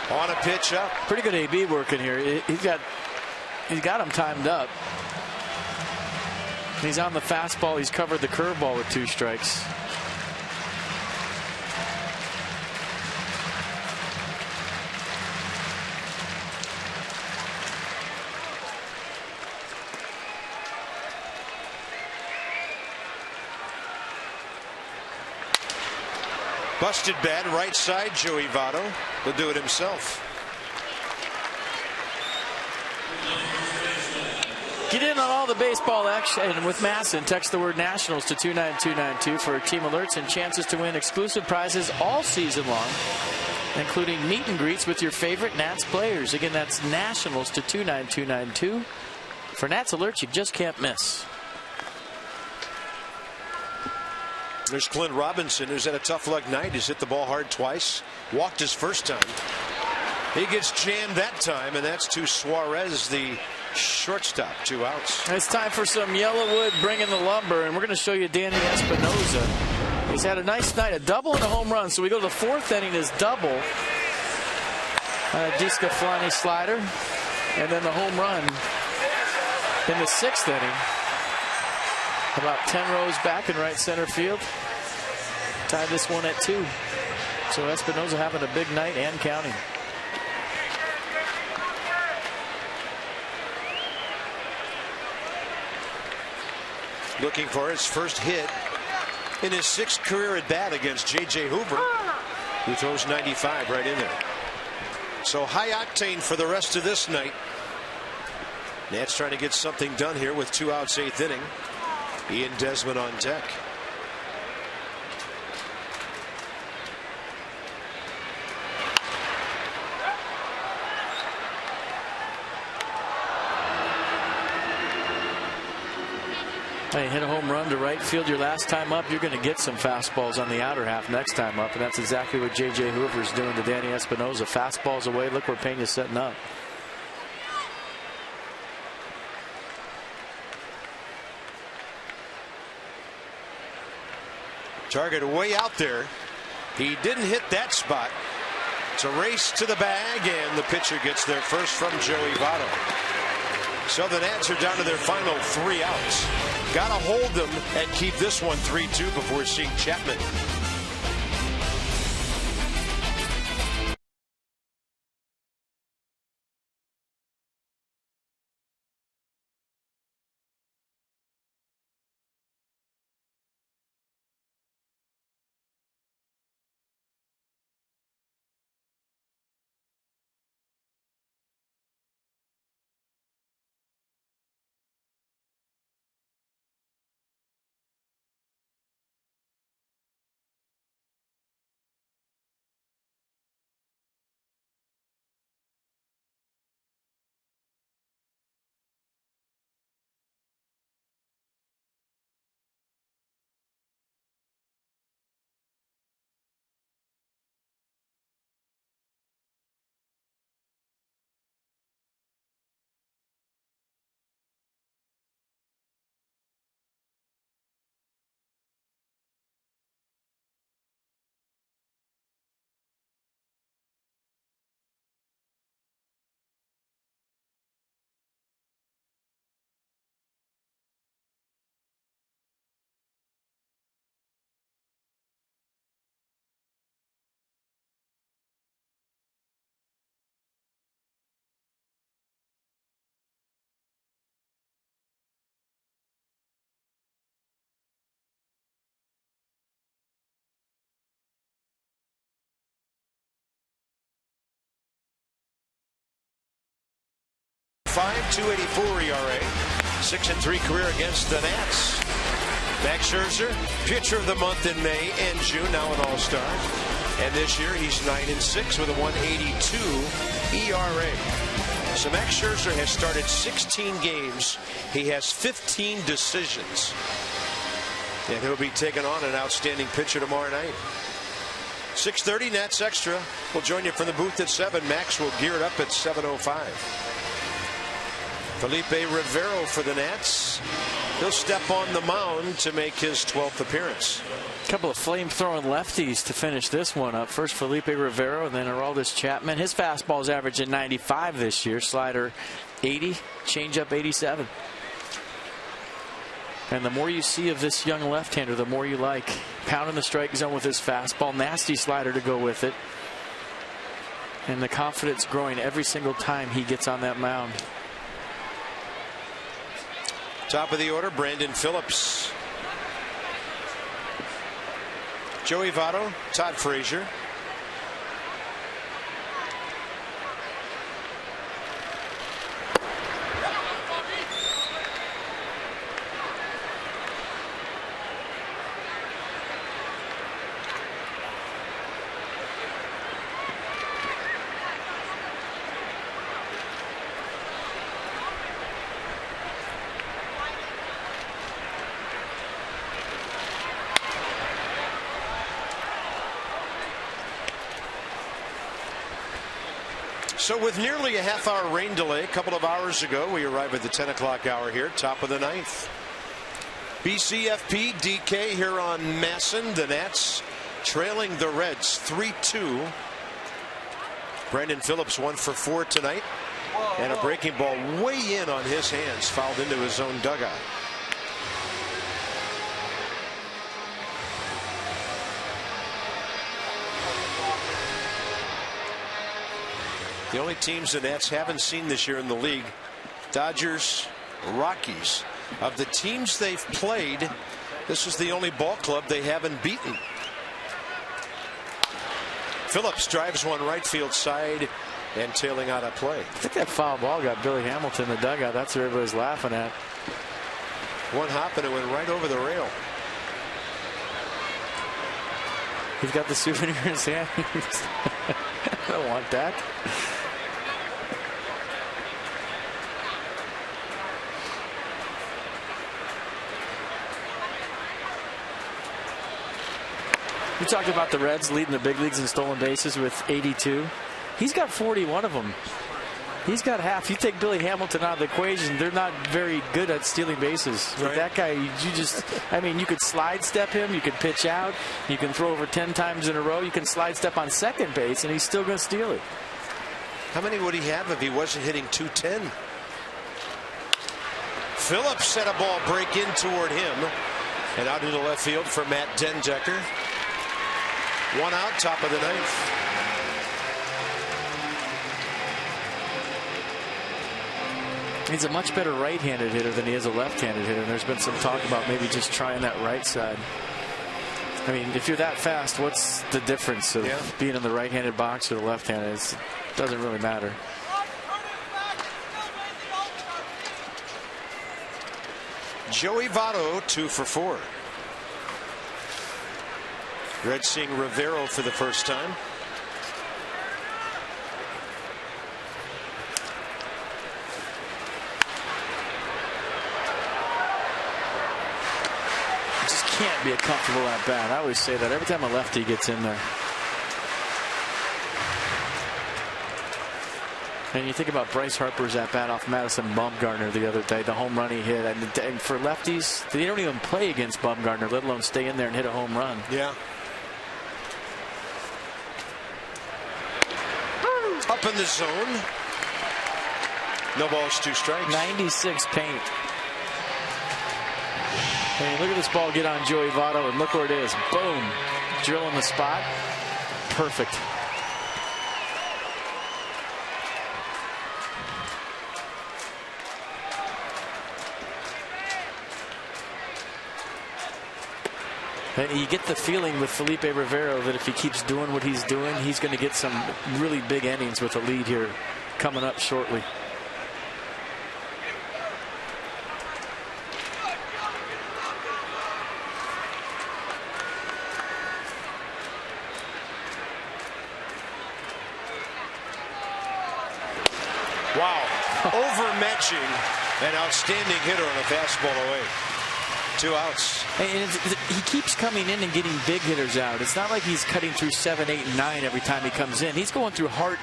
On a pitch up. Pretty good AB working here. He's got him timed up. He's on the fastball. He's covered the curveball with 2 strikes. Busted bat, right side, Joey Votto. He'll do it himself. Get in on all the baseball action with Masson. Text the word Nationals to 29292 for team alerts and chances to win exclusive prizes all season long, including meet and greets with your favorite Nats players. Again, that's Nationals to 29292 for Nats alerts you just can't miss. There's Clint Robinson, who's had a tough luck night. He's hit the ball hard twice, walked his first time. He gets jammed that time, and that's to Suarez, the shortstop. 2 outs. It's time for some Yellowwood bringing the lumber, and we're going to show you Danny Espinosa. He's had a nice night, a double and a home run. So we go to the 4th inning, his double. DeSclafani slider, and then the home run in the 6th inning. About 10 rows back in right center field. Tied this one at 2. So Espinosa having a big night and counting. looking for his first hit in his 6th career at bat against J.J. Hoover, who throws 95 right in there. So high octane for the rest of this night. Nats trying to get something done here with 2 outs, 8th inning. Ian Desmond on deck. Hey, hit a home run to right field your last time up, you're going to get some fastballs on the outer half next time up, and that's exactly what J.J. Hoover's doing to Danny Espinosa. Fastballs away. Look where Pena's setting up. Target way out there. He didn't hit that spot. It's a race to the bag, and the pitcher gets there first from Joey Votto. So the Nats are down to their final 3 outs. Got to hold them and keep this one 3-2 before seeing Chapman. .284 ERA, 6-3 career against the Nats. Max Scherzer, pitcher of the month in May and June, now an All-Star. And this year he's 9-6 with a 1.82 ERA. So Max Scherzer has started 16 games. He has 15 decisions. And he'll be taking on an outstanding pitcher tomorrow night. 6:30 Nats Extra. We'll join you from the booth at 7. Max will gear it up at 7:05. Felipe Rivero for the Nats. He'll step on the mound to make his 12th appearance. A couple of flame-throwing lefties to finish this one up. First Felipe Rivero, and then Aroldis Chapman. His fastball's averaging 95 this year. Slider 80, changeup 87. And the more you see of this young left-hander, the more you like. Pounding the strike zone with his fastball. Nasty slider to go with it. And the confidence growing every single time he gets on that mound. Top of the order, Brandon Phillips. Joey Votto, Todd Frazier. So with nearly a half-hour rain delay, a couple of hours ago, we arrive at the 10 o'clock hour here, top of the 9th. BCFP DK here on Masson. The Nats trailing the Reds 3-2. Brandon Phillips 1 for 4 tonight. And a breaking ball way in on his hands, fouled into his own dugout. The only teams the Nats haven't seen this year in the league, Dodgers, Rockies. Of the teams they've played, this is the only ball club they haven't beaten. Phillips drives one right field side and tailing out of play. I think that foul ball got Billy Hamilton in the dugout. That's what everybody's laughing at. One hop and it went right over the rail. He's got the souvenir in his hand. I don't want that. We talked about the Reds leading the big leagues in stolen bases with 82. He's got 41 of them. He's got half. You take Billy Hamilton out of the equation, they're not very good at stealing bases. Right. That guy, I mean, you could slide step him, you could pitch out, you can throw over 10 times in a row, you can slide step on second base, and he's still going to steal it. How many would he have if he wasn't hitting 210? Phillips set a ball break in toward him, and out into left field for Matt Dendecker. One out, top of the ninth. He's a much better right-handed hitter than he is a left-handed hitter. And there's been some talk about maybe just trying that right side. I mean, if you're that fast, what's the difference of being in the right-handed box or the left-handed? It doesn't really matter. Joey Votto, 2 for 4. Reds seeing Rivero for the first time. Just can't be a comfortable at bat. I always say that every time a lefty gets in there. And you think about Bryce Harper's at bat off Madison Bumgarner the other day, the home run he hit. And for lefties, they don't even play against Bumgarner, let alone stay in there and hit a home run. Yeah. Up in the zone. No balls, 2 strikes. 96 paint. And look at this ball get on Joey Votto, and look where it is. Boom. Drill in the spot. Perfect. And you get the feeling with Felipe Rivero that if he keeps doing what he's doing, he's going to get some really big innings with a lead here coming up shortly. Wow. Overmatching an outstanding hitter on a fastball away. 2 outs. And he keeps coming in and getting big hitters out. It's not like he's cutting through 7, 8, and 9 every time he comes in. He's going through heart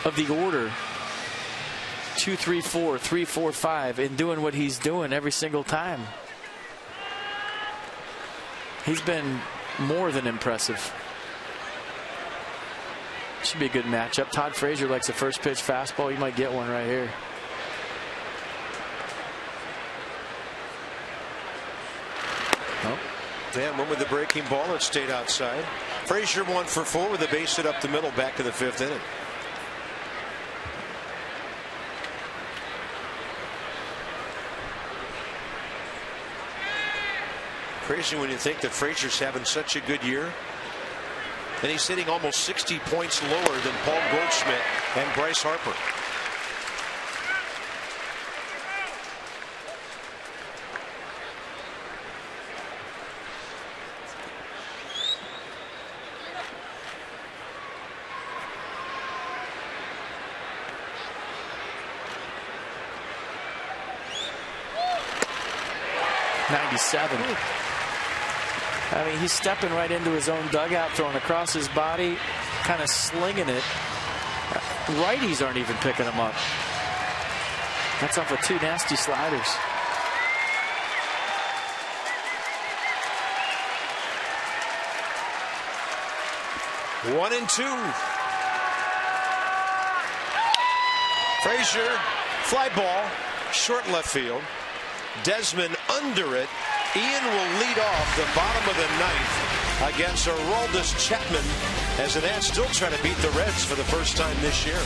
of the order 2, 3, 4, 3, 4, 5 and doing what he's doing every single time. He's been more than impressive. Should be a good matchup. Todd Frazier likes a first pitch fastball. You might get one right here. Dan went with the breaking ball. It stayed outside. Frazier 1 for 4 with a base hit up the middle back to the 5th inning. Crazy when you think that Frazier's having such a good year. And he's hitting almost 60 points lower than Paul Goldschmidt and Bryce Harper. I mean, he's stepping right into his own dugout, throwing across his body, kind of slinging it. Righties aren't even picking him up. That's off of 2 nasty sliders. One and 2. Frazier, fly ball, short left field. Desmond under it. Ian will lead off the bottom of the 9th against Aroldis Chapman as the Nats still try to beat the Reds for the first time this year.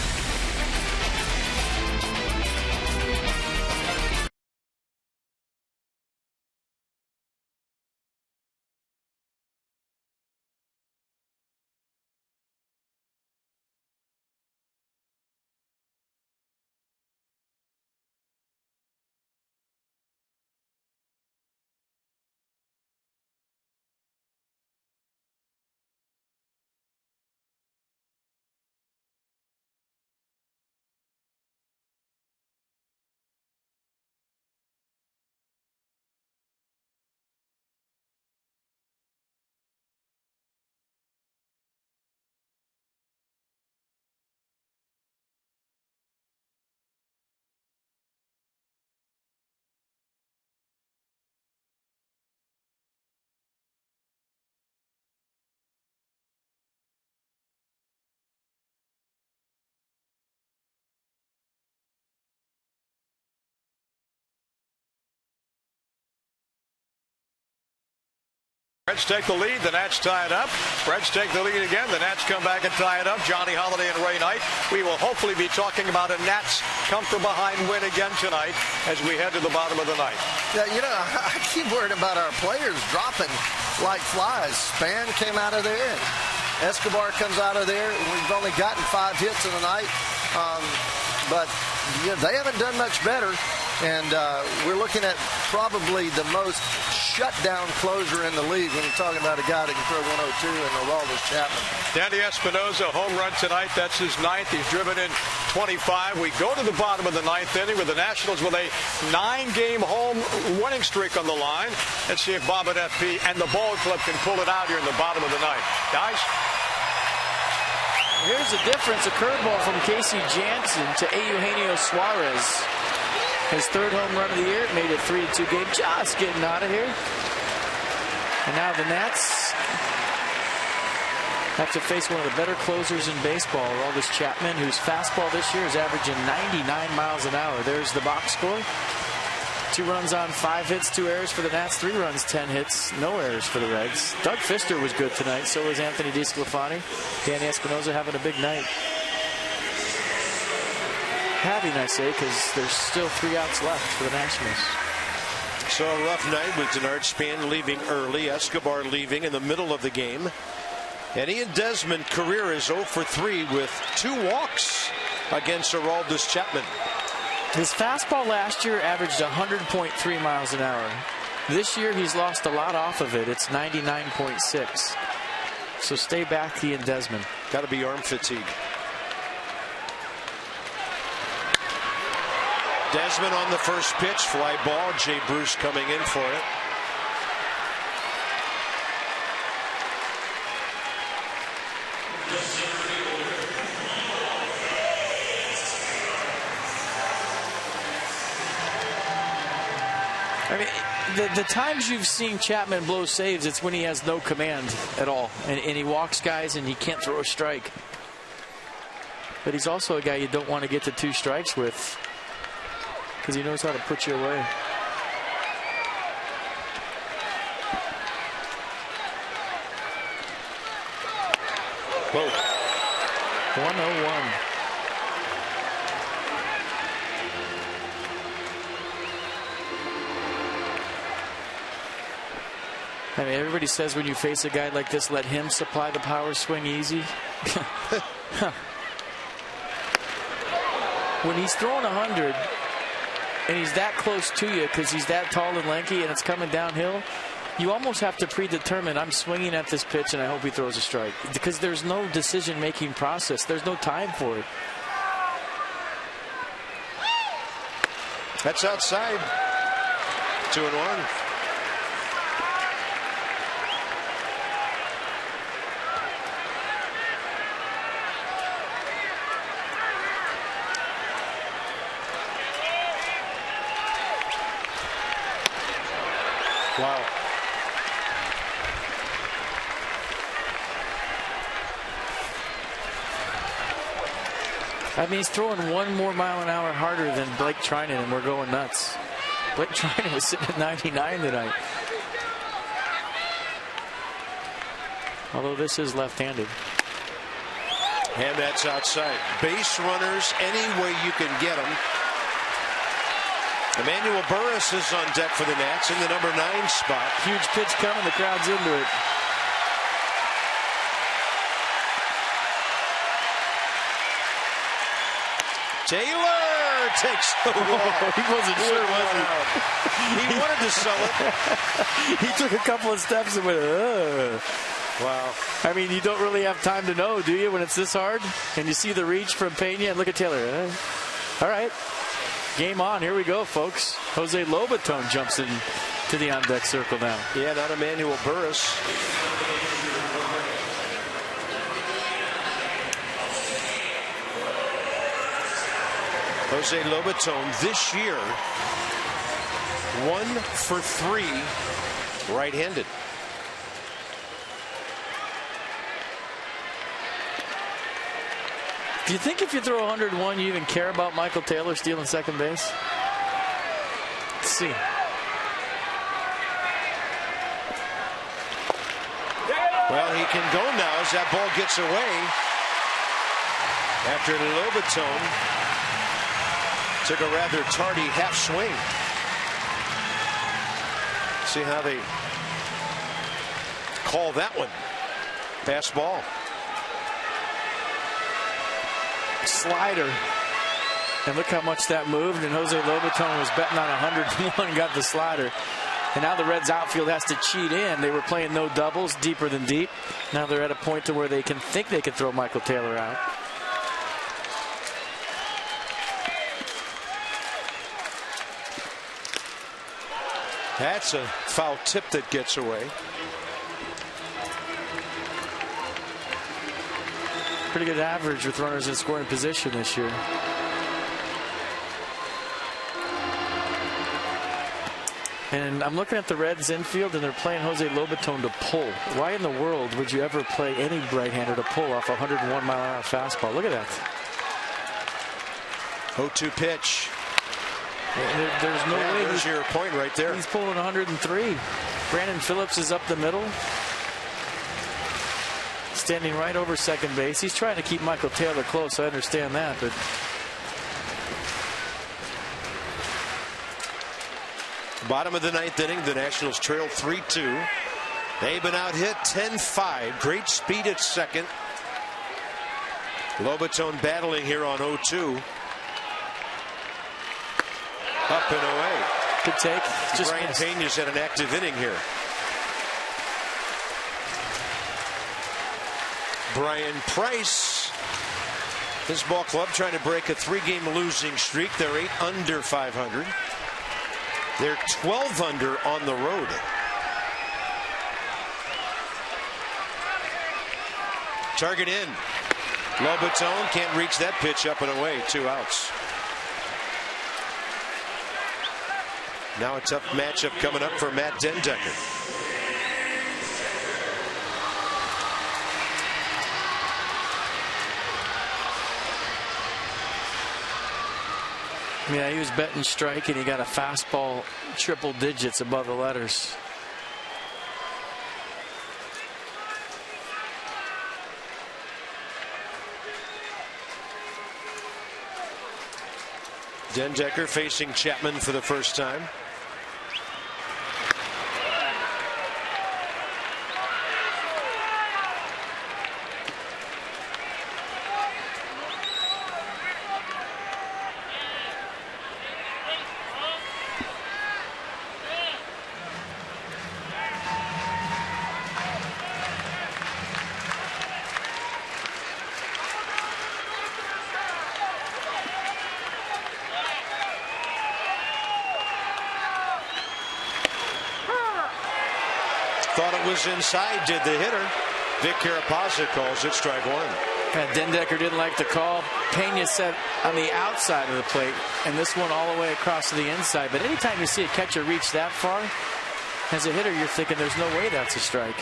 Reds take the lead. The Nats tie it up. Reds take the lead again. The Nats come back and tie it up. Johnny Holiday and Ray Knight. We will hopefully be talking about a Nats come from behind win again tonight as we head to the bottom of the ninth. Yeah, you know, I keep worried about our players dropping like flies. Span came out of there. Escobar comes out of there. We've only gotten 5 hits in the night. But yeah, they haven't done much better. And we're looking at probably the most shutdown closer in the league when you're talking about a guy that can throw 102 and Aroldis Chapman. Danny Espinosa, home run tonight. That's his 9th. He's driven in 25. We go to the bottom of the 9th inning with the Nationals with a 9-game home winning streak on the line. Let's see if Bob and FP and the ball club can pull it out here in the bottom of the 9th. Guys? Here's the difference. A curveball from Casey Jansen to Eugenio Suarez. His 3rd home run of the year, made it 3-2 game. Just getting out of here. And now the Nats have to face one of the better closers in baseball, Aroldis Chapman, whose fastball this year is averaging 99 miles an hour. There's the box score. 2 runs on 5 hits, 2 errors for the Nats, 3 runs, 10 hits, no errors for the Reds. Doug Fister was good tonight, so was Anthony DeSclafani. Danny Espinosa having a big night. Having, I say, because there's still 3 outs left for the Nationals. So a rough night with Denard Span leaving early, Escobar leaving in the middle of the game. And Ian Desmond career is 0 for 3 with 2 walks against Aroldis Chapman. His fastball last year averaged 100.3 miles an hour. This year he's lost a lot off of it. It's 99.6. So stay back, Ian Desmond. Got to be arm fatigue. Desmond on the first pitch, fly ball. Jay Bruce coming in for it. I mean, the times you've seen Chapman blow saves, it's when he has no command at all. And he walks guys and he can't throw a strike. But he's also a guy you don't want to get to 2 strikes with, because he knows how to put you away. Whoa. 101. I mean, everybody says when you face a guy like this, let him supply the power swing easy. When he's throwing 100 and he's that close to you because he's that tall and lanky and it's coming downhill, you almost have to predetermine, I'm swinging at this pitch and I hope he throws a strike, because there's no decision-making process. There's no time for it. That's outside. 2-1. Wow. I mean, he's throwing 1 more mile an hour harder than Blake Trinan, and we're going nuts. Blake Trinan was sitting at 99 tonight. Although this is left-handed. And that's outside. Base runners any way you can get them. Emmanuel Burris is on deck for the Nats in the number 9 spot. Huge pitch coming. The crowd's into it. Taylor takes the walk. He wasn't sure, was he? He wanted to sell it. He took a couple of steps and went, ugh. Wow. I mean, you don't really have time to know, do you, when it's this hard? And you see the reach from Pena, and look at Taylor. All right. Game on. Here we go, folks. Jose Lobaton jumps in to the on-deck circle now. Yeah, not Emmanuel Burris. Jose Lobaton this year 1 for 3 right-handed. Do you think if you throw 101, you even care about Michael Taylor stealing second base? Let's see. Well, he can go now as that ball gets away after Lobetone took a rather tardy half swing. See how they call that one. Pass ball. Slider. And look how much that moved. And Jose Lobetone was betting on 101 and got the slider. And now the Reds outfield has to cheat in. They were playing no doubles, deeper than deep. Now they're at a point to where they can think they can throw Michael Taylor out. That's a foul tip that gets away. Pretty good average with runners in scoring position this year. And I'm looking at the Reds infield, and they're playing Jose Lobetone to pull. Why in the world would you ever play any right-hander to pull off a 101-mile-an-hour fastball? Look at that. 0-2 pitch. There's no way. There's your point right there. He's pulling 103. Brandon Phillips is up the middle, standing right over second base. He's trying to keep Michael Taylor close. I understand that, but bottom of the ninth inning, the Nationals trail 3-2. They've been out hit 10-5. Great speed at second. Lobetone battling here on 0-2. Up and away. Good take. Just Brian Pena's at an active inning here. Brian Price, his ball club trying to break a 3-game losing streak. They're 8 under 500. They're 12 under on the road. Target in. Lobetone can't reach that pitch, up and away. 2 outs. Now a tough matchup coming up for Matt Dendecker. Yeah, he was betting strike, and he got a fastball triple digits above the letters. Dendecker facing Chapman for the first time. Thought it was inside, did the hitter. Vic Carapazza calls it strike 1. Dendecker didn't like the call. Pena set on the outside of the plate, and this one all the way across to the inside. But anytime you see a catcher reach that far, as a hitter, you're thinking there's no way that's a strike.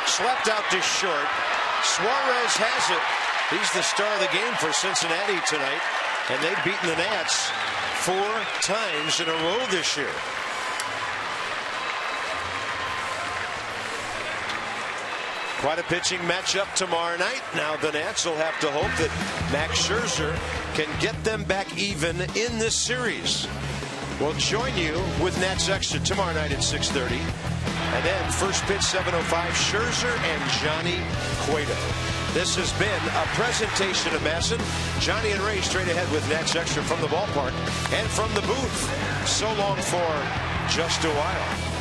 Slept out to short. Suarez has it. He's the star of the game for Cincinnati tonight, and they've beaten the Nats 4 times in a row this year. Quite a pitching matchup tomorrow night. Now the Nats will have to hope that Max Scherzer can get them back even in this series. We'll join you with Nats Extra tomorrow night at 6:30. And then first pitch 7:05, Scherzer and Johnny Cueto. This has been a presentation of Masson. Johnny and Ray straight ahead with Nats Extra from the ballpark and from the booth. So long for just a while.